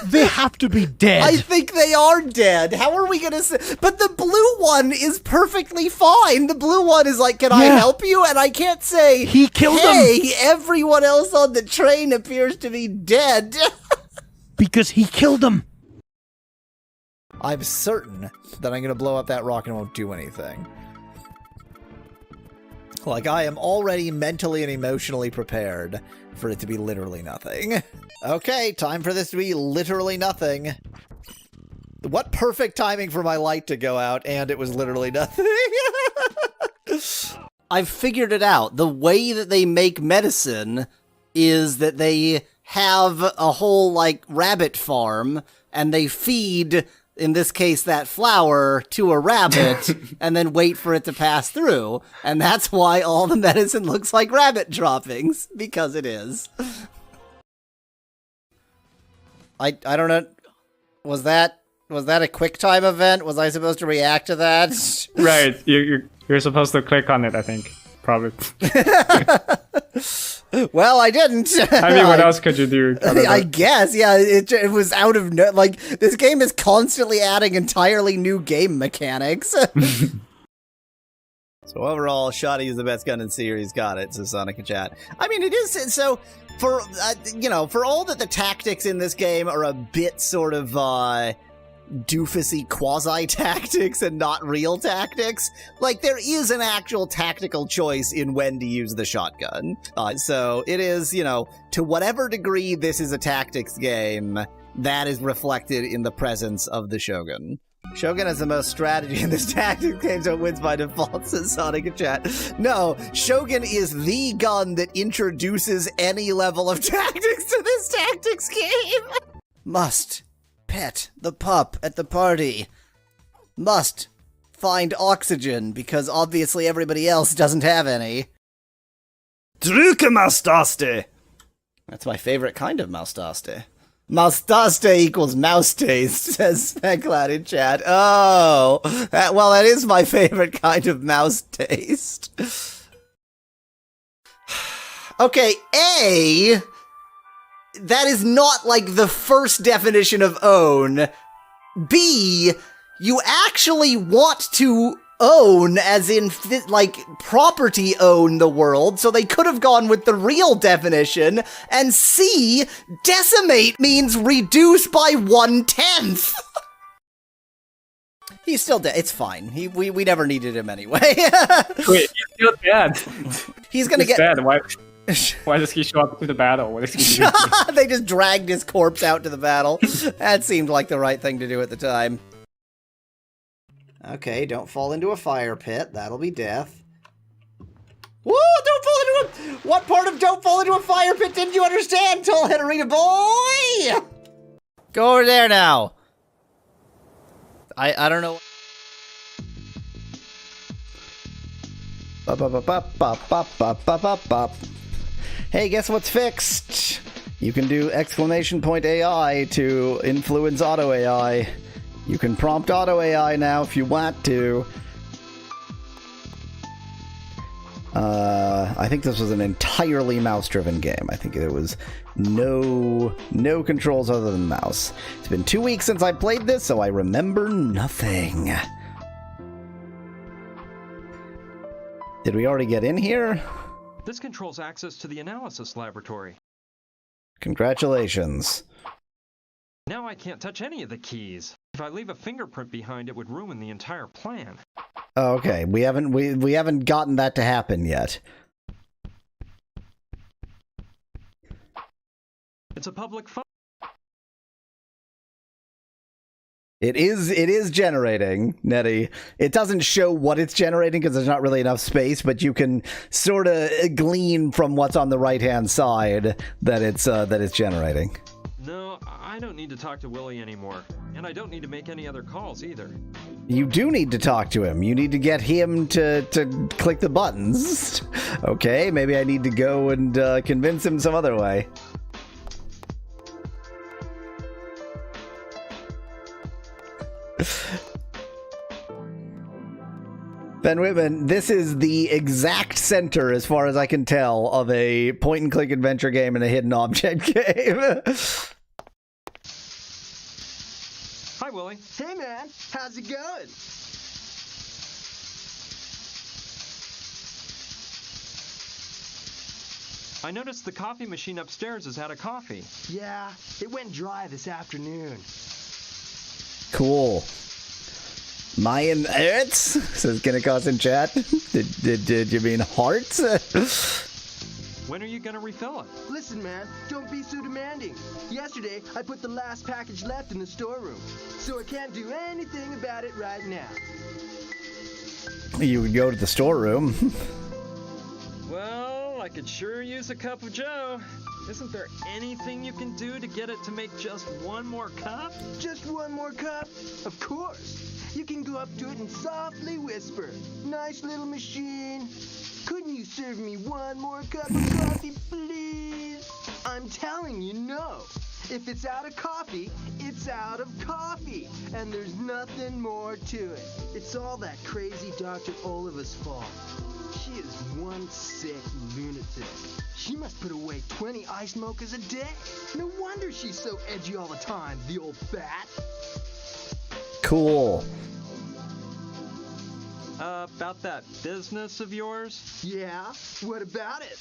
They have to be dead. I think they are dead. How are we gonna say? But the blue one is perfectly fine. The blue one is like, can I help you? And I can't say, he killed them. Hey, everyone else on the train appears to be dead. Because he killed them. I'm certain that I'm gonna blow up that rock and it won't do anything. Like, I am already mentally and emotionally prepared for it to be literally nothing. Okay, time for this to be literally nothing. What perfect timing for my light to go out, and it was literally nothing. I've figured it out. The way that they make medicine is that they have a whole, like, rabbit farm, and they feed, in this case, that flower to a rabbit, and then wait for it to pass through. And that's why all the medicine looks like rabbit droppings, because it is. I don't know. Was that a quick time event? Was I supposed to react to that? Right, you're supposed to click on it, I think. Probably. Well, I didn't. I mean, what else could you do? I guess, yeah. It was out of like this game is constantly adding entirely new game mechanics. So overall, Shoddy is the best gun in series. Got it. So Sonic and Chat. I mean, it is so for for all that the tactics in this game are a bit sort of doofusy quasi tactics and not real tactics. Like there is an actual tactical choice in when to use the shotgun. So it is, to whatever degree this is a tactics game, that is reflected in the presence of the Shogun. Shogun has the most strategy in this tactics game, so it wins by default, says Sonic and Chat. No, Shogun is the gun that introduces any level of tactics to this tactics game. Must pet the pup at the party. Must find oxygen, because obviously everybody else doesn't have any. Drücke-Maustaste! That's my favorite kind of Maustaste. Maustaste equals mouse taste, says Specklad in chat. Oh, that is my favorite kind of mouse taste. Okay, A, that is not like the first definition of own. B, you actually want to own, as in, like, property own the world, so they could have gone with the real definition. And C, decimate means reduce by 1/10. He's still dead. It's fine. We never needed him anyway. Wait, he's still dead. He's gonna get dead. Why does he show up to the battle? What is he doing? They just dragged his corpse out to the battle. That seemed like the right thing to do at the time. Okay, don't fall into a fire pit. That'll be death. Whoa, don't fall into a... What part of don't fall into a fire pit didn't you understand, Tall Henrita boy? Go over there now. I don't know... Hey, guess what's fixed? You can do !AI to influence auto AI. You can prompt auto AI now if you want to. I think this was an entirely mouse-driven game. I think there was no controls other than mouse. It's been 2 weeks since I played this, so I remember nothing. Did we already get in here? This controls access to the analysis laboratory. Congratulations. Now I can't touch any of the keys. If I leave a fingerprint behind, it would ruin the entire plan. Oh, okay, we haven't gotten that to happen yet. It's a public phone. It is generating, Nettie. It doesn't show what it's generating because there's not really enough space, but you can sort of glean from what's on the right-hand side that it's generating. No, I don't need to talk to Willie anymore. And I don't need to make any other calls either. You do need to talk to him. You need to get him to click the buttons. Okay, maybe I need to go and convince him some other way. Ben Whitman, this is the exact center, as far as I can tell, of a point-and-click adventure game and a hidden object game. Hi, Willie. Hey, man. How's it going? I noticed the coffee machine upstairs is out of coffee. Yeah, it went dry this afternoon. Cool. Mayan Hertz, says Kinnikos in chat. Did you mean hearts? When are you gonna refill it? Listen, man, don't be so demanding. Yesterday, I put the last package left in the storeroom, so I can't do anything about it right now. You would go to the storeroom. Well, I could sure use a cup of joe. Isn't there anything you can do to get it to make just one more cup? Just one more cup? Of course. You can go up to it and softly whisper, "Nice little machine. Couldn't you serve me one more cup of coffee, please?" I'm telling you, no. If it's out of coffee, it's out of coffee. And there's nothing more to it. It's all that crazy Dr. Oliva's fault. She is one sick lunatic. She must put away 20 ice mochas a day. No wonder she's so edgy all the time, the old bat. Cool. About that business of yours? Yeah? What about it?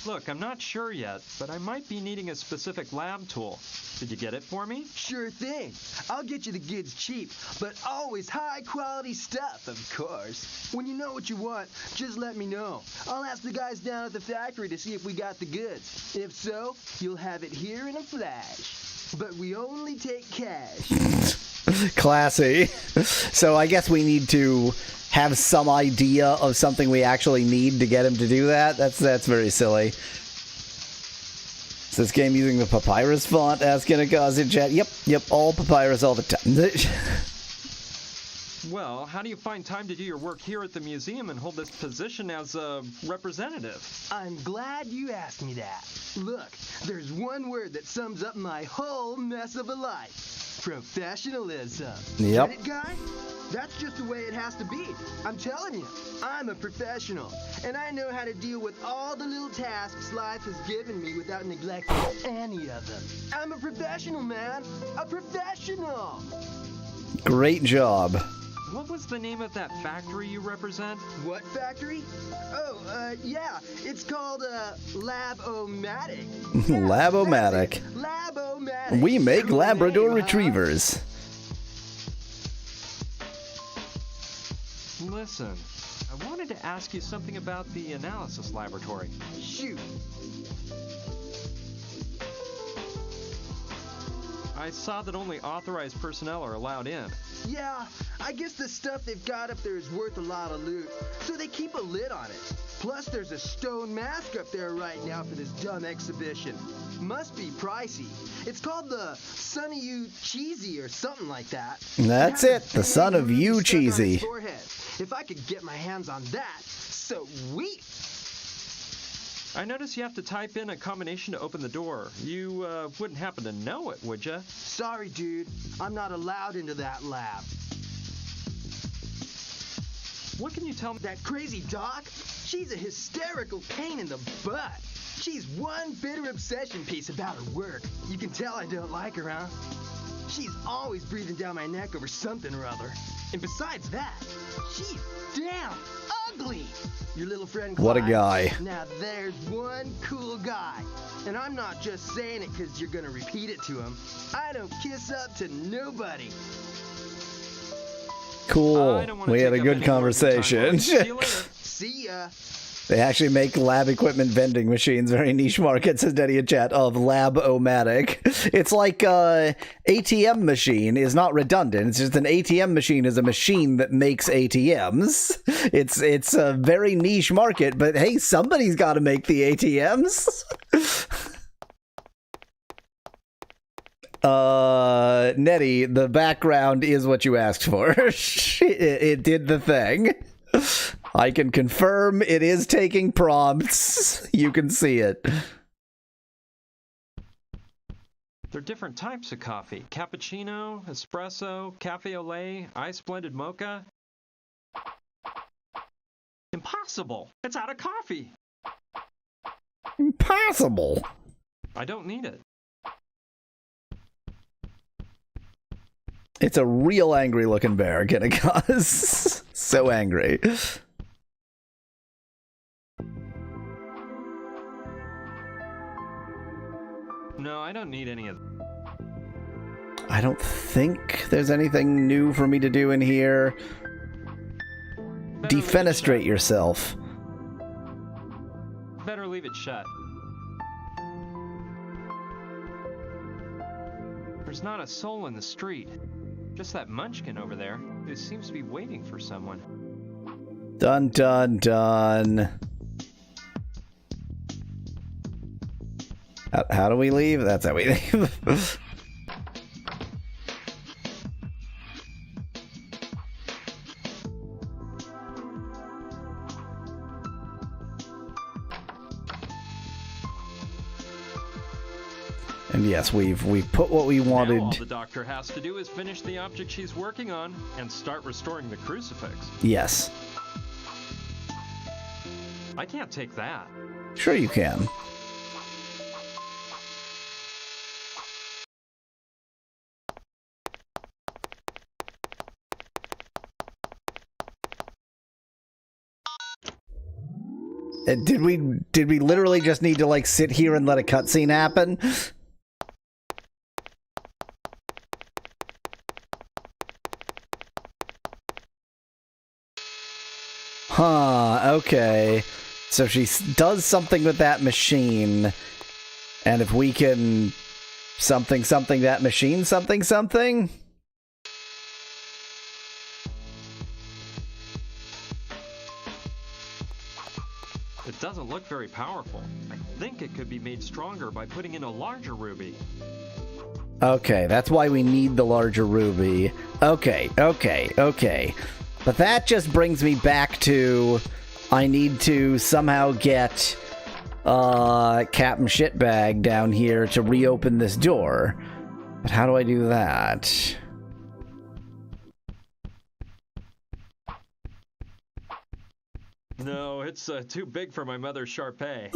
Look, I'm not sure yet, but I might be needing a specific lab tool. Did you get it for me? Sure thing. I'll get you the goods cheap, but always high quality stuff, of course. When you know what you want, just let me know. I'll ask the guys down at the factory to see if we got the goods. If so, you'll have it here in a flash. But we only take cash. Classy. So I guess we need to have some idea of something we actually need to get him to do that. That's very silly. Is this game using the papyrus font? Asking a cause in chat. Yep, all papyrus all the time. Well, how do you find time to do your work here at the museum and hold this position as a representative? I'm glad you asked me that. Look, there's one word that sums up my whole mess of a life. Professionalism. Yep. Get it, guy? That's just the way it has to be. I'm telling you, I'm a professional, and I know how to deal with all the little tasks life has given me without neglecting any of them. I'm a professional, man. A professional. Great job. What was the name of that factory you represent? What factory? Oh, yeah. It's called, Lab-O-Matic. Lab-O-Matic. Lab-O-Matic. We make Cool Labrador name, huh? retrievers. Listen, I wanted to ask you something about the analysis laboratory. Shoot. I saw that only authorized personnel are allowed in. Yeah, I guess the stuff they've got up there is worth a lot of loot, so they keep a lid on it. Plus, there's a stone mask up there right now for this dumb exhibition. Must be pricey. It's called the Son of You Cheesy or something like that. That's it, the Son of You Cheesy. If I could get my hands on that, sweet. I notice you have to type in a combination to open the door. You wouldn't happen to know it, would you? Sorry, dude. I'm not allowed into that lab. What can you tell me? That crazy doc? She's a hysterical pain in the butt. She's one bitter obsession piece about her work. You can tell I don't like her, huh? She's always breathing down my neck over something or other. And besides that, she's damn ugly. Your little friend Clyde. What a guy. Now there's one cool guy. And I'm not just saying it because you're going to repeat it to him. I don't kiss up to nobody. Cool. We had a good conversation. See ya. They actually make lab equipment vending machines. Very niche market, says Daddy in chat, of Lab-O-Matic. It's like ATM machine is not redundant. It's just an ATM machine is a machine that makes ATMs. It's a very niche market, but hey, somebody's got to make the ATMs. Nettie, the background is what you asked for. It did the thing. I can confirm it is taking prompts. You can see it. There are different types of coffee. Cappuccino, espresso, cafe au lait, ice blended mocha. Impossible! It's out of coffee! Impossible! I don't need it. It's a real angry looking bear, gonna cause. So angry. No, I don't need any of them. I don't think there's anything new for me to do in here. Defenestrate yourself. Better leave it shut. There's not a soul in the street. Just that munchkin over there, who seems to be waiting for someone. Dun dun dun. How do we leave? That's how we leave. And yes, we've put what we wanted. Now all the doctor has to do is finish the object she's working on and start restoring the crucifix. Yes. I can't take that. Sure you can. Did we literally just need to like sit here and let a cutscene happen? Huh, okay. So she does something with that machine, and if we can something that machine something? It doesn't look very powerful. I think it could be made stronger by putting in a larger ruby. Okay, that's why we need the larger ruby. Okay. But that just brings me back to I need to somehow get Captain Shitbag down here to reopen this door. But how do I do that? No, it's too big for my mother Sharpay.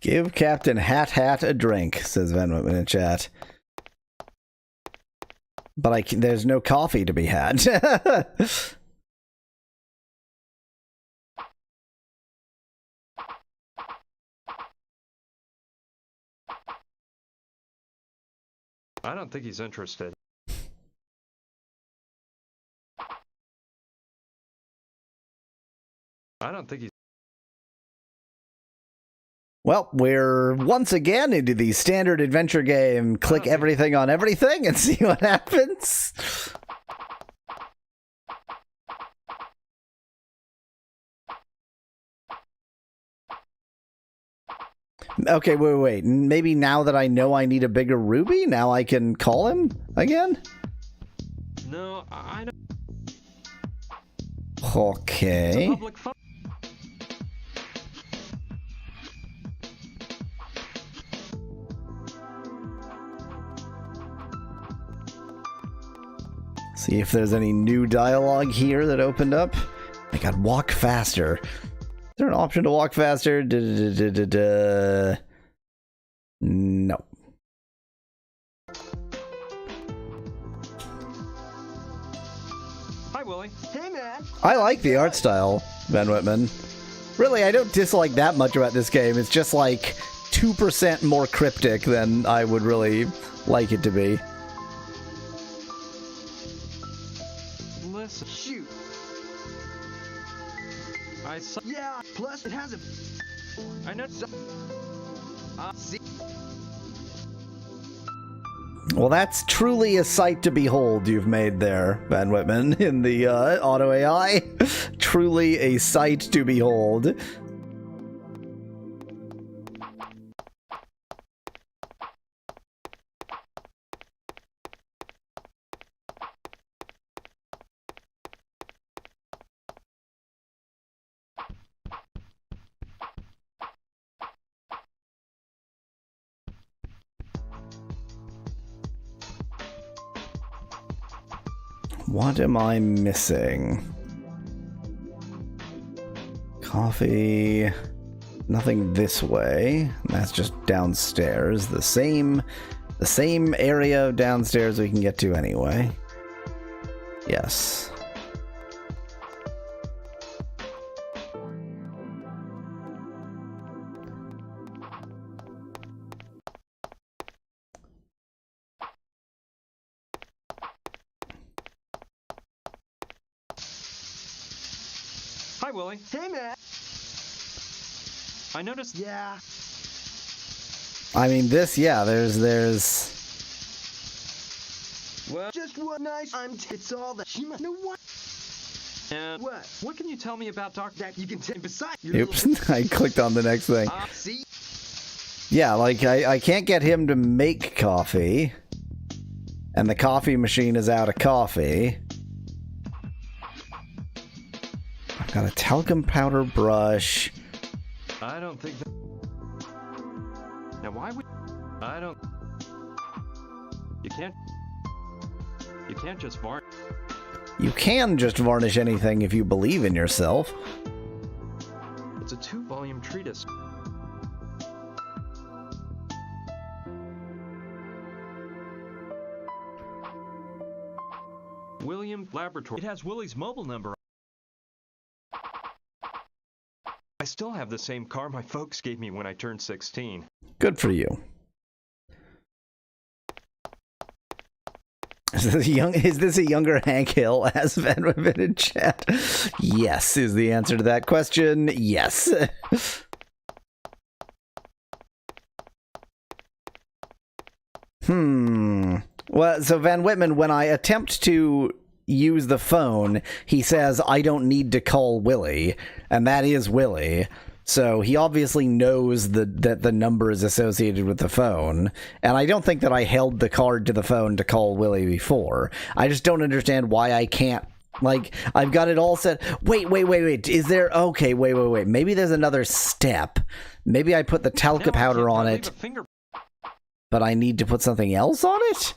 Give Captain Hat a drink, says Van Whitman in chat. But there's no coffee to be had. I don't think he's interested. I don't think he's... Well, we're once again into the standard adventure game. Click everything on everything and see what happens. Okay, wait. Maybe now that I know I need a bigger ruby, now I can call him again? No, I don't... Okay. See if there's any new dialogue here that opened up. I got walk faster. Is there an option to walk faster? No. Hi, Willie. Hey, man. I like the art style, Van Whitman. Really, I don't dislike that much about this game. It's just like 2% more cryptic than I would really like it to be. Listen. Shoot. I saw... Yeah, plus it has a... I know... See? Well, that's truly a sight to behold you've made there, Van Whitman, in the auto AI. Truly a sight to behold. What am I missing? Coffee. Nothing this way. That's just downstairs. The same area downstairs we can get to anyway. Yes. Hi, Willie. Hey, man. I noticed... Yeah. I mean, there's... Well, just one nice... it's all that... She must know what... And what can you tell me about Dr. That you can take beside your Oops, I clicked on the next thing. See? Yeah, like, I can't get him to make coffee. And the coffee machine is out of coffee. I've got a talcum powder brush. I don't think that... Now why would... I don't... You can't just varnish. You can just varnish anything if you believe in yourself. It's a 2-volume treatise. William Laboratory. It has Willie's mobile number. I still have the same car my folks gave me when I turned 16. Good for you. Is this a younger Hank Hill? As Van Rivet in chat. Yes, is the answer to that question. Yes. Well, so Van Whitman, when I attempt to use the phone, he says, I don't need to call Willie, and that is Willie. So he obviously knows that the number is associated with the phone, and I don't think that I held the card to the phone to call Willie before. I just don't understand why I can't, like, I've got it all set. Wait, is there, okay, wait. Maybe there's another step. Maybe I put the talcum powder on it, but I need to put something else on it?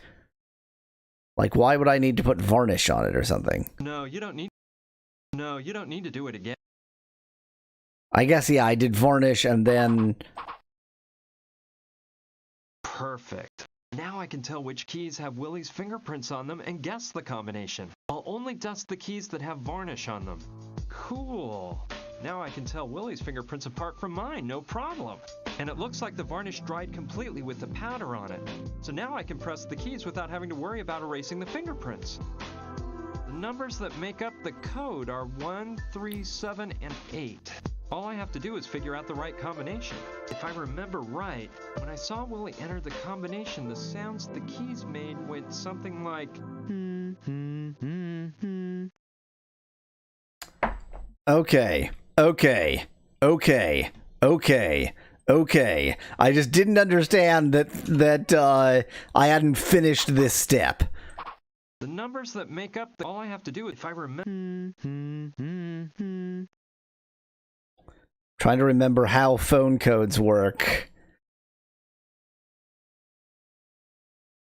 Like, why would I need to put varnish on it or something? No, you don't need to do it again. I guess, yeah, I did varnish and then... Perfect. Now I can tell which keys have Willie's fingerprints on them and guess the combination. I'll only dust the keys that have varnish on them. Cool. Now I can tell Willie's fingerprints apart from mine, no problem. And it looks like the varnish dried completely with the powder on it. So now I can press the keys without having to worry about erasing the fingerprints. The numbers that make up the code are 1, 3, 7, and 8. All I have to do is figure out the right combination. If I remember right, when I saw Willie enter the combination, the sounds the keys made went something like... Okay. I just didn't understand that I hadn't finished this step. The numbers that make up all I have to do, if I remember... Trying to remember how phone codes work.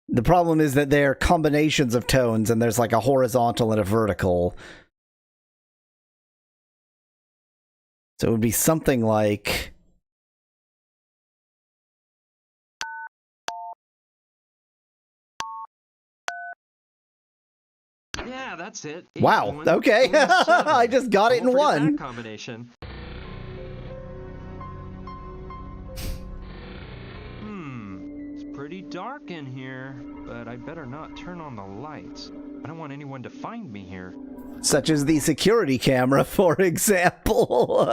The problem is that they're combinations of tones, and there's like a horizontal and a vertical. So it would be something like... Yeah, that's it. Wow, okay. I just got it in one. Combination. It's pretty dark in here, but I better not turn on the lights. I don't want anyone to find me here. Such as the security camera, for example.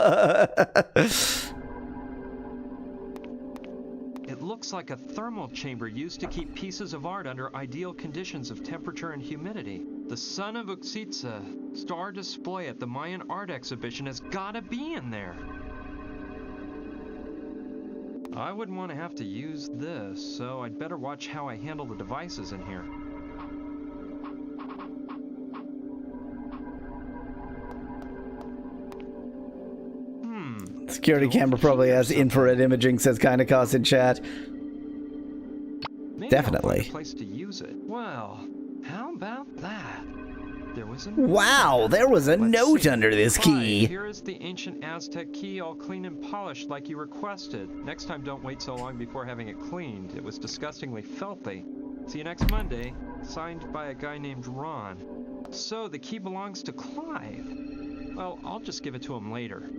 It looks like a thermal chamber used to keep pieces of art under ideal conditions of temperature and humidity. The Sun of Uxitsa star display at the Mayan art exhibition has gotta be in there. I wouldn't want to have to use this, so I'd better watch how I handle the devices in here. Security camera probably has infrared imaging, says Kynakos in chat. Maybe Definitely. I'll find a place to use it. Well, how about that? There was a Wow, there was a note under this key. Here is the ancient Aztec key, all clean and polished like you requested. Next time, don't wait so long before having it cleaned. It was disgustingly filthy. See you next Monday. Signed by a guy named Ron. So the key belongs to Clive. Well, I'll just give it to him later.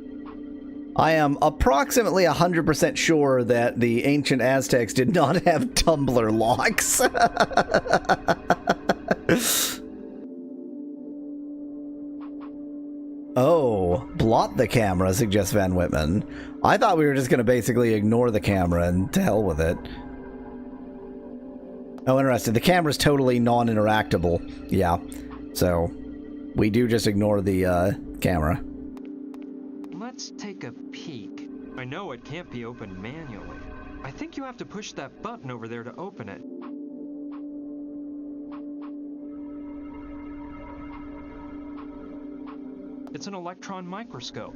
I am approximately 100% sure that the ancient Aztecs did not have tumbler locks. Oh, blot the camera, suggests Van Whitman. I thought we were just going to basically ignore the camera and to hell with it. Oh, interesting. The camera's totally non-interactable. Yeah, so... we do just ignore the camera. Let's take a peek. I know it can't be opened manually. I think you have to push that button over there to open it. It's an electron microscope.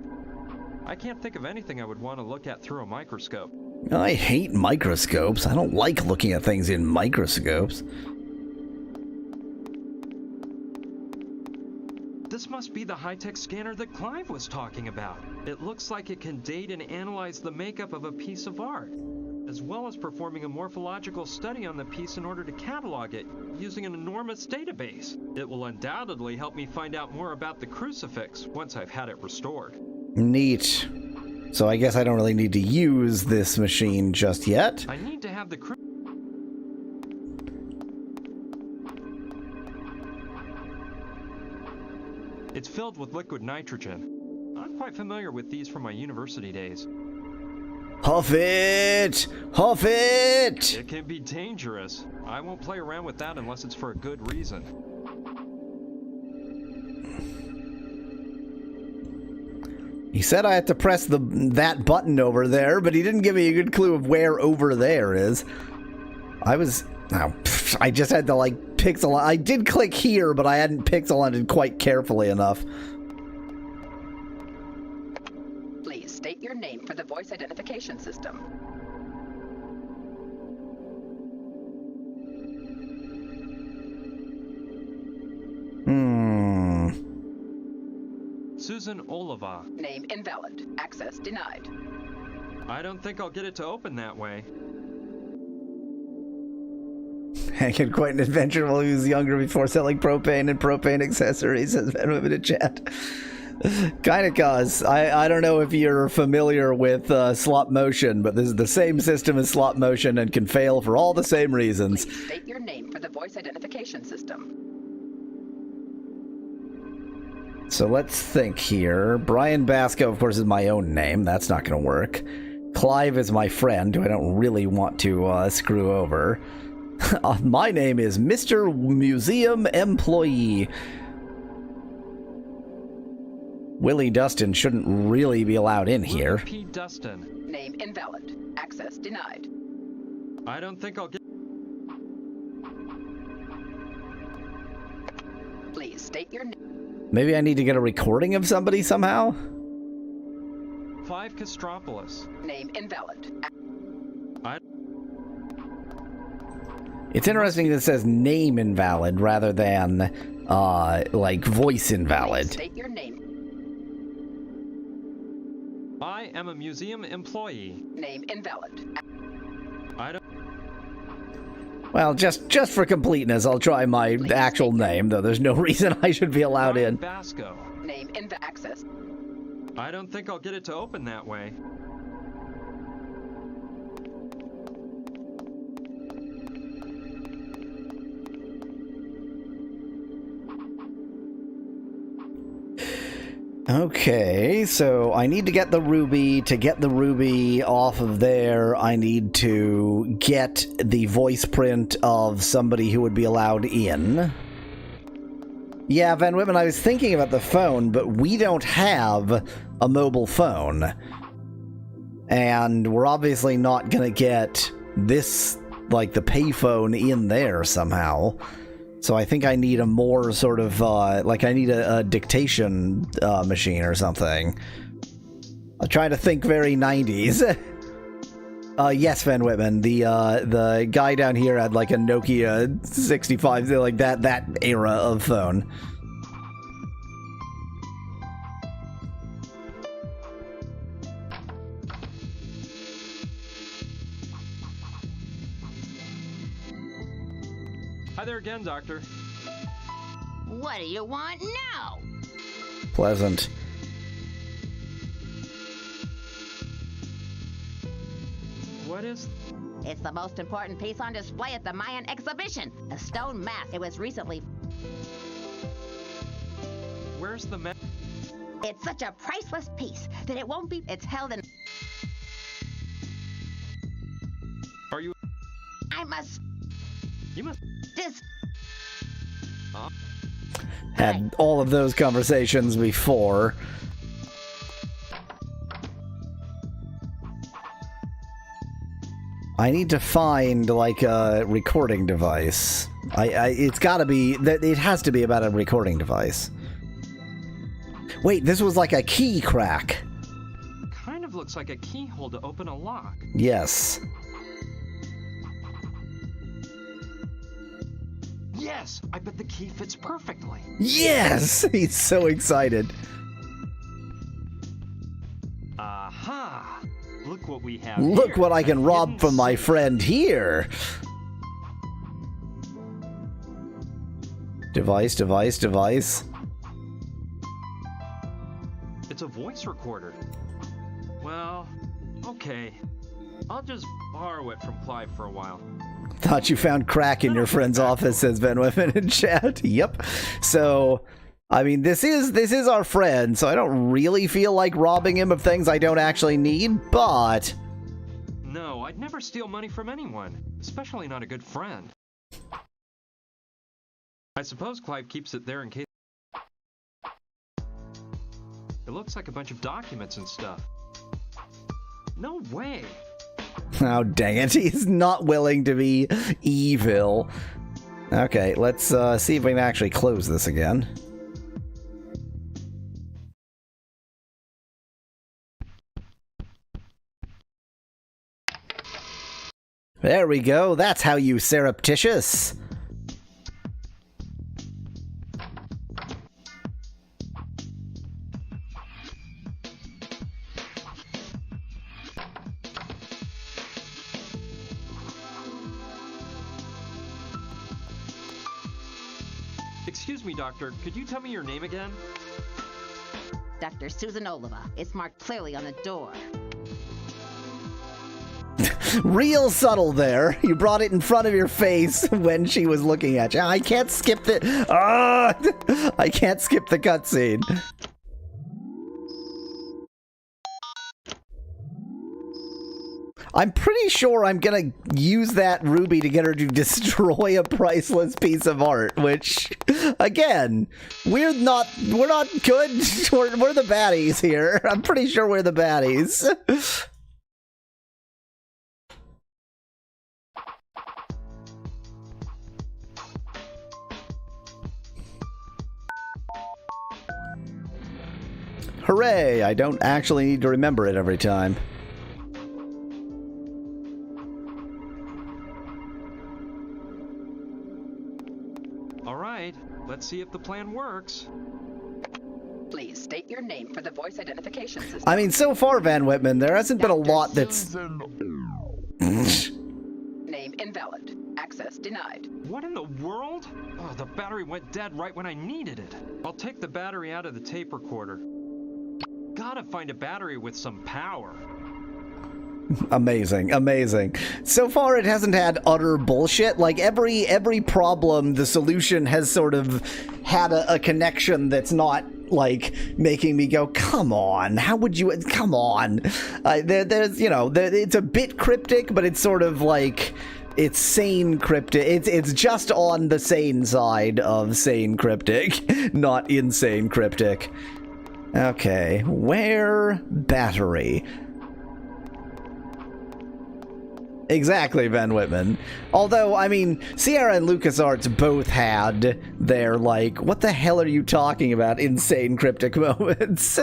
I can't think of anything I would want to look at through a microscope. I hate microscopes. I don't like looking at things in microscopes. This must be the high-tech scanner that Clive was talking about. It looks like it can date and analyze the makeup of a piece of art, as well as performing a morphological study on the piece in order to catalog it, using an enormous database. It will undoubtedly help me find out more about the crucifix once I've had it restored. Neat. So I guess I don't really need to use this machine just yet. I need to have the It's filled with liquid nitrogen. I'm quite familiar with these from my university days. Huff it! Huff it! It can be dangerous. I won't play around with that unless it's for a good reason. He said I had to press that button over there, but he didn't give me a good clue of where over there is. I just had to, like, pixel... I did click here, but I hadn't pixel hunted quite carefully enough. Please state your name for the voice identification system. Susan Oliva. Name invalid. Access denied. I don't think I'll get it to open that way. Hank had quite an adventure while he was younger before selling propane and propane accessories, says Ben Women in chat. Kinda cause. I don't know if you're familiar with slot motion, but this is the same system as slot motion and can fail for all the same reasons. Please state your name for the voice identification system. So let's think here. Brian Basco, of course, is my own name. That's not going to work. Clive is my friend, who I don't really want to screw over. My name is Mr. Museum Employee. Willie Dustin shouldn't really be allowed in here. P. Dustin. Name invalid. Access denied. I don't think I'll get... Please state your name. Maybe I need to get a recording of somebody somehow? 5 Castropolis. Name invalid. It's interesting that it says name invalid rather than, like, voice invalid. Please state your name. I am a museum employee. Name invalid. I don't... Well, just for completeness, I'll try my actual name, though there's no reason I should be allowed in. Basco. Name invalid. Access. I don't think I'll get it to open that way. Okay, so I need to get the ruby. To get the ruby off of there, I need to get the voice print of somebody who would be allowed in. Yeah, Van Whitman, I was thinking about the phone, but we don't have a mobile phone. And we're obviously not going to get this, like, the payphone in there somehow. So I think I need a more sort of, like, I need a dictation machine or something. I'm trying to think very 90s. Yes, Van Whitman, the guy down here had, like, a Nokia 65, like, that era of phone. Hi there again, Doctor. What do you want now? Pleasant. What is... It's the most important piece on display at the Mayan exhibition. A stone mask. It was recently... Where's the mask? It's such a priceless piece that it won't be... It's held in... Are you... I must... You must... This... Had all of those conversations before. I need to find, like, a recording device. It's gotta be... It has to be about a recording device. Wait, this was like a key crack. Kind of looks like a keyhole to open a lock. Yes. Yes! I bet the key fits perfectly. Yes! He's so excited. Aha! Look what we have Look here. what I can rob from my friend here. Device, device, device. It's a voice recorder. Well, okay. I'll just borrow it from Clive for a while. Thought you found crack in your friend's office, says Ben Whitman in chat. Yep. So, I mean, this is our friend, so I don't really feel like robbing him of things I don't actually need, but... No, I'd never steal money from anyone, especially not a good friend. I suppose Clive keeps it there in case... It looks like a bunch of documents and stuff. No way! Oh, dang it. He's not willing to be evil. Okay, let's see if we can actually close this again. There we go. That's how you surreptitious. Excuse me, Doctor. Could you tell me your name again? Dr. Susan Oliva. It's marked clearly on the door. Real subtle there. You brought it in front of your face when she was looking at you. I can't skip the... I can't skip the cutscene. I'm pretty sure I'm gonna use that ruby to get her to destroy a priceless piece of art, which, again, we're not good. We're the baddies here. I'm pretty sure we're the baddies. Hooray! I don't actually need to remember it every time. Alright, let's see if the plan works. Please state your name for the voice identification system. I mean, so far, Van Whitman, there hasn't been a lot that's... Name invalid. Access denied. What in the world? Oh, the battery went dead right when I needed it. I'll take the battery out of the tape recorder. Gotta find a battery with some power. Amazing, amazing. So far, it hasn't had utter bullshit. Like, every problem, the solution has sort of had a connection that's not, like, making me go, come on, how would you, come on. There's, you know, it's a bit cryptic, but it's sort of like, it's sane cryptic. It's just on the sane side of sane cryptic, not insane cryptic. Okay, where battery? Exactly, Van Whitman. Although, I mean, Sierra and LucasArts both had their, like, what the hell are you talking about, insane cryptic moments.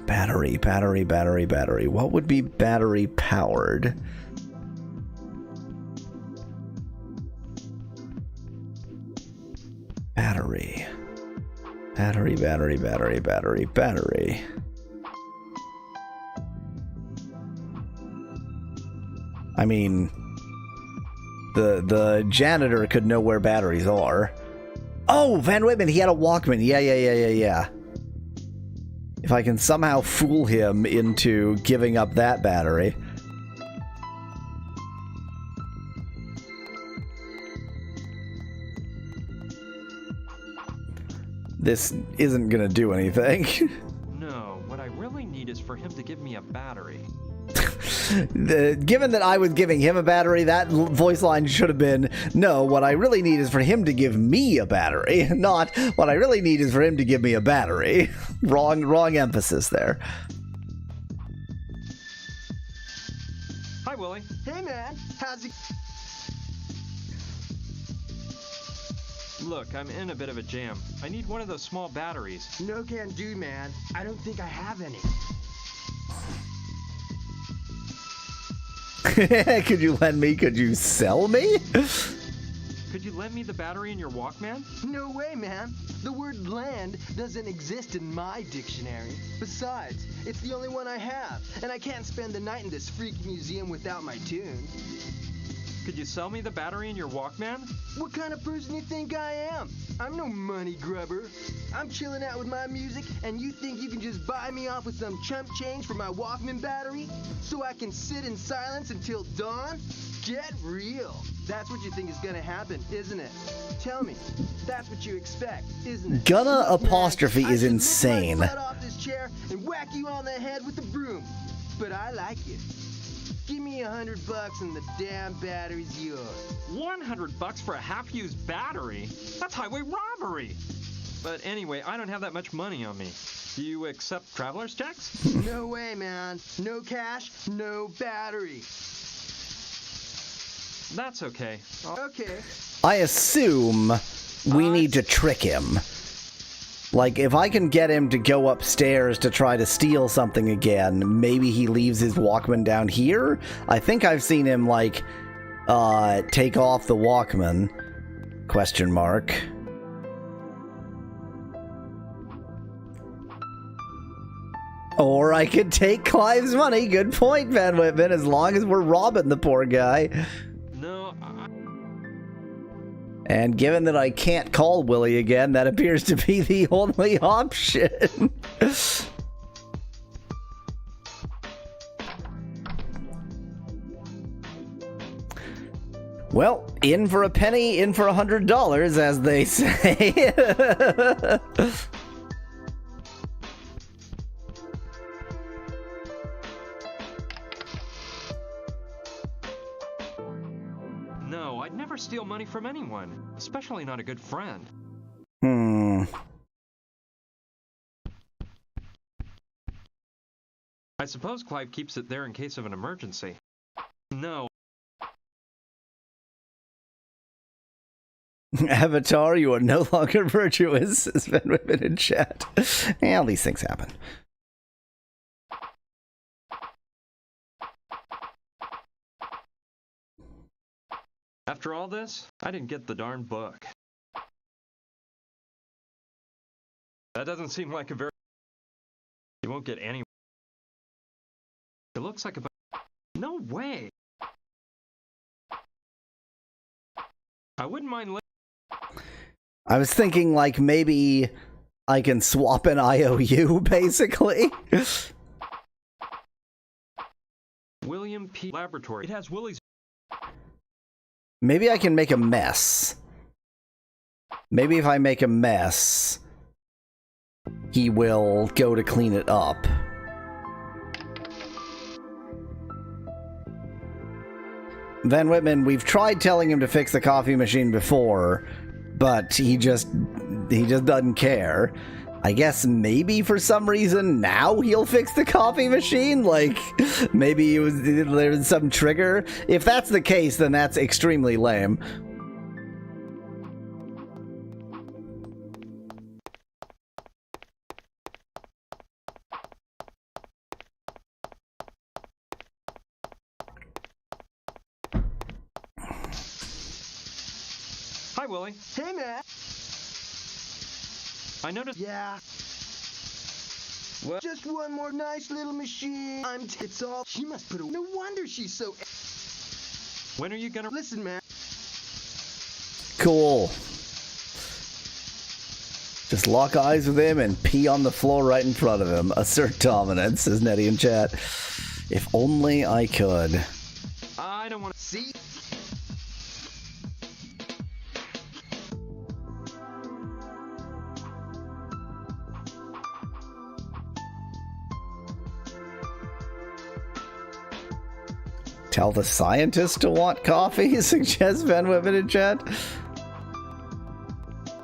Battery, battery, battery, battery. What would be battery powered? Battery. Battery, battery, battery, battery, battery. I mean, the janitor could know where batteries are. Oh, Van Whitman, he had a Walkman. Yeah. If I can somehow fool him into giving up that battery. This isn't gonna do anything. No, what I really need is for him to give me a battery. Given that I was giving him a battery, that voice line should have been, no, what I really need is for him to give me a battery, not what I really need is for him to give me a battery. Wrong emphasis there. Hi, Willie. Hey, man. How's it? Look, I'm in a bit of a jam. I need one of those small batteries. No can do, man. I don't think I have any. Could you lend me? Could you sell me? Could you lend me the battery in your Walkman? No way, man. The word land doesn't exist in my dictionary. Besides, it's the only one I have, and I can't spend the night in this freak museum without my tune. Could you sell me the battery in your Walkman? What kind of person do you think I am? I'm no money grubber. I'm chilling out with my music, and you think you can just buy me off with some chump change for my Walkman battery? So I can sit in silence until dawn? Get real. That's what you think is gonna happen, isn't it? Tell me, that's what you expect, isn't it? Gonna apostrophe is insane. I off this chair and whack you on the head with the broom. But I like it. Give me $100 and the damn battery's yours. $100 for a half-used battery? That's highway robbery! But anyway, I don't have that much money on me. Do you accept traveler's checks? No way, man. No cash, no battery. That's okay. Okay. I assume we need to trick him. Like, if I can get him to go upstairs to try to steal something again, maybe he leaves his Walkman down here? I think I've seen him, like, take off the Walkman. Question mark. Or I could take Clive's money. Good point, Van Whitman, as long as we're robbing the poor guy. No, And given that I can't call Willie again, that appears to be the only option. Well, in for a penny, in for $100, as they say. no, I'd never steal money from anyone, especially not a good friend. I suppose Clive keeps it there in case of an emergency. No. Avatar, you are no longer virtuous, has been written in chat. Well, these things happen. After all this, I didn't get the darn book. That doesn't seem like a very... You won't get any... It looks like a... No way! I wouldn't mind... I was thinking, like, maybe I can swap an IOU, basically. William P. Laboratory. It has Willie's... Maybe I can make a mess. Maybe if I make a mess, he will go to clean it up. Van Whitman, we've tried telling him to fix the coffee machine before, but he just doesn't care. I guess maybe for some reason now he'll fix the coffee machine? Like, maybe there's some trigger? If that's the case, then that's extremely lame. Hi, Willie. Hey, man. I noticed... Yeah. Well, just one more nice little machine. It's all... She must put a... No wonder she's so... When are you gonna... Listen, man. Cool. Just lock eyes with him and pee on the floor right in front of him. Assert dominance, says Nettie in chat. If only I could. I don't want to... See? Tell the scientist to want coffee, suggests Van Whitman in chat.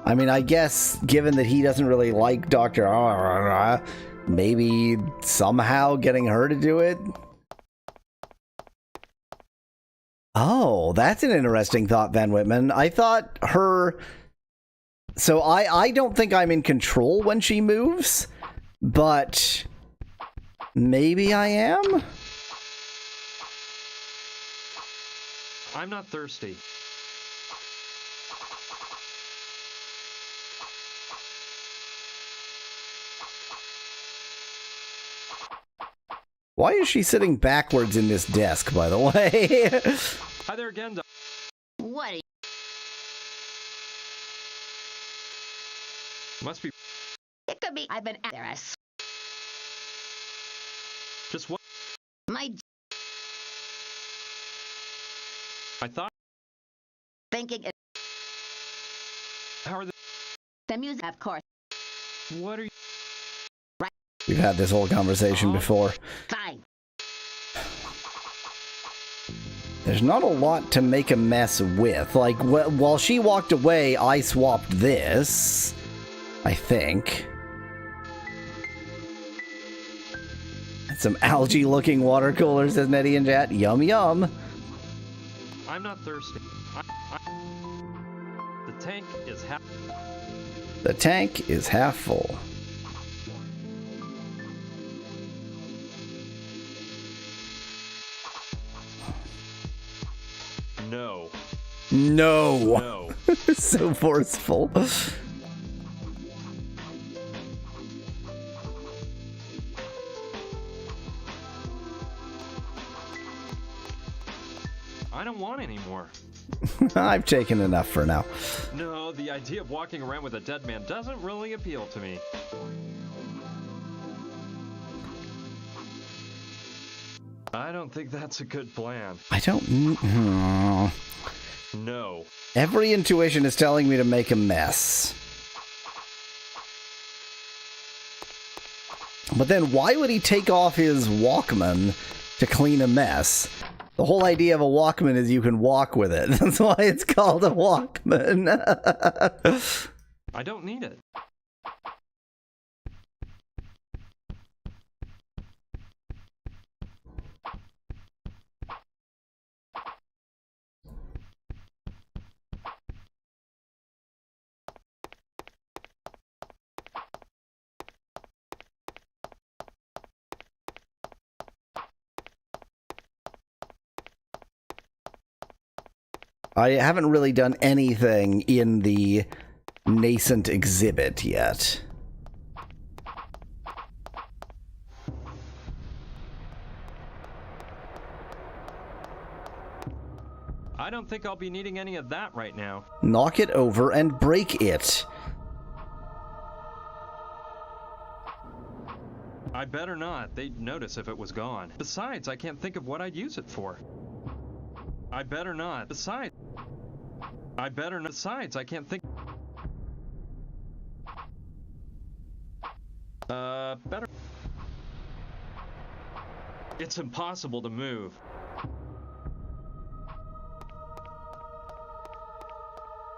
I mean, I guess, given that he doesn't really like Dr. Maybe somehow getting her to do it? Oh, that's an interesting thought, Van Whitman. I thought her... So I don't think I'm in control when she moves, but maybe I am? I'm not thirsty. Why is she sitting backwards in this desk, by the way? Hi there again, Doc. What are you? Must be It could be. I've been out there. just what My I thought. thinking is How are the music, of course. What are you? We've had this whole conversation before. Fine. There's not a lot to make a mess with. Like, while she walked away, I swapped this. I think. And some algae-looking water coolers, says Nettie in chat. Yum, yum. I'm not thirsty. The tank is half. The tank is half full. No. No. No. So forceful. I don't want any more. I've taken enough for now. No, the idea of walking around with a dead man doesn't really appeal to me. I don't think that's a good plan. I don't... No. Every intuition is telling me to make a mess. But then why would he take off his Walkman to clean a mess? The whole idea of a Walkman is you can walk with it. That's why it's called a Walkman. I don't need it. I haven't really done anything in the nascent exhibit yet. I don't think I'll be needing any of that right now. Knock it over and break it. I better not. They'd notice if it was gone. Besides, I can't think of what I'd use it for. I better not. Besides, I better not. Besides, I can't think. Better. It's impossible to move.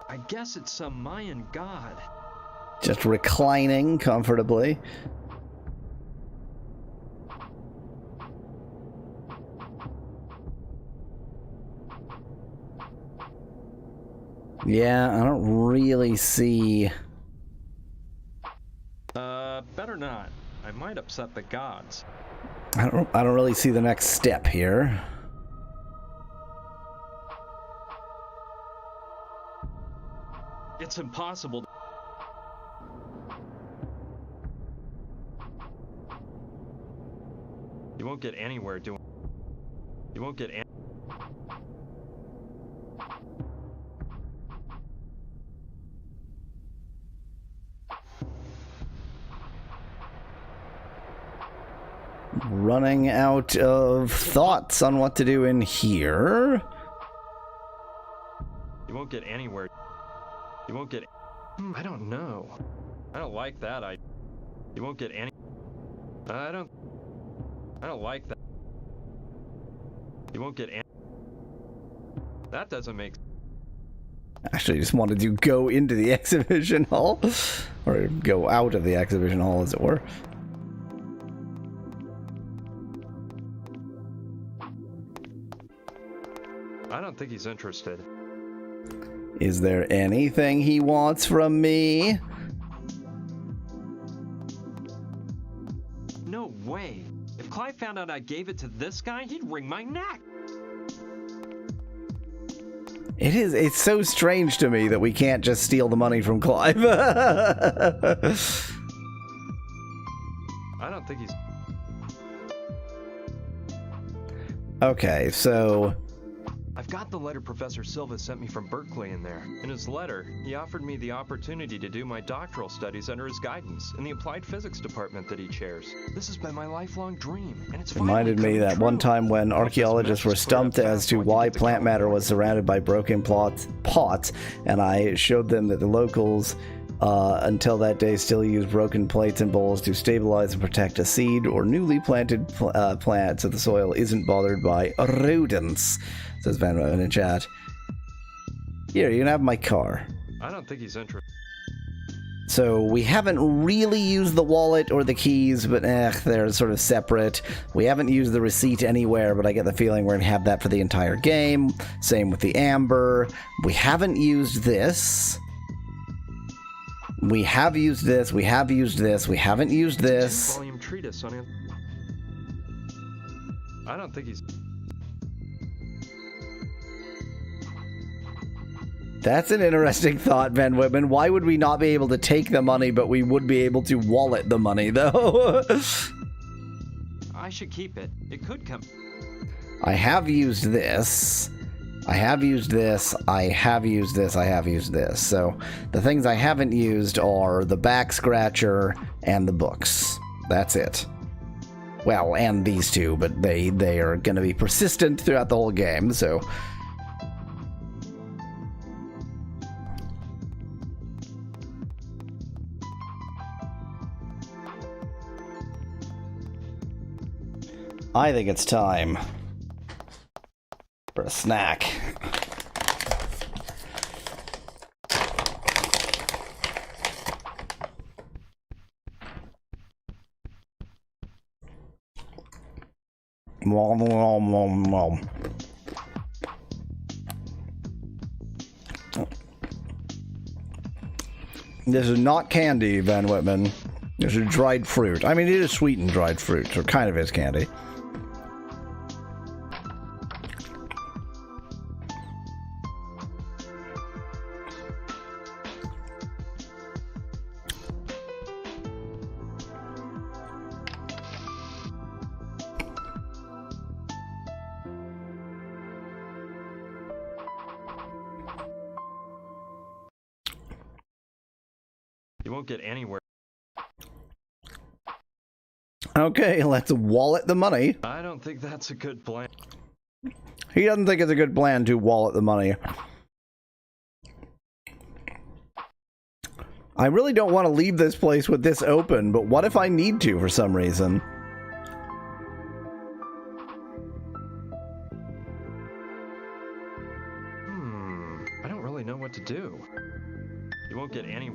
I guess it's some Mayan god. Just reclining comfortably. Yeah, I don't really see... Better not. I might upset the gods. I don't really see the next step here. It's impossible. You won't get anywhere doing. You won't get any. Running out of thoughts on what to do in here. You won't get anywhere. You won't get. I don't know. I don't like that. You won't get any. I don't like that. You won't get any. That doesn't make. Actually, I just wanted to go into the exhibition hall. Or go out of the exhibition hall, as it were. I don't think he's interested. Is there anything he wants from me? No way. If Clive found out I gave it to this guy, he'd wring my neck. It's so strange to me that we can't just steal the money from Clive. I don't think he's. Okay, so I've got the letter Professor Silva sent me from Berkeley in there. In his letter, he offered me the opportunity to do my doctoral studies under his guidance in the applied physics department that he chairs. This has been my lifelong dream, and it's reminded me that one time when archaeologists were stumped as to why plant matter was surrounded by broken pots, and I showed them that the locals until that day still use broken plates and bowls to stabilize and protect a seed or newly planted plant so the soil isn't bothered by rodents, says Van Roven in chat. Here, you can have my car. I don't think he's interested. So we haven't really used the wallet or the keys, but they're sort of separate. We haven't used the receipt anywhere, but I get the feeling we're going to have that for the entire game. Same with the amber. We haven't used this. We have used this, we have used this, we haven't used this. Volume treatise on him. I don't think he's. That's an interesting thought, Van Whitman. Why would we not be able to take the money, but we would be able to wallet the money, though? I should keep it. It could come. I have used this. I have used this, I have used this, I have used this. So the things I haven't used are the back scratcher and the books. That's it. Well, and these two, but they are going to be persistent throughout the whole game, so... I think it's time for a snack. Nom, nom, nom, nom. This is not candy, Van Whitman. This is dried fruit. I mean, it is sweetened dried fruit, so it kind of is candy. You won't get anywhere. Okay, let's wallet the money. I don't think that's a good plan. He doesn't think it's a good plan to wallet the money. I really don't want to leave this place with this open, but what if I need to for some reason? I don't really know what to do. You won't get any.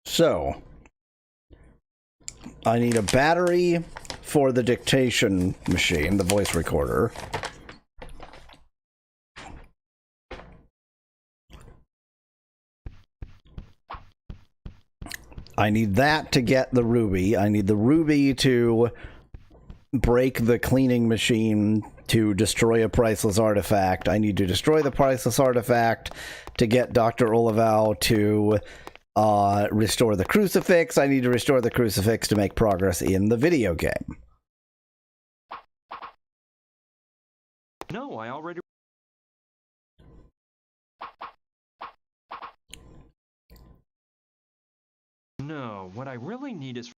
So, I need a battery for the dictation machine, the voice recorder. I need that to get the ruby. I need the ruby to break the cleaning machine to destroy a priceless artifact. I need to destroy the priceless artifact to get Dr. Olivau to restore the crucifix. I need to restore the crucifix to make progress in the video game. what I really need is...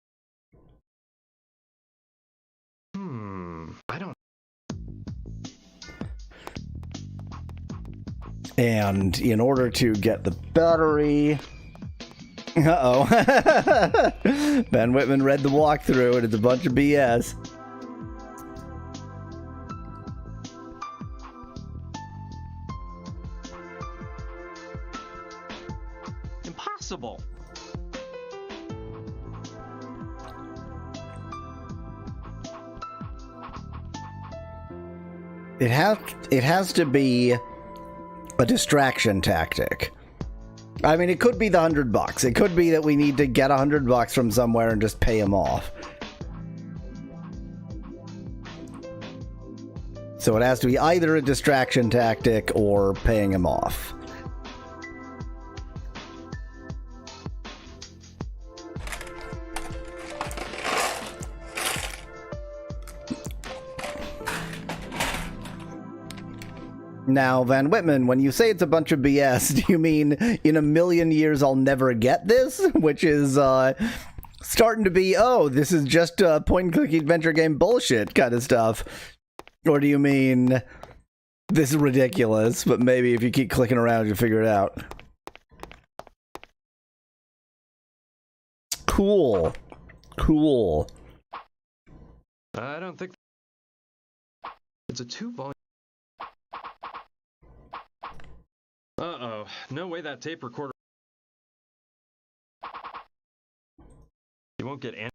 I don't... And in order to get the battery... Uh-oh. Ben Whitman read the walkthrough, and it's a bunch of BS. Impossible! It has to be a distraction tactic. I mean, it could be the $100. It could be that we need to get $100 from somewhere and just pay him off. So it has to be either a distraction tactic or paying him off. Now, Van Whitman, when you say it's a bunch of BS, do you mean in a million years I'll never get this? Which is starting to be, oh, this is just point-and-click adventure game bullshit kind of stuff. Or do you mean this is ridiculous, but maybe if you keep clicking around you'll figure it out? Cool. Cool. I don't think... It's a 2-volume... Uh-oh. No way that tape recorder... You won't get any...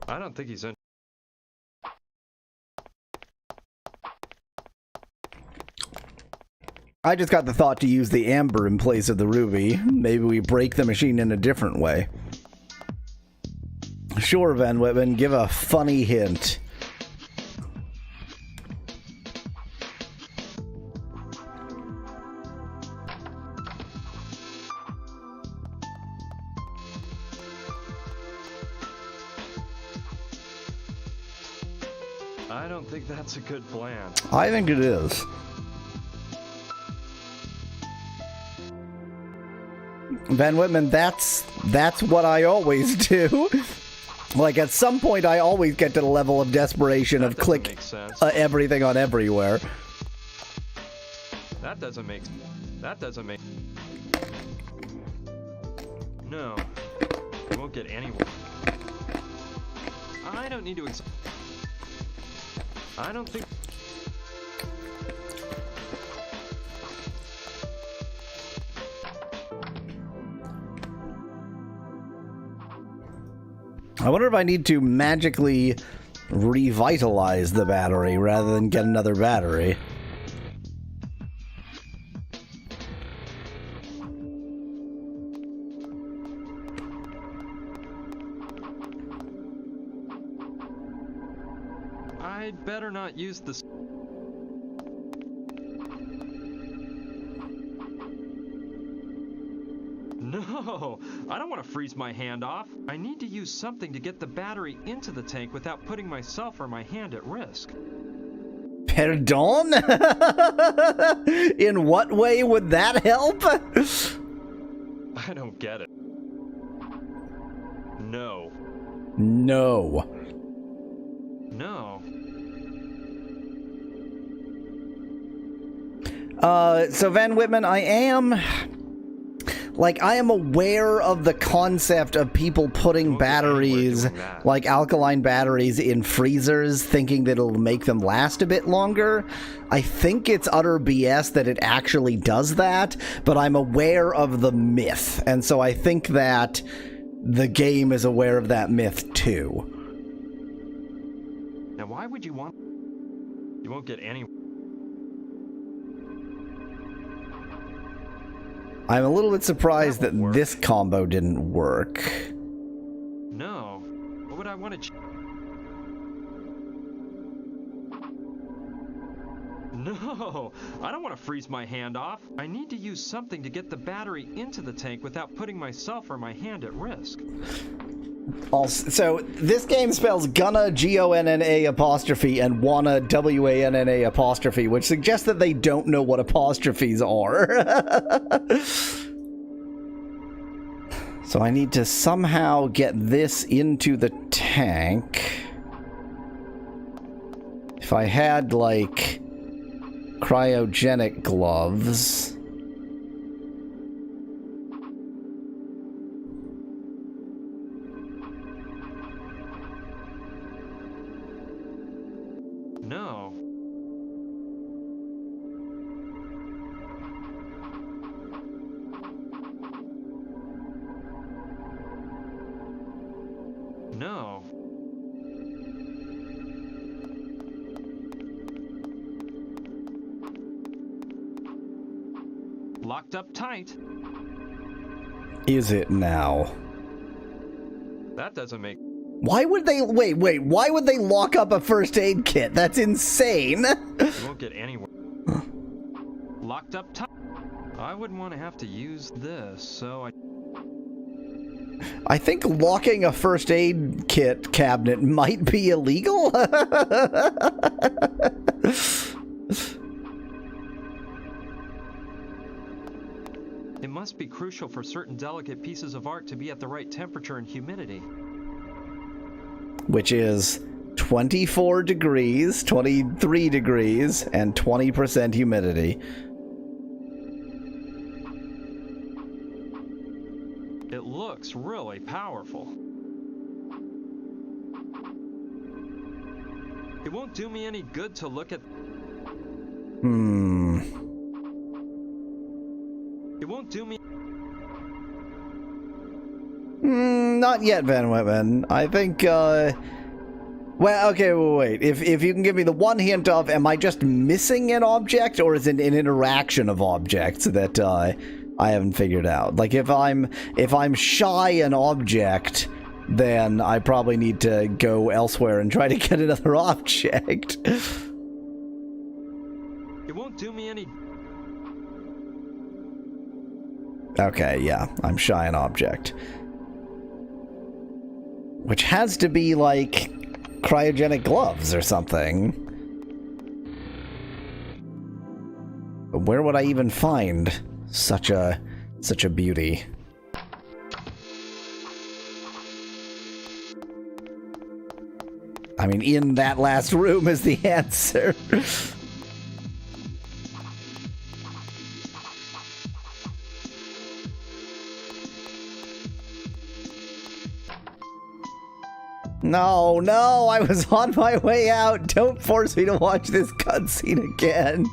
I don't think he's in... I just got the thought to use the amber in place of the ruby. Maybe we break the machine in a different way. Sure, Van Whitman, give a funny hint. I don't think that's a good plan. I think it is. Van Whitman, that's what I always do. Like, at some point, I always get to the level of desperation of click everything on everywhere. That doesn't make... No. You won't get anywhere. I don't need to... I don't think... I wonder if I need to magically revitalize the battery rather than get another battery. I'd better not use this. No, I don't want to freeze my hand off. I need to use something to get the battery into the tank without putting myself or my hand at risk. Pardon? In what way would that help? I don't get it. No. No. No. So Van Whitman, I am aware of the concept of people putting batteries, like alkaline batteries, in freezers, thinking that it'll make them last a bit longer. I think it's utter BS that it actually does that, but I'm aware of the myth, and so I think that the game is aware of that myth too. Now why would you want... You won't get any... I'm a little bit surprised that this combo didn't work. No. What would I want to... No, I don't want to freeze my hand off. I need to use something to get the battery into the tank without putting myself or my hand at risk. Also, so this game spells gonna, G-O-N-N-A apostrophe, and wanna, W-A-N-N-A apostrophe, which suggests that they don't know what apostrophes are. So I need to somehow get this into the tank. If I had, like, cryogenic gloves... No. No. Locked up tight. Is it now? That doesn't make... Why would they... Wait, why would they lock up a first aid kit? That's insane! You won't get anywhere. Locked up tight. I wouldn't want to have to use this, so I think locking a first aid kit cabinet might be illegal. It must be crucial for certain delicate pieces of art to be at the right temperature and humidity. Which is 24 degrees, 23 degrees, and 20% humidity. It looks really powerful. It won't do me any good to look at... It won't do me... Not yet, Van Whitman. I think, well, okay, wait. If you can give me the one hint of, am I just missing an object, or is it an interaction of objects that, I haven't figured out? Like, if I'm shy an object, then I probably need to go elsewhere and try to get another object. It won't do me any... Okay, yeah, I'm shy an object. Which has to be, like, cryogenic gloves or something. But where would I even find such a beauty? I mean, in that last room is the answer. No, I was on my way out. Don't force me to watch this cutscene again.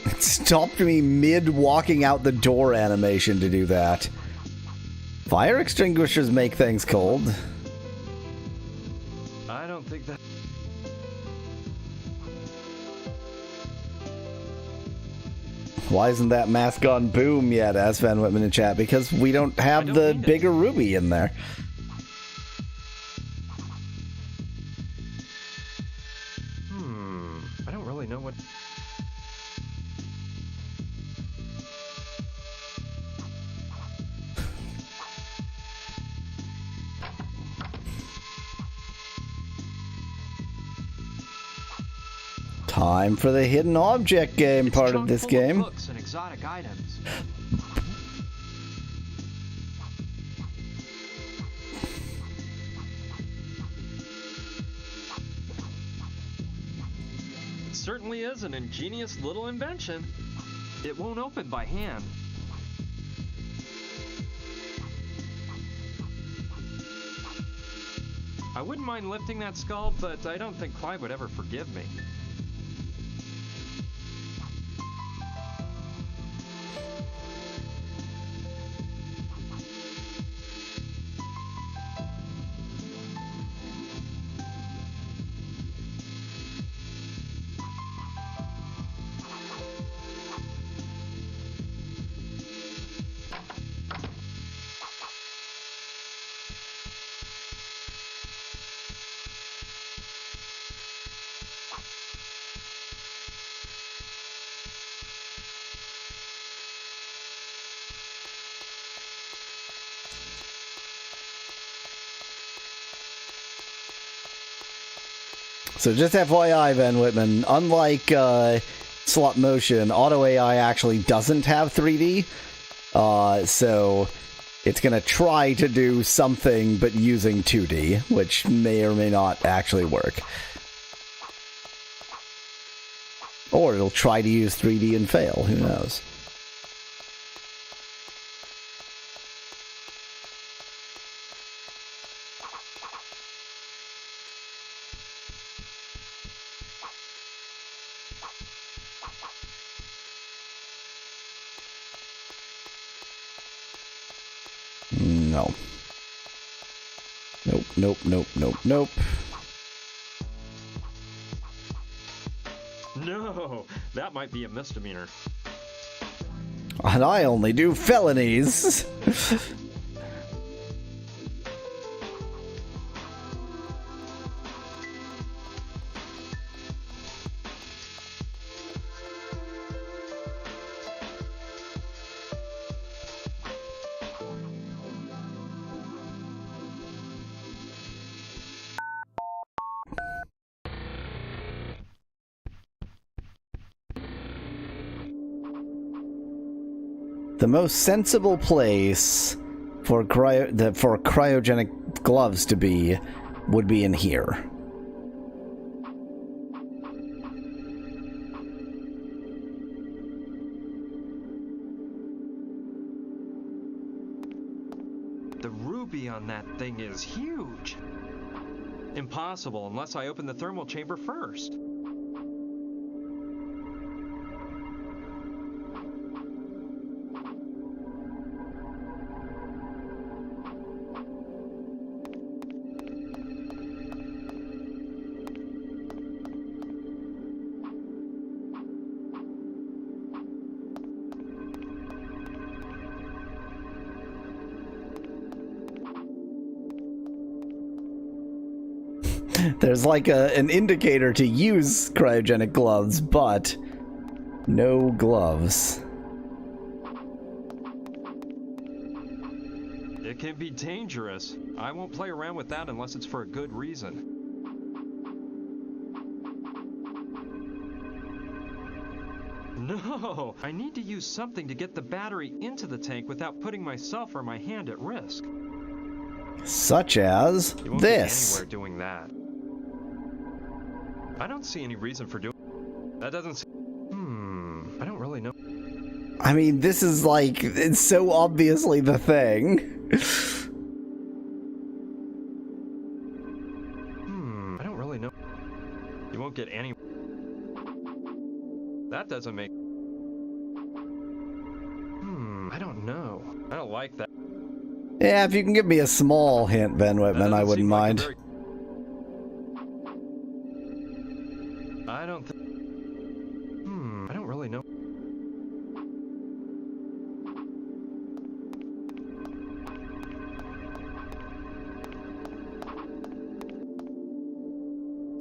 It stopped me mid walking out the door animation to do that. Fire extinguishers make things cold. I don't think that... Why isn't that mask on boom yet? Asked Van Whitman in chat. Because we don't have the bigger ruby in there. I don't really know what... Time for the hidden object game part of this game. Books and exotic items. It certainly is an ingenious little invention. It won't open by hand. I wouldn't mind lifting that skull, but I don't think Clive would ever forgive me. So just FYI, Van Whitman, unlike Slot Motion, Auto AI actually doesn't have 3D. So it's going to try to do something but using 2D, which may or may not actually work. Or it'll try to use 3D and fail, who knows. No. Nope, nope, nope, nope, nope. No, that might be a misdemeanor. And I only do felonies. The most sensible place for cryogenic gloves to be would be in here. The ruby on that thing is huge. Impossible unless I open the thermal chamber first. There's like an indicator to use cryogenic gloves, but no gloves. It can be dangerous. I won't play around with that unless it's for a good reason. No, I need to use something to get the battery into the tank without putting myself or my hand at risk. Such as You won't this. get anywhere doing that. I don't see any reason for doing that. Doesn't. I don't really know. I mean, this is like, it's so obviously the thing. I don't really know. You won't get any. That doesn't make. I don't know. I don't like that. Yeah, if you can give me a small hint, Van Whitman, I wouldn't mind. I don't think. I don't really know.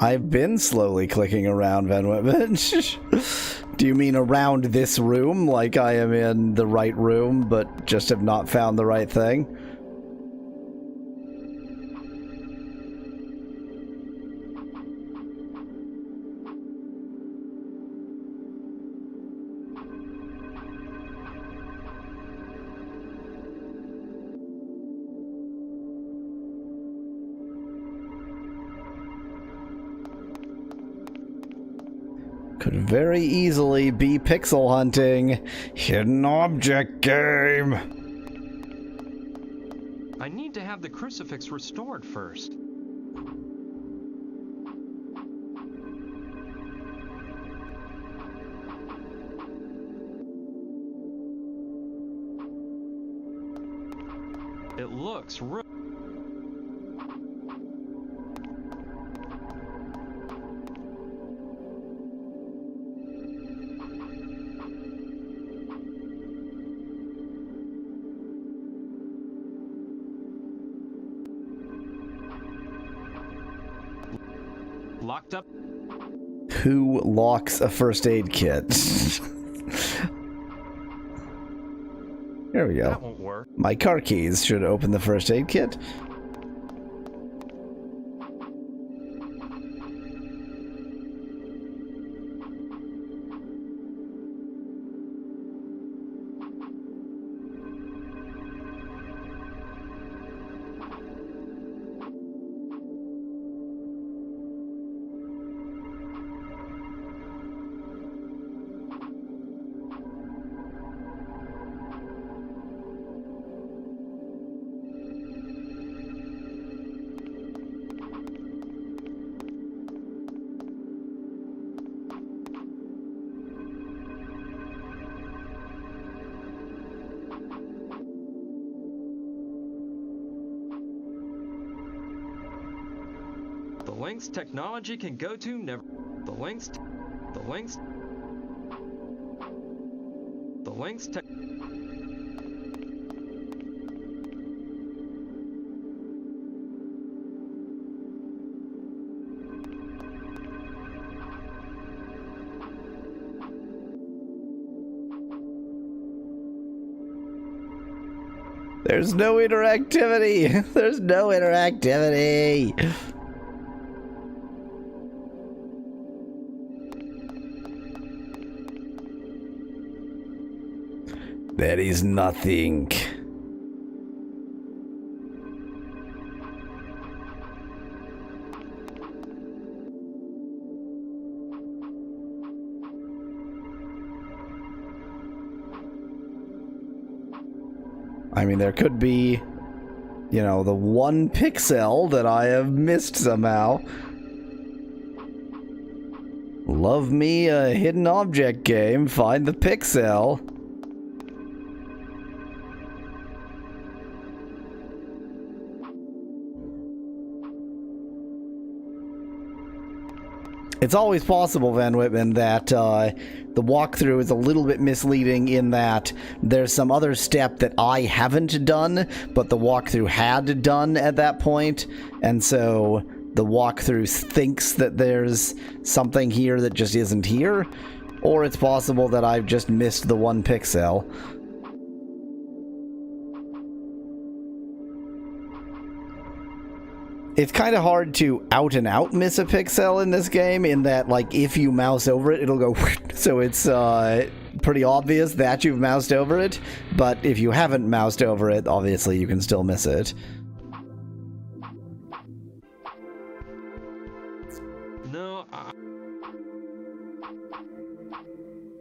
I've been slowly clicking around, Van Whitman. Do you mean around this room, like I am in the right room, but just have not found the right thing? Could very easily be pixel hunting. Hidden object game. I need to have the crucifix restored first. It looks real. Locked up. Who locks a first aid kit? There we go. That won't work. My car keys should open the first aid kit. lengths technology can go to never. The lengths. There's no interactivity. There's no interactivity. There is nothing. I mean, there could be, you know, the one pixel that I have missed somehow. Love me a hidden object game. Find the pixel. It's always possible, Van Whitman, that the walkthrough is a little bit misleading in that there's some other step that I haven't done, but the walkthrough had done at that point, and so the walkthrough thinks that there's something here that just isn't here, or it's possible that I've just missed the one pixel. It's kind of hard to out and out miss a pixel in this game, in that, like, if you mouse over it, it'll go so it's pretty obvious that you've moused over it, but if you haven't moused over it, obviously you can still miss it. No,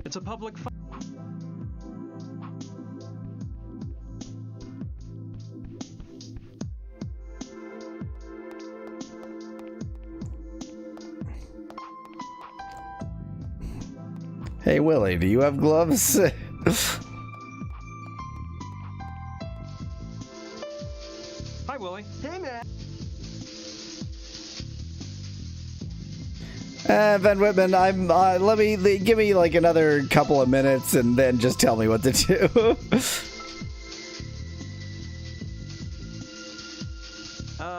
it's a public Hey, Willie, do you have gloves? Hi, Willie. Hey, man. Van Whitman, give me like another couple of minutes and then just tell me what to do.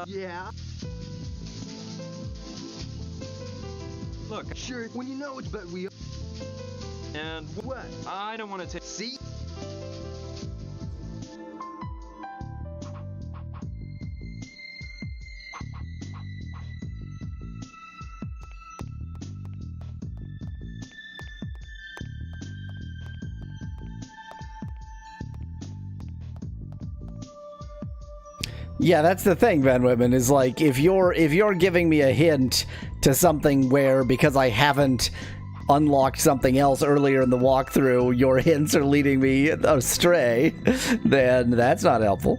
Yeah. Look. Sure, when you know it's, but we. And what? I don't want to take. See? Yeah, that's the thing, Van Whitman, is like, if you're giving me a hint to something where, because I haven't unlocked something else earlier in the walkthrough, your hints are leading me astray, then that's not helpful.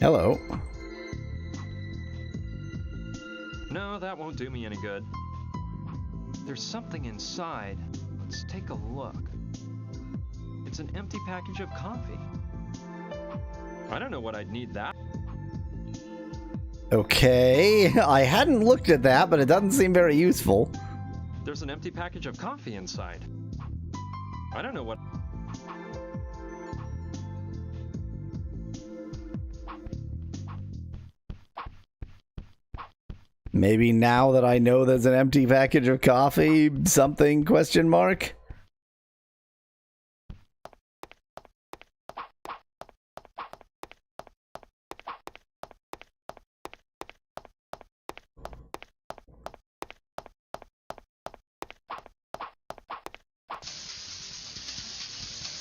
Hello. No, that won't do me any good. There's something inside. Let's take a look. It's an empty package of coffee. I don't know what I'd need that. Okay, I hadn't looked at that, but it doesn't seem very useful. There's an empty package of coffee inside. I don't know what... Maybe now that I know there's an empty package of coffee, something, question mark?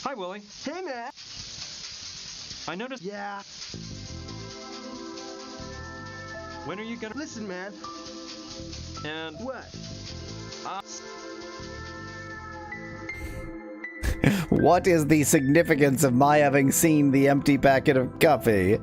Hi, Willie. Hey, man. I noticed... Yeah. When are you gonna... Listen, man. And... What? What is the significance of my having seen the empty packet of coffee?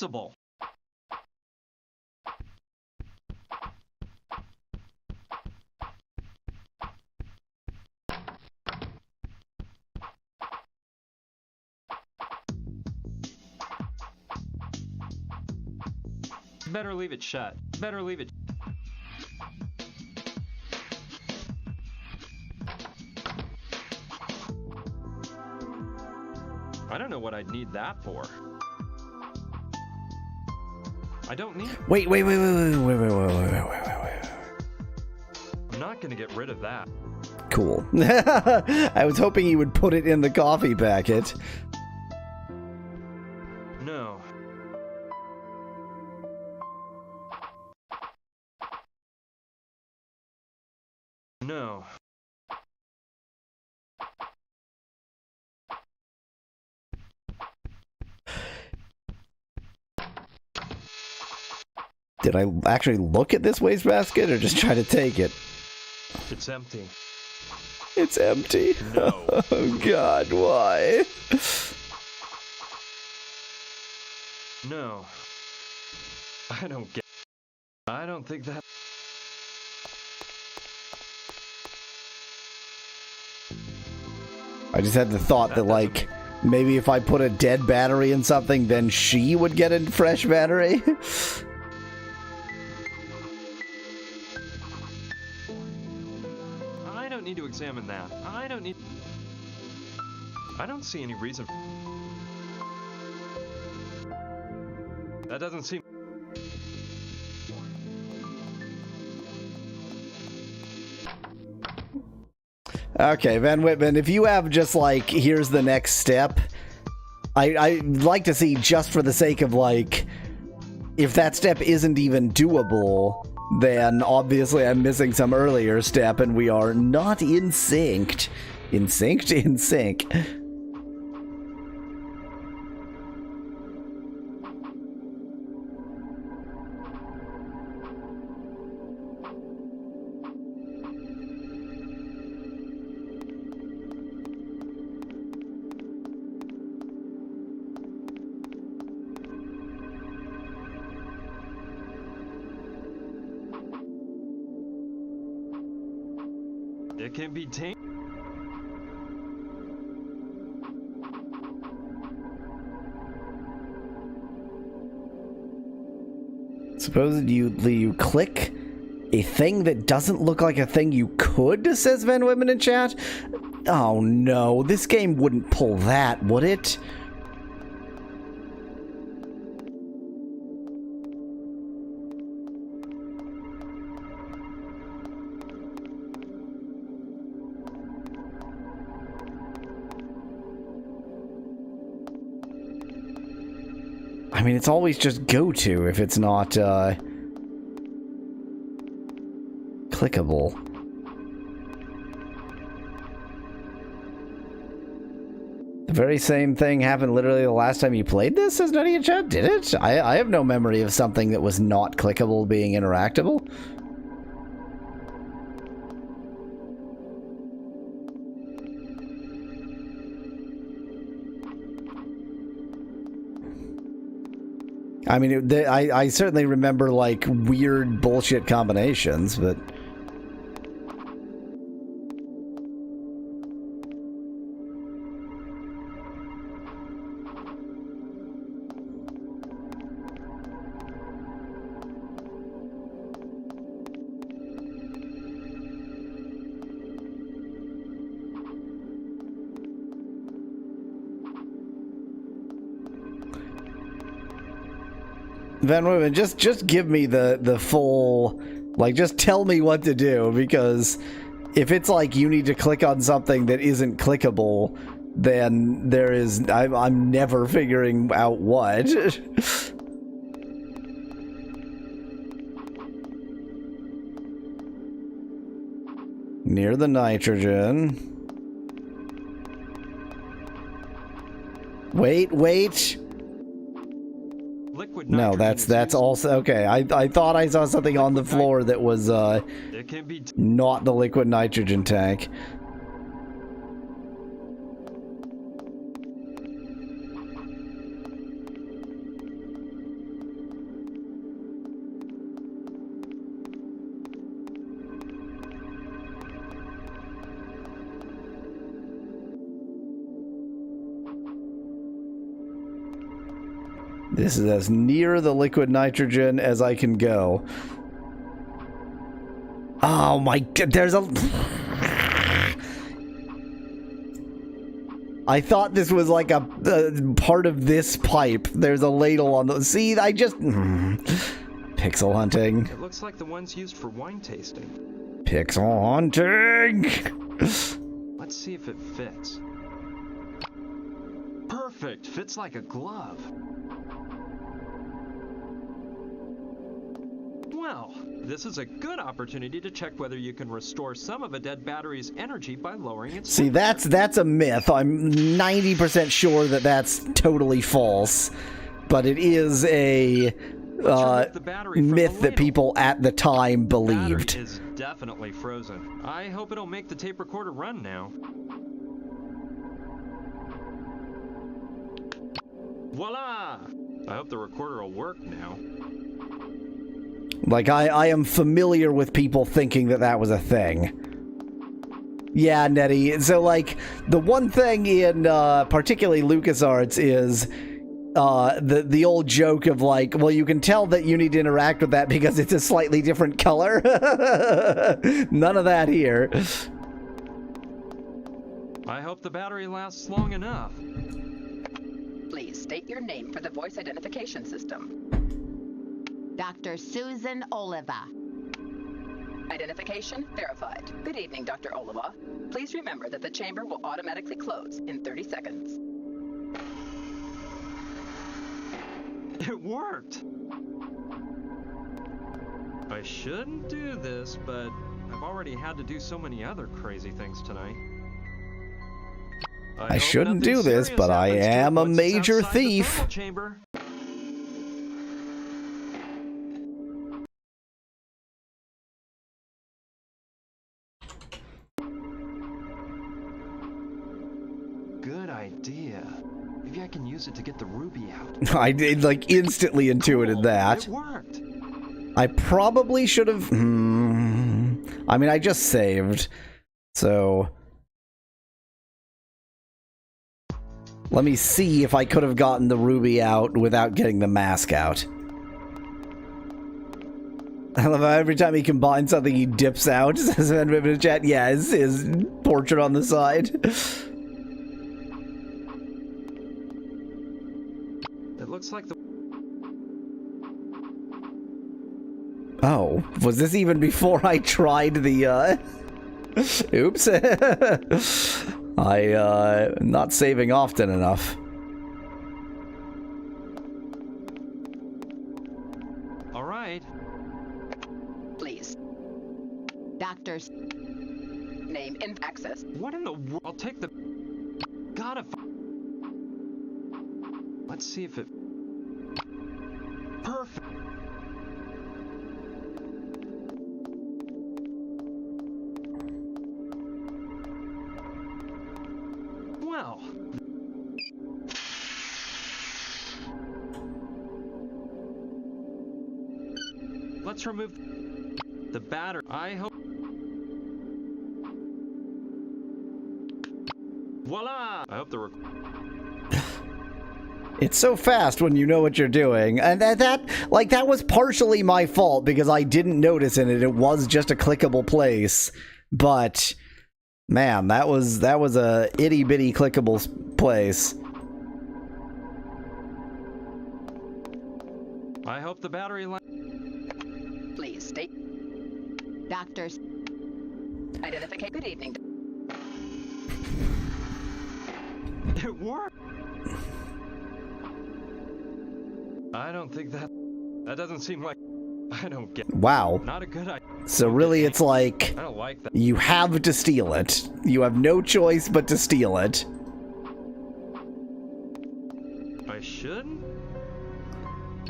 impossible. Better leave it shut. Better leave it. I don't know what I'd need that for. I don't need. Wait. I'm not gonna get rid of that. Cool. I was hoping you would put it in the coffee packet. No. No. Did I actually look at this wastebasket or just try to take it? It's empty. It's empty. No. Oh God, why? No. I don't get. I don't think that. I just had the thought that, like, maybe if I put a dead battery in something, then she would get a fresh battery. I don't need to examine that. I don't need. I don't see any reason. That doesn't seem. Okay, Van Whitman, if you have just like, here's the next step, I'd like to see, just for the sake of like, if that step isn't even doable, then obviously I'm missing some earlier step and we are not in sync. In sync? In sync. It can be tamed. Supposedly you click a thing that doesn't look like a thing you could, says Van Whitman in chat. Oh no, this game wouldn't pull that, would it? I mean, it's always just go to if it's not, clickable. The very same thing happened literally the last time you played this, says Nutty in chat, did it? I have no memory of something that was not clickable being interactable. I mean, I certainly remember, like, weird bullshit combinations, but... Van Whitman, just give me the full, like, just tell me what to do, because if it's like you need to click on something that isn't clickable, then there is, I'm never figuring out what. Near the nitrogen. Wait. No, that's also okay. I thought I saw something on the floor that was not the liquid nitrogen tank. This is as near the liquid nitrogen as I can go. Oh my god, there's a... I thought this was like a part of this pipe. There's a ladle on the... See, I just... Pixel hunting. It looks like the ones used for wine tasting. Pixel hunting! Let's see if it fits. Perfect! Fits like a glove. Well, this is a good opportunity to check whether you can restore some of a dead battery's energy by lowering its See, that's a myth. I'm 90% sure that that's totally false. But it is a myth that people at the time believed. Battery is definitely frozen. I hope it'll make the tape recorder run now. Voila! I hope the recorder will work now. Like, I am familiar with people thinking that that was a thing. Yeah, Nettie. So, like, the one thing in particularly LucasArts is the old joke of, like, well, you can tell that you need to interact with that because it's a slightly different color. None of that here. I hope the battery lasts long enough. Please state your name for the voice identification system. Dr. Susan Oliva. Identification verified. Good evening, Dr. Oliva. Please remember that the chamber will automatically close in 30 seconds. It worked! I shouldn't do this, but I've already had to do so many other crazy things tonight. I shouldn't do this, but I am a major thief. Chamber. Good idea. Maybe I can use it to get the ruby out. I did, like, instantly intuited that. It worked. I probably should have... I mean, I just saved. So... let me see if I could have gotten the ruby out without getting the mask out. I love how every time he combines something, he dips out. Says in the chat, yeah, his portrait on the side. It looks like the... Oh, was this even before I tried the, Oops. Not saving often enough. All right. Please. Doctor's name in access. What in the world? I'll take the... Gotta... Let's see if it... Perfect. Well. Let's remove the battery. I hope... Voila! I hope the... It's so fast when you know what you're doing, and that was partially my fault because I didn't notice it. It was just a clickable place, but man, that was a itty bitty clickable place. I hope the battery... Please state. Doctors. Identification. Good evening. It worked. I don't think that doesn't seem like... I don't get... Wow. Not a good idea. So really it's like... I don't like that. You have to steal it. You have no choice but to steal it. I should?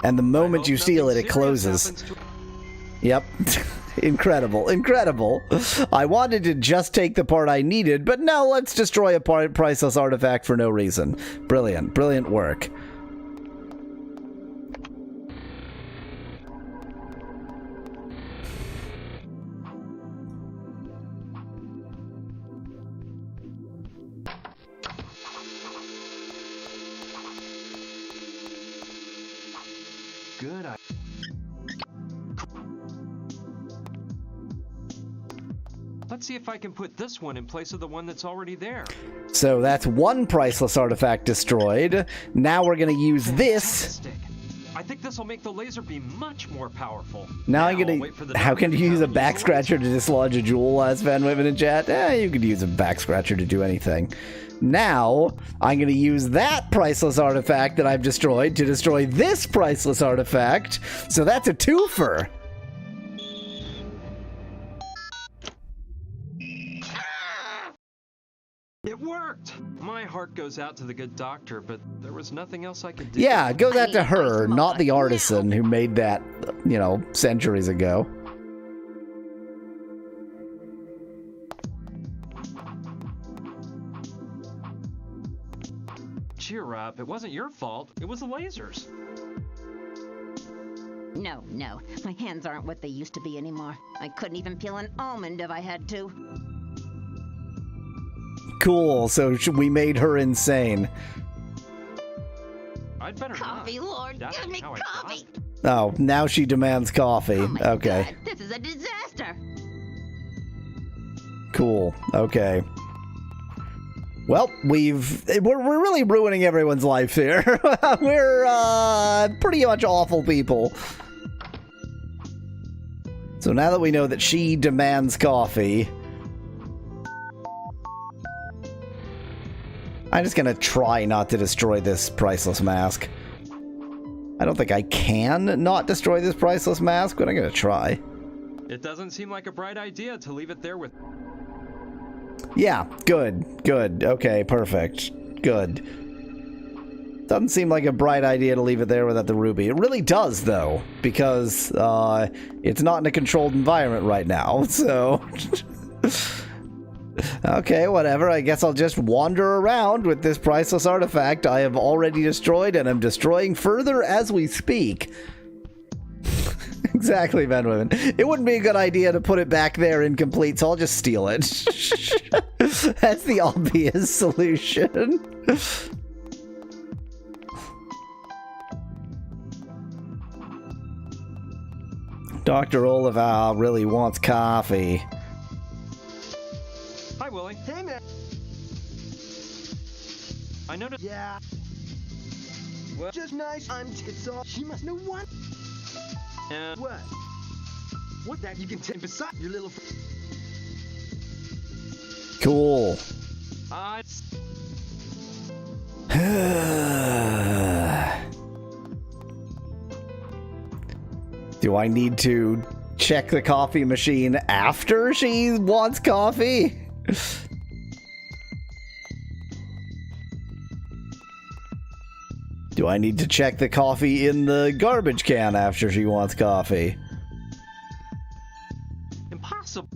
And the moment you steal it, it closes. Yep. Incredible. Incredible. I wanted to just take the part I needed, but no, let's destroy a priceless artifact for no reason. Brilliant. Brilliant work. good idea. Let's see if I can put this one in place of the one that's already there. So that's one priceless artifact destroyed. Now we're going to use this. I think this will make the laser beam much more powerful. Now I'm going to... How can you use a back scratcher to dislodge a jewel, as Van Whitman in chat? You could use a back scratcher to do anything. Now, I'm going to use that priceless artifact that I've destroyed to destroy this priceless artifact. So that's a twofer. It worked! My heart goes out to the good doctor, but there was nothing else I could do. Yeah, it goes out to her, not the artisan who made that, you know, centuries ago. Cheer up, it wasn't your fault. It was the lasers. No, no. My hands aren't what they used to be anymore. I couldn't even peel an almond if I had to. Cool, so we made her insane. I'd better coffee, Lord, give me coffee! Oh, now she demands coffee. Okay. God, this is a disaster! Cool. Okay. Well, we're really ruining everyone's life here. We're pretty much awful people. So now that we know that she demands coffee, I'm just gonna try not to destroy this priceless mask. I don't think I can not destroy this priceless mask, but I'm gonna try. It doesn't seem like a bright idea to leave it there with... Yeah, good, good. Okay, perfect. Good. Doesn't seem like a bright idea to leave it there without the ruby. It really does, though, because it's not in a controlled environment right now, so... Okay, whatever. I guess I'll just wander around with this priceless artifact I have already destroyed and am destroying further as we speak. Exactly, Van Women. It wouldn't be a good idea to put it back there incomplete, so I'll just steal it. That's the obvious solution. Dr. Oliver really wants coffee. Hi, Willie. Hey, man. I noticed... Yeah. Well, just nice. It's all... She must know what. What? What that you can take beside your little... Cool. Do I need to check the coffee machine after she wants coffee? Do I need to check the coffee in the garbage can after she wants coffee? Impossible.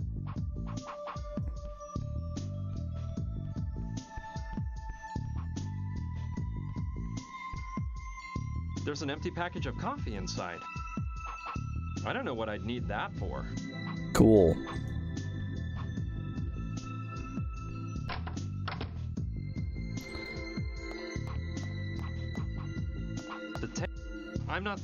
There's an empty package of coffee inside. I don't know what I'd need that for. Cool. I'm not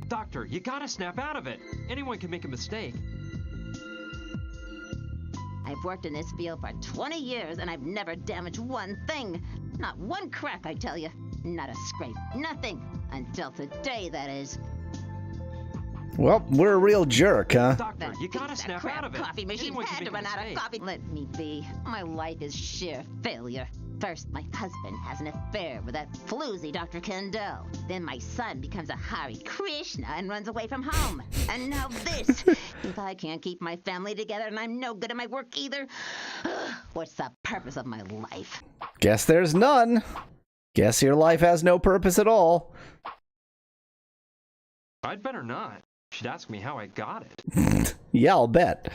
Doctor, you gotta snap out of it. Anyone can make a mistake. I've worked in this field for 20 years and I've never damaged one thing. Not one crack, I tell you. Not a scrape. Nothing. Until today, that is. Well, we're a real jerk, huh? Doctor, you gotta snap out of it. Coffee machine had to run out of coffee. Let me be. My life is sheer failure. First, my husband has an affair with that floozy Dr. Kendall. Then my son becomes a Hare Krishna and runs away from home. And now this. If I can't keep my family together and I'm no good at my work either, what's the purpose of my life? Guess there's none. Guess your life has no purpose at all. I'd better not. She'd ask me how I got it. Yeah, I'll bet.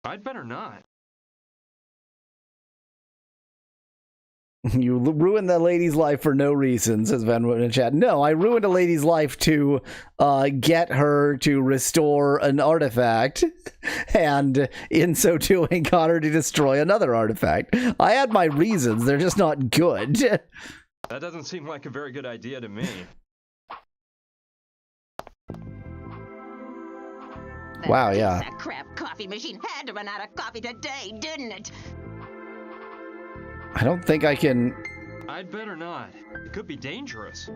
I'd better not. You ruined that lady's life for no reason, says Van Wood in chat. No, I ruined a lady's life to get her to restore an artifact, and in so doing, got her to destroy another artifact. I had my reasons, they're just not good. That doesn't seem like a very good idea to me. Wow, yeah. That crap coffee machine had to run out of coffee today, didn't it? I don't think I can... I'd better not. It could be dangerous.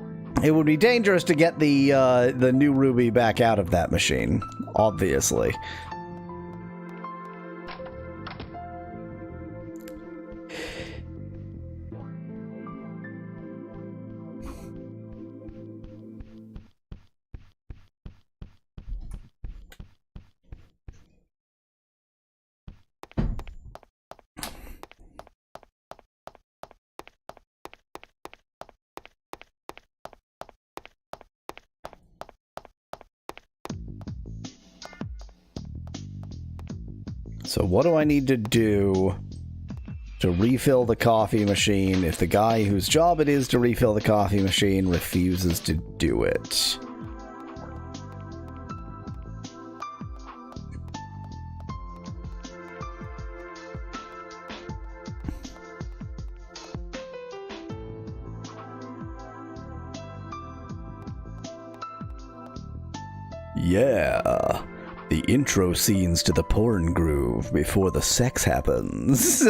It would be dangerous to get the new Ruby back out of that machine, obviously. So what do I need to do to refill the coffee machine if the guy whose job it is to refill the coffee machine refuses to do it? Yeah. The intro scenes to the porn groove before the sex happens.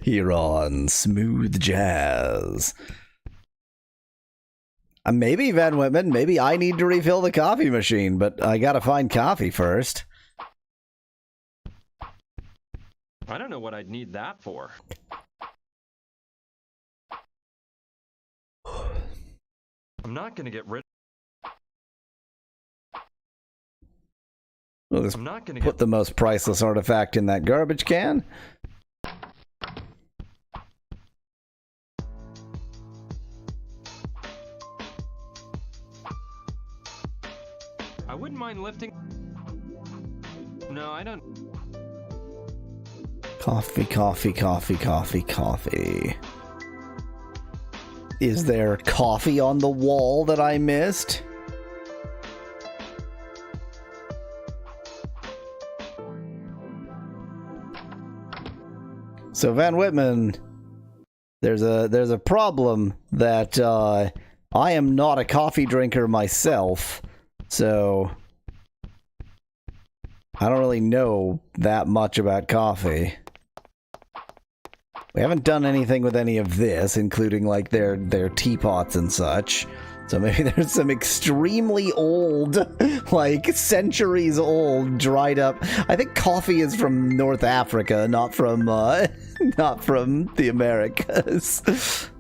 Here on Smooth Jazz. Maybe, Van Whitman, maybe I need to refill the coffee machine, but I gotta find coffee first. I don't know what I'd need that for. I'm not gonna get rid We'll just put the most priceless artifact in that garbage can. I wouldn't mind lifting. No, I don't. Coffee, coffee, coffee, coffee, coffee. Is there coffee on the wall that I missed? So Van Whitman, there's a problem that I am not a coffee drinker myself, so I don't really know that much about coffee. We haven't done anything with any of this, including like their teapots and such. So maybe there's some extremely old, like centuries old, dried up. I think coffee is from North Africa, not from the Americas.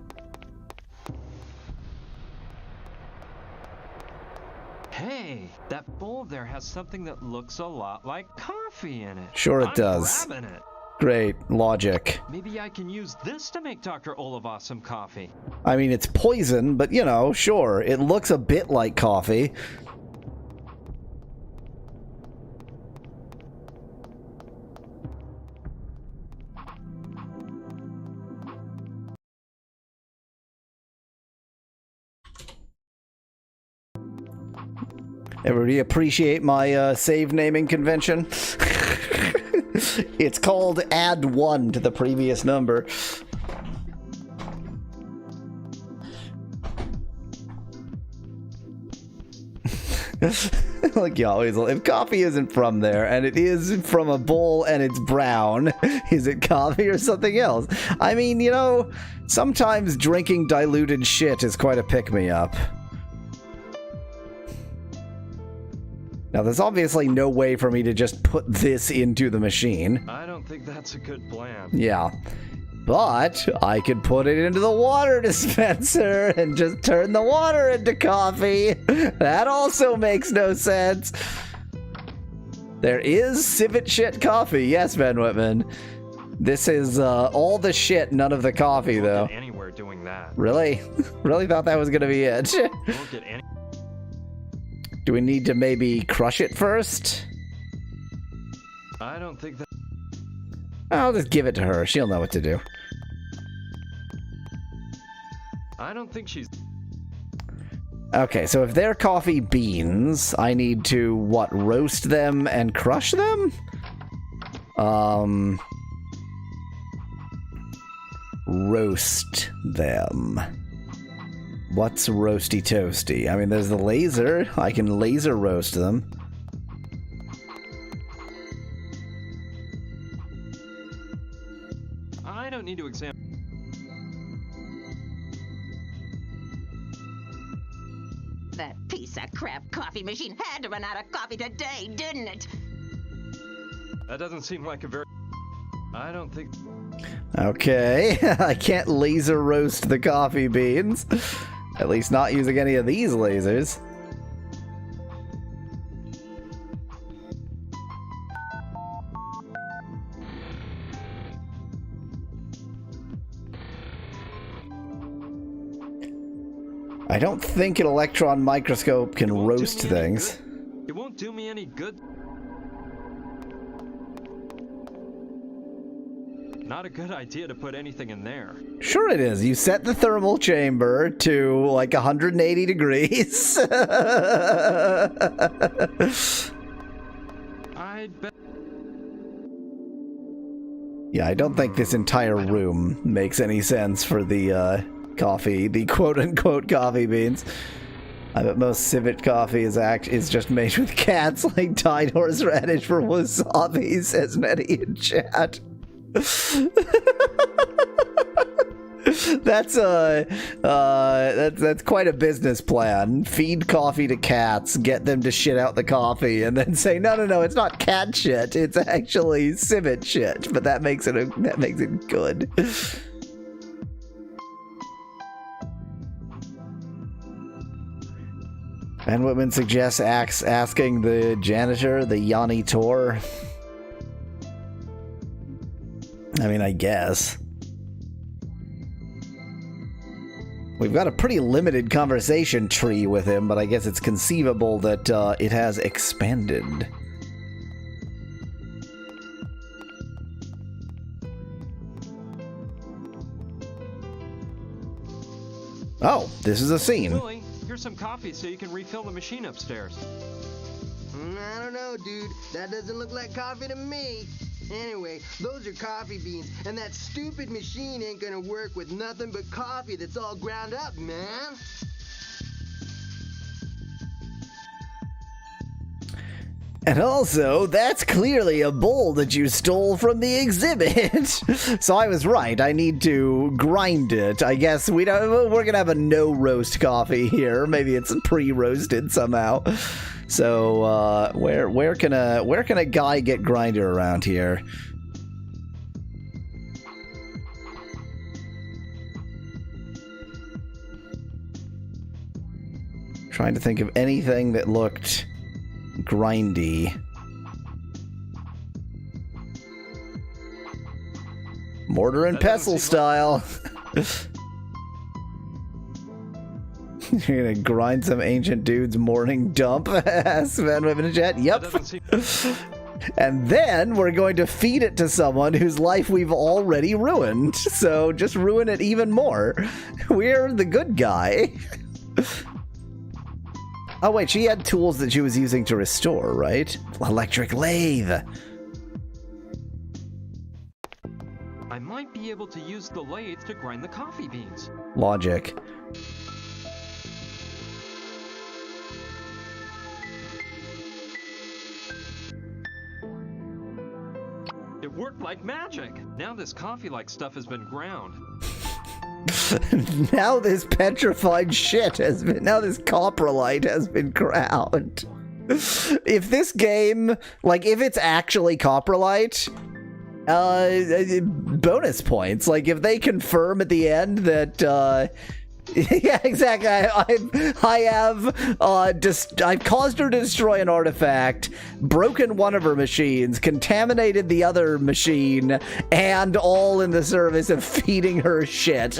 Hey, that bowl there has something that looks a lot like coffee in it. Sure it I'm does. grabbing it. Great logic. Maybe I can use this to make Dr. Olivas some coffee. I mean, it's poison, but you know, sure, it looks a bit like coffee. Everybody appreciate my save naming convention? It's called add 1 to the previous number. Like you always, if coffee isn't from there and it is from a bowl and it's brown, is it coffee or something else? I mean, you know, sometimes drinking diluted shit is quite a pick-me-up. Now, there's obviously no way for me to just put this into the machine. I don't think that's a good plan. Yeah. But I could put it into the water dispenser and just turn the water into coffee. That also makes no sense. There is civet shit coffee. Yes, Van Whitman. This is all the shit, none of the coffee, though. Won't get anywhere doing that. Really? Really thought that was going to be it. Won't get any. Do we need to maybe crush it first? I don't think that. I'll just give it to her. She'll know what to do. I don't think she's... Okay, so if they're coffee beans, I need to, what, roast them and crush them? Roast them. What's roasty toasty? I mean, there's the laser. I can laser roast them. I don't need to examine... That piece of crap coffee machine had to run out of coffee today, didn't it? That doesn't seem like a very... I don't think... Okay, I can't laser roast the coffee beans. At least not using any of these lasers. I don't think an electron microscope can roast things. It won't do me any good. Not a good idea to put anything in there. Sure it is. You set the thermal chamber to like 180 degrees. I'd bet. Yeah, I don't think this entire room makes any sense for the coffee, the quote-unquote coffee beans. I bet most civet coffee is just made with cats, like dyed horseradish for wasabi, says Nettie in chat. That's quite a business plan. Feed coffee to cats, get them to shit out the coffee, and then say, no, it's not cat shit. It's actually civet shit. But that makes it good. And Whitman suggests asking the janitor, the Yanni Tor. I mean, I guess. We've got a pretty limited conversation tree with him, but I guess it's conceivable that it has expanded. Oh, this is a scene. Willie, here's some coffee so you can refill the machine upstairs. I don't know, dude. That doesn't look like coffee to me. Anyway, those are coffee beans, and that stupid machine ain't gonna work with nothing but coffee that's all ground up, man. And also, that's clearly a bowl that you stole from the exhibit. So I was right. I need to grind it. I guess we're gonna have a no roast coffee here. Maybe it's pre-roasted somehow. So where can a guy get grinder around here? Trying to think of anything that looked grindy. Mortar and pestle style. You're gonna grind some ancient dude's morning dump. Sven Women in chat. Yep. And then we're going to feed it to someone whose life we've already ruined. So just ruin it even more. We're the good guy. Oh wait, she had tools that she was using to restore, right? Electric lathe. I might be able to use the lathe to grind the coffee beans. Logic. It worked like magic. Now this coffee-like stuff has been ground. Now this petrified shit has been... Now this coprolite has been ground. If this game... Like, if it's actually coprolite... bonus points. Like, if they confirm at the end that... yeah, exactly. I've caused her to destroy an artifact, broken one of her machines, contaminated the other machine, and all in the service of feeding her shit.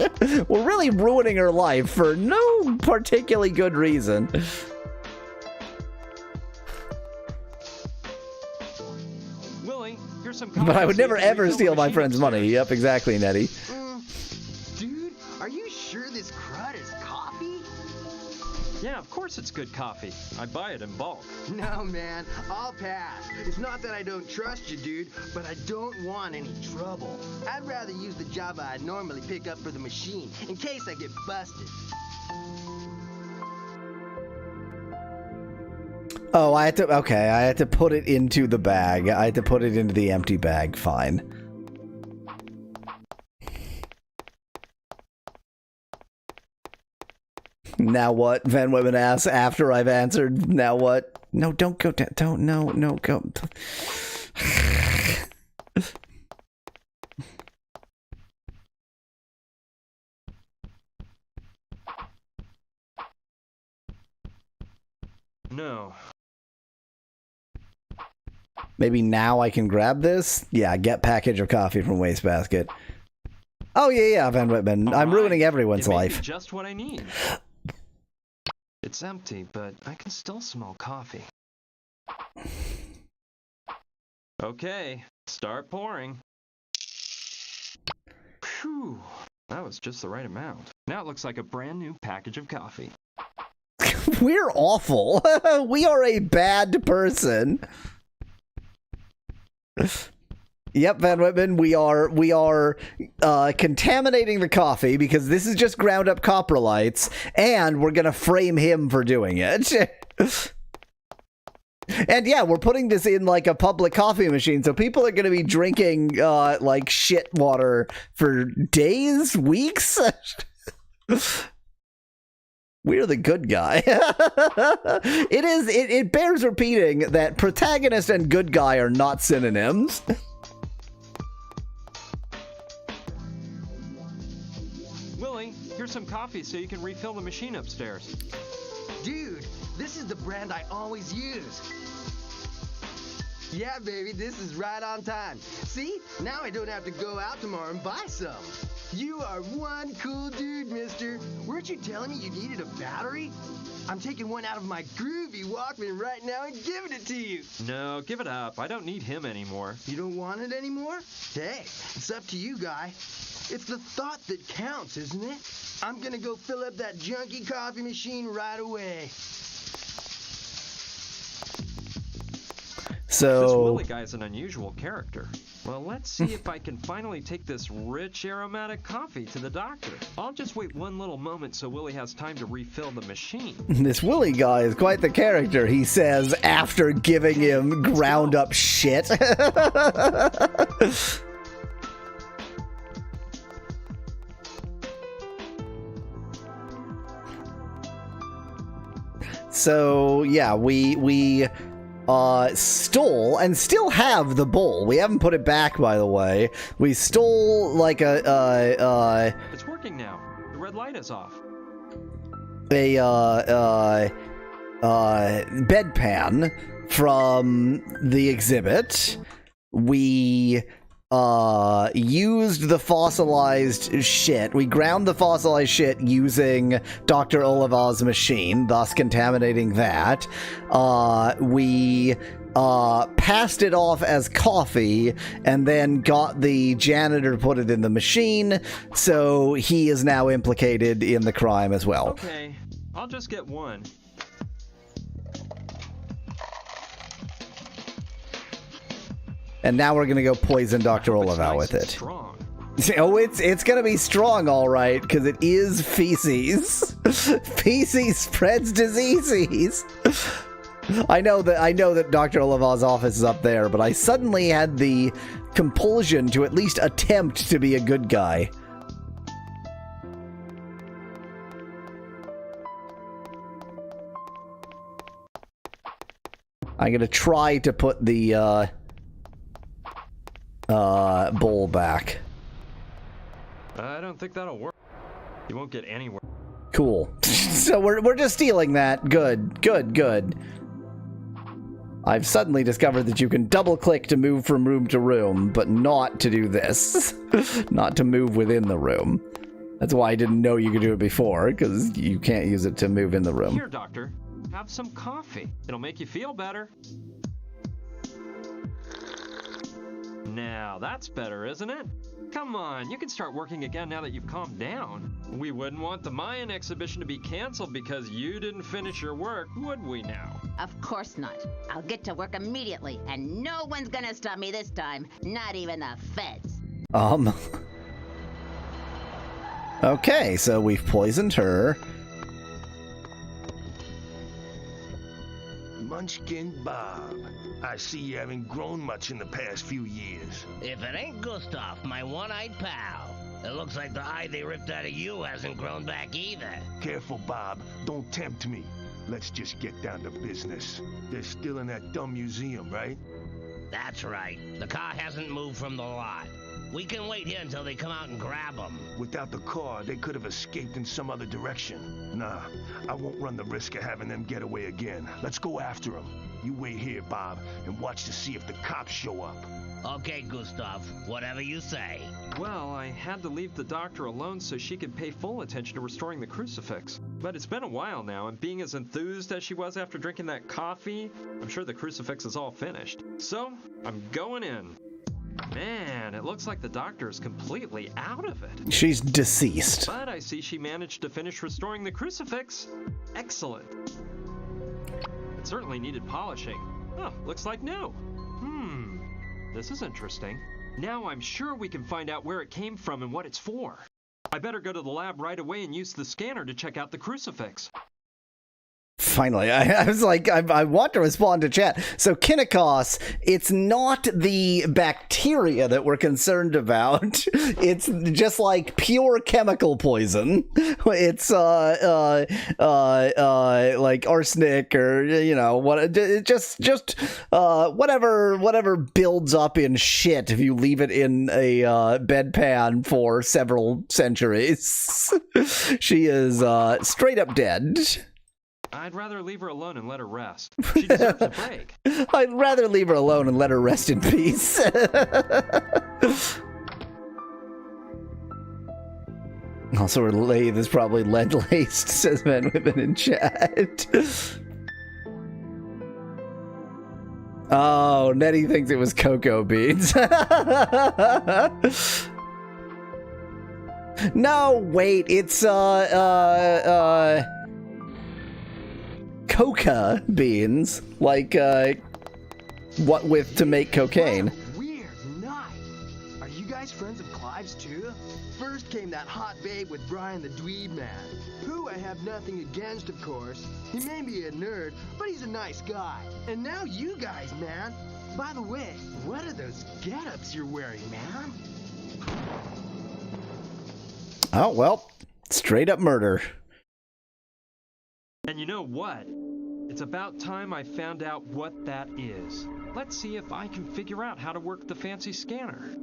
We're really ruining her life for no particularly good reason. Willie, here's some But I would never ever steal my friend's money. Yep, exactly, Nettie. Dude, are you sure this crud is Yeah, of course it's good coffee. I buy it in bulk. No, man, I'll pass. It's not that I don't trust you, dude, but I don't want any trouble. I'd rather use the Java I'd normally pick up for the machine, in case I get busted. Oh, I had to put it into the bag. I had to put it into the empty bag. Fine. Now what? Van Whitman asks after I've answered. Now what? No, don't go down. Don't. No, go. No. Maybe now I can grab this? Yeah, get package of coffee from Wastebasket. Oh, yeah, Van Whitman. I'm ruining everyone's life. Just what I need. It's empty, but I can still smell coffee. Okay, start pouring. Phew, that was just the right amount. Now it looks like a brand new package of coffee. We're awful. We are a bad person. Yep, Van Whitman, we are contaminating the coffee because this is just ground up coprolites, and we're gonna frame him for doing it. And yeah, we're putting this in like a public coffee machine, so people are gonna be drinking like shit water for days, weeks. We're the good guy. It bears repeating that protagonist and good guy are not synonyms. Willie, here's some coffee so you can refill the machine upstairs. Dude, this is the brand I always use. Yeah, baby, this is right on time. See? Now I don't have to go out tomorrow and buy some. You are one cool dude, mister. Weren't you telling me you needed a battery? I'm taking one out of my groovy Walkman right now and giving it to you. No, give it up. I don't need him anymore. You don't want it anymore? Hey, it's up to you, guy. It's the thought that counts, isn't it? I'm gonna go fill up that junky coffee machine right away. So this Willie guy is an unusual character. Well, let's see if I can finally take this rich aromatic coffee to the doctor. I'll just wait one little moment so Willie has time to refill the machine. This Willie guy is quite the character, he says after giving him ground up shit. So yeah, we stole and still have the bowl. We haven't put it back, by the way. We stole like It's working now. The red light is off. A bedpan from the exhibit. We used the fossilized shit. We ground the fossilized shit using Dr. Oliva's machine, thus contaminating that. We passed it off as coffee and then got the janitor to put it in the machine, so he is now implicated in the crime as well. Okay, I'll just get one. And now we're gonna go poison Dr. Oliva with it. Strong. Oh, it's gonna be strong, all right, because it is feces. Feces spreads diseases. I know that Dr. Oliva's office is up there, but I suddenly had the compulsion to at least attempt to be a good guy. I'm gonna try to put the bowl back. I don't think that'll work. You won't get anywhere. Cool. So we're just stealing that. Good. I've suddenly discovered that you can double click to move from room to room, but not to do this. Not to move within the room. That's why I didn't know you could do it before, because you can't use it to move in the room. Here, doctor. Have some coffee. It'll make you feel better. Now, that's better, isn't it? Come on, you can start working again now that you've calmed down. We wouldn't want the Mayan exhibition to be canceled because you didn't finish your work, would we now? Of course not. I'll get to work immediately, and no one's gonna stop me this time. Not even the feds. Okay, so we've poisoned her. Munchkin Bob, I see you haven't grown much in the past few years. If it ain't Gustav, my one-eyed pal. It looks like the eye they ripped out of you hasn't grown back either. Careful, Bob. Don't tempt me. Let's just get down to business. They're still in that dumb museum, right? That's right. The car hasn't moved from the lot. We can wait here until they come out and grab them. Without the car, they could have escaped in some other direction. Nah, I won't run the risk of having them get away again. Let's go after them. You wait here, Bob, and watch to see if the cops show up. Okay, Gustav. Whatever you say. Well, I had to leave the doctor alone so she could pay full attention to restoring the crucifix. But it's been a while now, and being as enthused as she was after drinking that coffee, I'm sure the crucifix is all finished. So, I'm going in. Man, it looks like the doctor is completely out of it. She's deceased. But I see she managed to finish restoring the crucifix. Excellent. It certainly needed polishing. Oh, looks like new. This is interesting. Now I'm sure we can find out where it came from and what it's for. I better go to the lab right away and use the scanner to check out the crucifix. Finally, I was like, I want to respond to chat. So, Kinnikos, it's not the bacteria that we're concerned about. It's just like pure chemical poison. It's like arsenic or what? Just whatever builds up in shit if you leave it in a bedpan for several centuries. She is straight up dead. I'd rather leave her alone and let her rest. She deserves a break. I'd rather leave her alone and let her rest in peace. Also, her lathe is probably lead-laced, says Men Women in chat. Oh, Nettie thinks it was cocoa beans. No, wait, it's coca beans, like what with to make cocaine. Weird night. Are you guys friends of Clive's too? First came that hot babe with Brian the Dweeb man, who I have nothing against, of course. He may be a nerd, but he's a nice guy. And now you guys, man. By the way, what are those get-ups you're wearing, man? Oh, well, straight up murder. And you know what? It's about time I found out what that is. Let's see if I can figure out how to work the fancy scanner.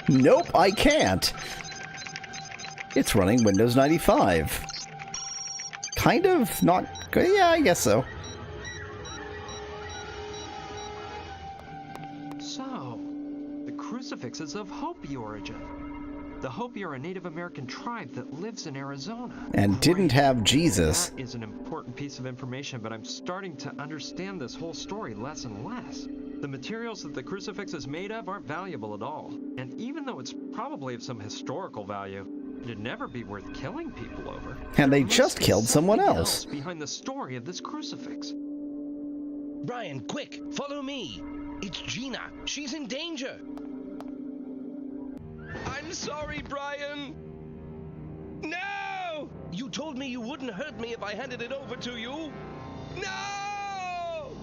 Nope, I can't. It's running Windows 95. Kind of, not good. Yeah, I guess so. So, the crucifix is of Hopi origin. The Hopi are a Native American tribe that lives in Arizona. And didn't have Jesus. That is an important piece of information, but I'm starting to understand this whole story less and less. The materials that the crucifix is made of aren't valuable at all. And even though it's probably of some historical value, it'd never be worth killing people over. And they just killed someone else. Behind the story of this crucifix. Brian, quick, follow me. It's Gina. She's in danger. I'm sorry, Brian. No! You told me you wouldn't hurt me if I handed it over to you. No!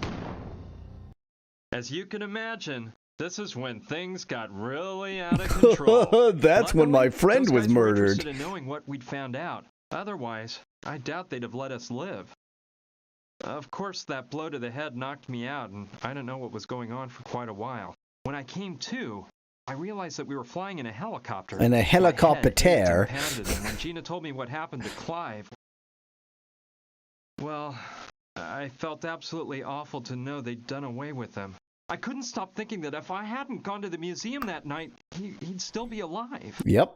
As you can imagine, this is when things got really out of control. That's when my friend was murdered. Interested in knowing what we'd found out. Otherwise, I doubt they'd have let us live. Of course, that blow to the head knocked me out, and I didn't know what was going on for quite a while. When I came to, I realized that we were flying in a helicopter. In a helicopter. And when Gina told me what happened to Clive, well, I felt absolutely awful to know they'd done away with him. I couldn't stop thinking that if I hadn't gone to the museum that night, he'd still be alive. Yep.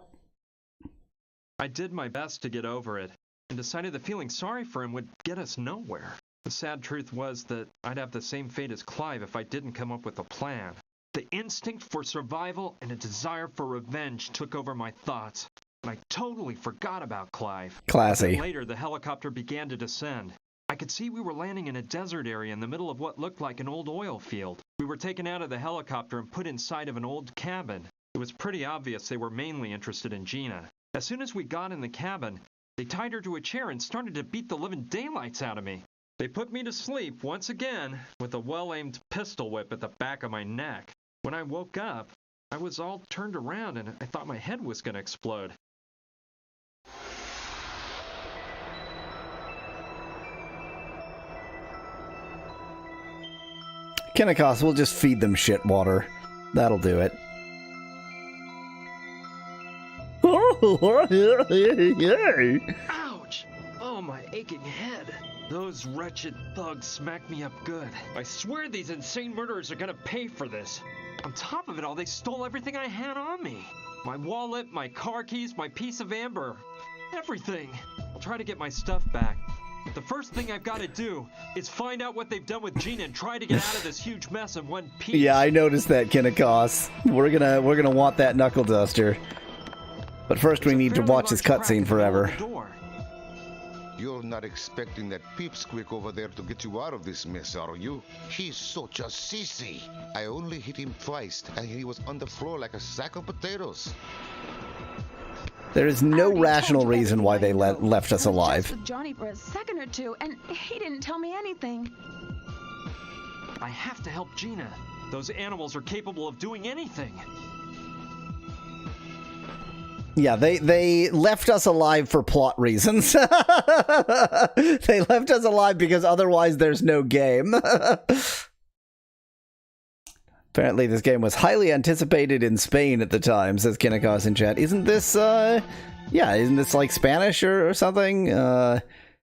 I did my best to get over it, and decided that feeling sorry for him would get us nowhere. The sad truth was that I'd have the same fate as Clive if I didn't come up with a plan. The instinct for survival and a desire for revenge took over my thoughts, and I totally forgot about Clive. Classy. Later, the helicopter began to descend. I could see we were landing in a desert area in the middle of what looked like an old oil field. We were taken out of the helicopter and put inside of an old cabin. It was pretty obvious they were mainly interested in Gina. As soon as we got in the cabin, they tied her to a chair and started to beat the living daylights out of me. They put me to sleep once again with a well-aimed pistol whip at the back of my neck. When I woke up, I was all turned around and I thought my head was going to explode. Kinnikos, we'll just feed them shit water. That'll do it. Ouch! Oh, my aching head. Those wretched thugs smacked me up good. I swear these insane murderers are gonna pay for this. On top of it all, they stole everything I had on me. My wallet, my car keys, my piece of amber. Everything. I'll try to get my stuff back. But the first thing I've got to do is find out what they've done with Gina and try to get out of this huge mess in one piece. Yeah, I noticed that, Kinnikos. We're gonna want that knuckle duster. But first we need to watch this cutscene forever. You're not expecting that peepsqueak over there to get you out of this mess, are you? He's such a sissy. I only hit him twice, and he was on the floor like a sack of potatoes. There is no rational reason why they left us alive. With Johnny for a second or two, and he didn't tell me anything. I have to help Gina. Those animals are capable of doing anything. Yeah, they left us alive for plot reasons. They left us alive because otherwise there's no game. Apparently this game was highly anticipated in Spain at the time, says Kinnikos in chat. Isn't this, yeah, isn't this like Spanish or something? Are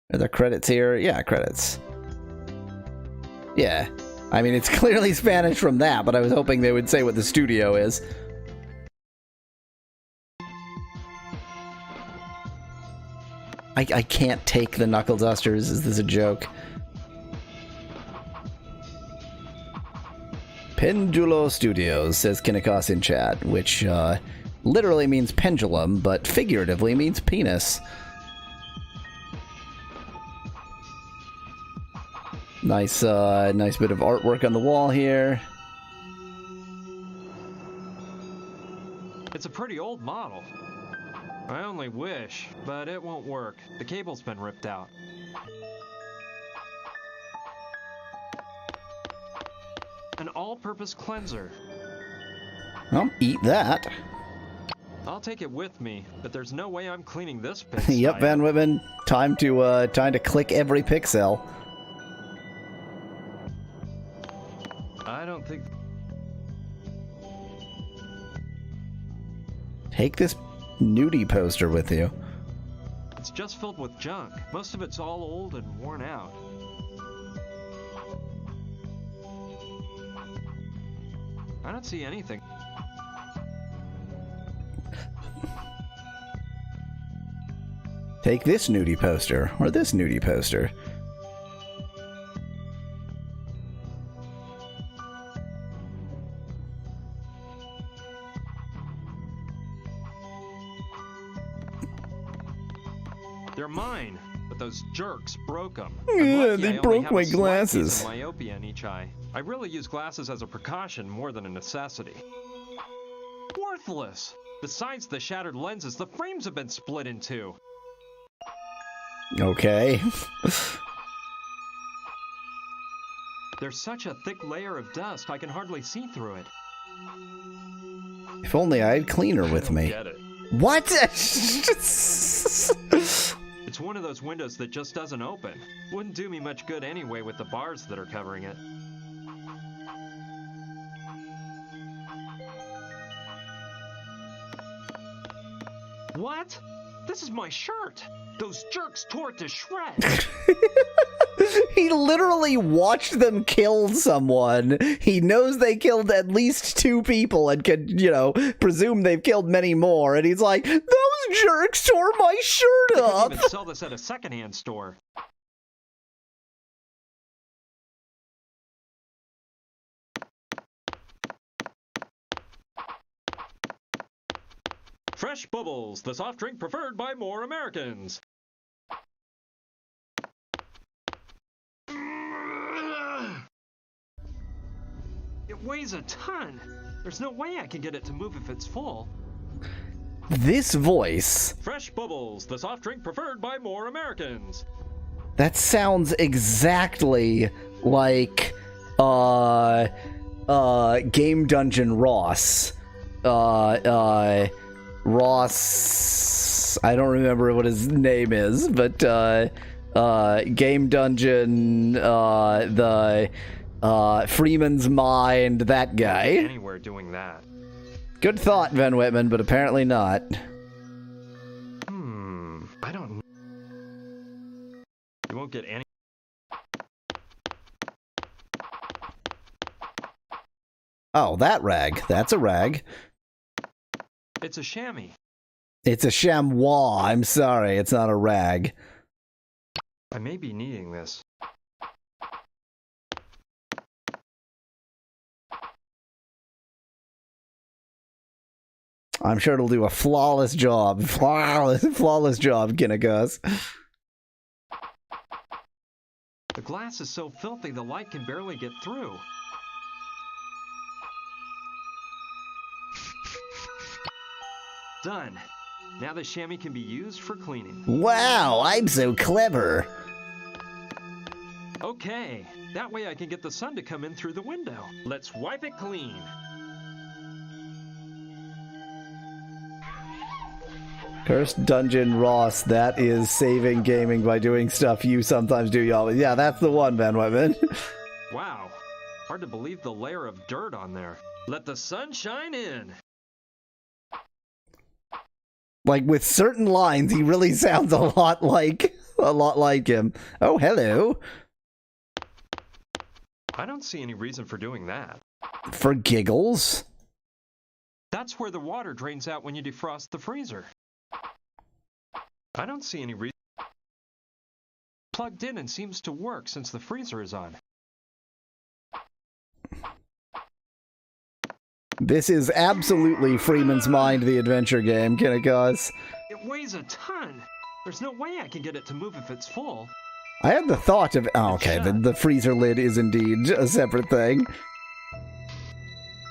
there credits here? Yeah, credits. Yeah. I mean, it's clearly Spanish from that, but I was hoping they would say what the studio is. I can't take the knuckle dusters. Is this a joke? Pendulo Studios, says Kinnikos in chat, which literally means pendulum, but figuratively means penis. Nice, nice bit of artwork on the wall here. It's a pretty old model. I only wish, but it won't work. The cable's been ripped out. An all-purpose cleanser. Well, eat that. I'll take it with me, but there's no way I'm cleaning this pig. Yep, Van Whitman. Time to click every pixel. I don't think... Take this nudie poster with you. It's just filled with junk. Most of it's all old and worn out. I don't see anything. Take this nudie poster, or this nudie poster. They're mine, but those jerks broke them. Yeah, they broke my glasses. Myopia in each eye. I really use glasses as a precaution more than a necessity. Worthless! Besides the shattered lenses, the frames have been split in two. Okay. There's such a thick layer of dust, I can hardly see through it. If only I had cleaner with me. Get it. What? It's one of those windows that just doesn't open. Wouldn't do me much good anyway with the bars that are covering it. What? This is my shirt! Those jerks tore it to shreds! He literally watched them kill someone. He knows they killed at least 2 people and could, you know, presume they've killed many more. And he's like, those jerks tore my shirt up! You can even sell this at a secondhand store. Fresh Bubbles, the soft drink preferred by more Americans. It weighs a ton. There's no way I can get it to move if it's full. This voice. Fresh Bubbles, the soft drink preferred by more Americans. That sounds exactly like Game Dungeon Ross. Ross, I don't remember what his name is, but Game Dungeon, the Freeman's Mind, that guy. Anywhere doing that. Good thought, Van Whitman, but apparently not. I don't know. You won't get any. Oh, that rag. That's a rag. It's a chamois. It's a chamois. I'm sorry, it's not a rag. I may be needing this. I'm sure it'll do a flawless job. Flawless job, Kinnikus. The glass is so filthy the light can barely get through. Done. Now the chamois can be used for cleaning. Wow, I'm so clever. Okay, that way I can get the sun to come in through the window. Let's wipe it clean. Cursed Dungeon Ross, that is saving gaming by doing stuff you sometimes do, y'all. Yeah, that's the one, Van Whitman. Wow, hard to believe the layer of dirt on there. Let the sun shine in. Like, with certain lines, he really sounds a lot like him. Oh, hello. I don't see any reason for doing that. For giggles? That's where the water drains out when you defrost the freezer. I don't see any reason. Plugged in and seems to work since the freezer is on. This is absolutely Freeman's Mind, the adventure game, Kinnikus. It weighs a ton. There's no way I can get it to move if it's full. I had the thought of... Oh, okay, the freezer lid is indeed a separate thing.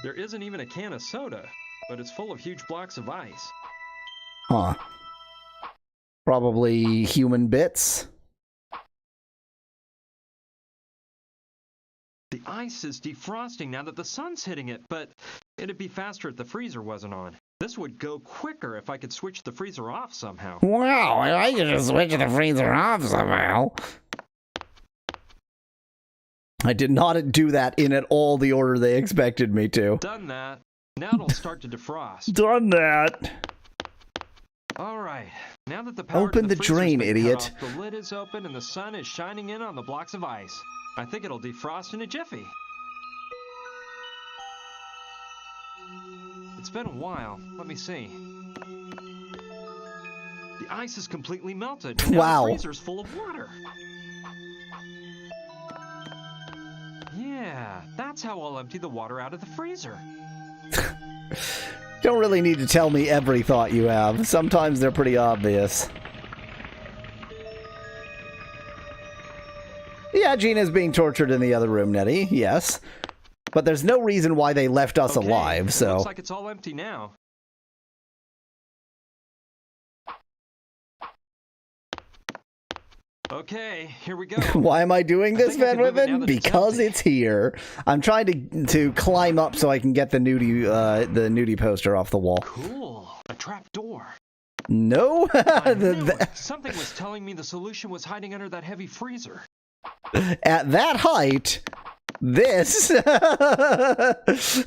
There isn't even a can of soda, but it's full of huge blocks of ice. Huh. Probably human bits. The ice is defrosting now that the sun's hitting it, but it'd be faster if the freezer wasn't on. This would go quicker if I could switch the freezer off somehow. Wow, I could just switch the freezer off somehow. I did not do that in at all the order they expected me to. Done that. Now it'll start to defrost. Done that. All right. Now that the power Open to the freezer's drain, been idiot. cut off, the lid is open and the sun is shining in on the blocks of ice. I think it'll defrost in a jiffy. It's been a while. Let me see. The ice is completely melted. And now Wow. the freezer's full of water. Yeah, that's how I'll empty the water out of the freezer. Don't really need to tell me every thought you have. Sometimes they're pretty obvious. Yeah, Gina's being tortured in the other room, Nettie. Yes. But there's no reason why they left us Okay, alive, so... Looks like it's all empty now. Okay, here we go. Why am I doing this, think I Van can move it now Whitman? that it's Because empty. it's here. I'm trying to climb up so I can get the nudie poster off the wall. Cool. A trap door. No? I knew it. Something was telling me the solution was hiding under that heavy freezer. At that height, this...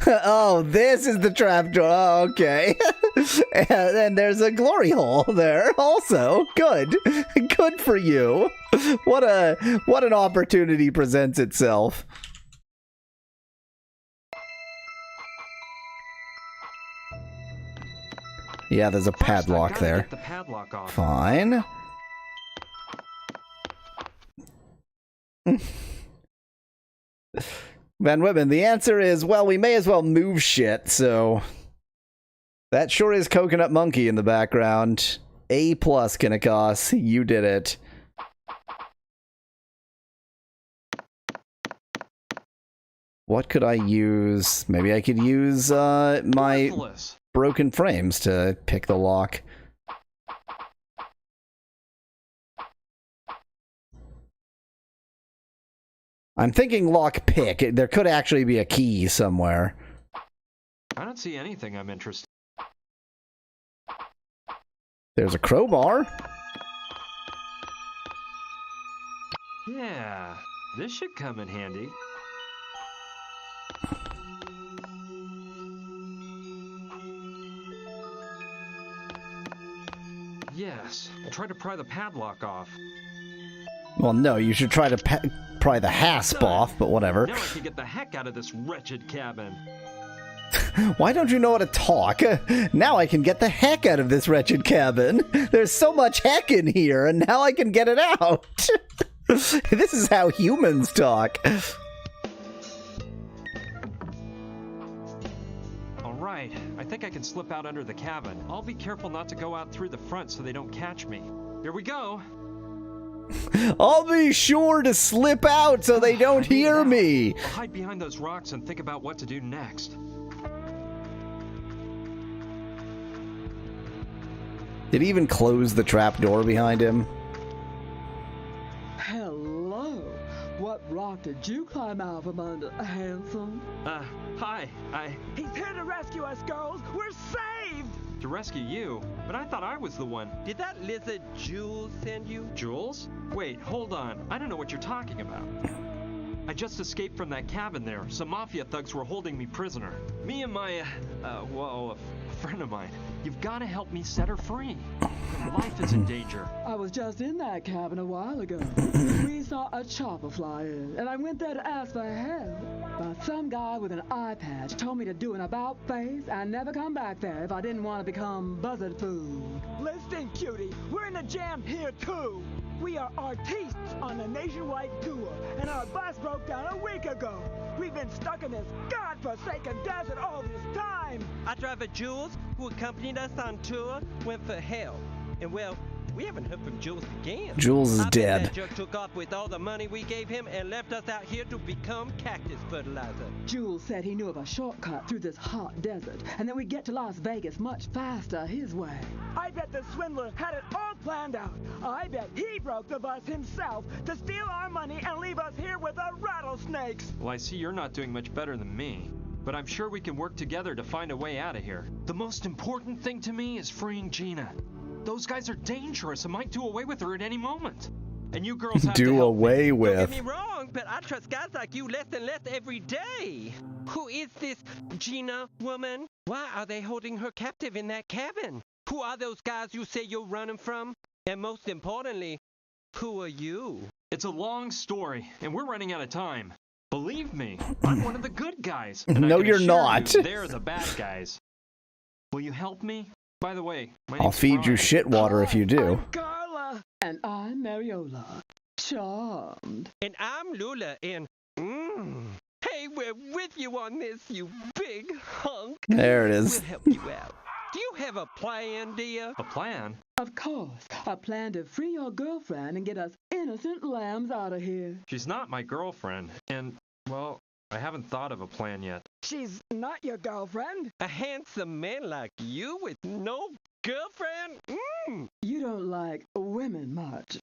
Oh, this is the trapdoor. Oh, okay. And then there's a glory hole there also. Good. Good for you. What an opportunity presents itself. Yeah, there's a padlock there. Get the padlock off. Fine. Van Whitman, the answer is, well, we may as well move shit, so That sure is Coconut Monkey in the background. A+, Kinnikos. You did it. What could I use? Maybe I could use my broken frames to pick the lock. I'm thinking lock pick. There could actually be a key somewhere. I don't see anything I'm interested in. There's a crowbar. Yeah, this should come in handy. Yes, I'll try to pry the padlock off. Well, no, you should try to pry the hasp off, but whatever. Now I can get the heck out of this wretched cabin. Why don't you know how to talk? Now I can get the heck out of this wretched cabin. There's so much heck in here, and now I can get it out. This is how humans talk. All right, I think I can slip out under the cabin. I'll be careful not to go out through the front so they don't catch me. Here we go. I'll be sure to slip out so they don't hear me. I'll hide behind those rocks and think about what to do next. Did he even close the trap door behind him? Hello. What rock did you climb out from under, handsome? Hi. He's here to rescue us, girls. We're saved! To rescue you? But I thought I was the one. Did that lizard Jules send you? Jules? Wait, hold on. I don't know what you're talking about. I just escaped from that cabin there. Some mafia thugs were holding me prisoner. Me and my, a friend of mine. You've got to help me set her free. Her life is in danger. I was just in that cabin a while ago. We saw a chopper fly in, and I went there to ask for help. But some guy with an eye patch told me to do an about face and never come back there if I didn't want to become buzzard food. Listen, cutie, we're in a jam here too. We are artistes on a nationwide tour, and our bus broke down a week ago. We've been stuck in this godforsaken desert all this time. Our driver Jules, who accompanied us on tour, went for help. And well, we haven't heard from Jules again. Jules is dead. That jerk took off with all the money we gave him and left us out here to become cactus fertilizer. Jules said he knew of a shortcut through this hot desert, and that we'd get to Las Vegas much faster his way. I bet the swindler had it all planned out. I bet he broke the bus himself to steal our money and leave us here with the rattlesnakes. Well, I see you're not doing much better than me. But I'm sure we can work together to find a way out of here. The most important thing to me is freeing Gina. Those guys are dangerous and might do away with her at any moment. And you girls have to help away me. with. Don't get me wrong, but I trust guys like you less and less every day. Who is this Gina woman? Why are they holding her captive in that cabin? Who are those guys you say you're running from? And most importantly, who are you? It's a long story, and we're running out of time. Believe me, I'm one of the good guys. And No, I can you're assure not. You, they're the bad guys. Will you help me? By the way, my I'll name's feed you Brian. shit water if you do. Carla! And I'm Mariola. Charmed. And I'm Lula, and hey, we're with you on this, you big hunk. There it is. We'll help you out. Do you have a plan, dear? A plan? Of course. A plan to free your girlfriend and get us innocent lambs out of here. She's not my girlfriend, and, well, I haven't thought of a plan yet. She's not your girlfriend? A handsome man like you with no girlfriend? You don't like women much.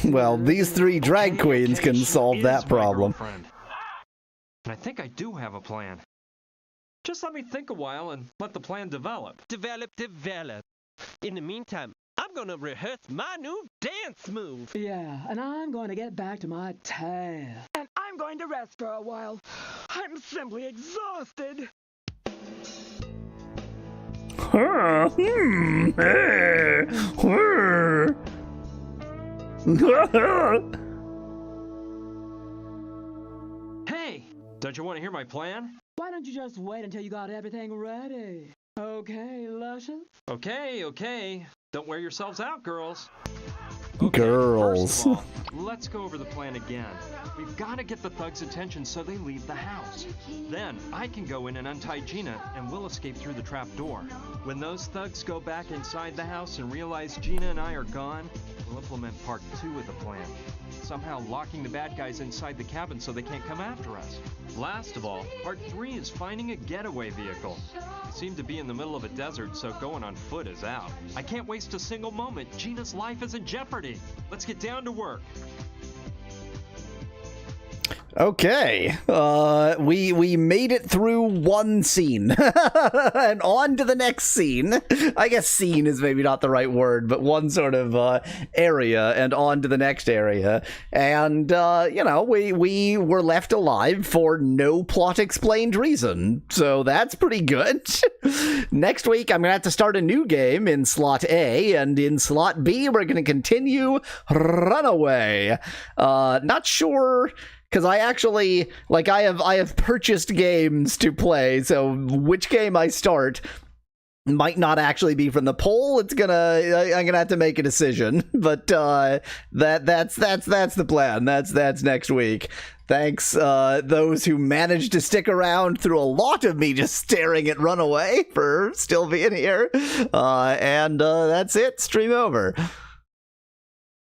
Well, these three drag queens can solve She that is my problem. girlfriend. And I think I do have a plan. Just let me think a while and let the plan develop. Develop. In the meantime, I'm gonna rehearse my new dance move. Yeah, and I'm going to get back to my task. And I'm going to rest for a while. I'm simply exhausted. Hey, don't you want to hear my plan? Why don't you just wait until you got everything ready? Okay, Luscious? Okay. Don't wear yourselves out, girls. Girls. First of all, let's go over the plan again. We've got to get the thugs' attention so they leave the house. Then I can go in and untie Gina, and we'll escape through the trap door. When those thugs go back inside the house and realize Gina and I are gone, we'll implement part 2 of the plan. Somehow locking the bad guys inside the cabin so they can't come after us. Last of all, part 3 is finding a getaway vehicle. We seem to be in the middle of a desert, so going on foot is out. I can't waste a single moment. Gina's life is in jeopardy. Let's get down to work. Okay, we made it through one scene, and on to the next scene. I guess scene is maybe not the right word, but one sort of area, and on to the next area. And, we were left alive for no plot explained reason, so that's pretty good. Next week, I'm gonna have to start a new game in slot A, and in slot B, we're gonna continue Runaway. Not sure... Because I actually, I have purchased games to play, so which game I start might not actually be from the poll. I'm gonna have to make a decision, but that's the plan. That's next week. Thanks, those who managed to stick around through a lot of me just staring at Runaway for still being here. And that's it. Stream over.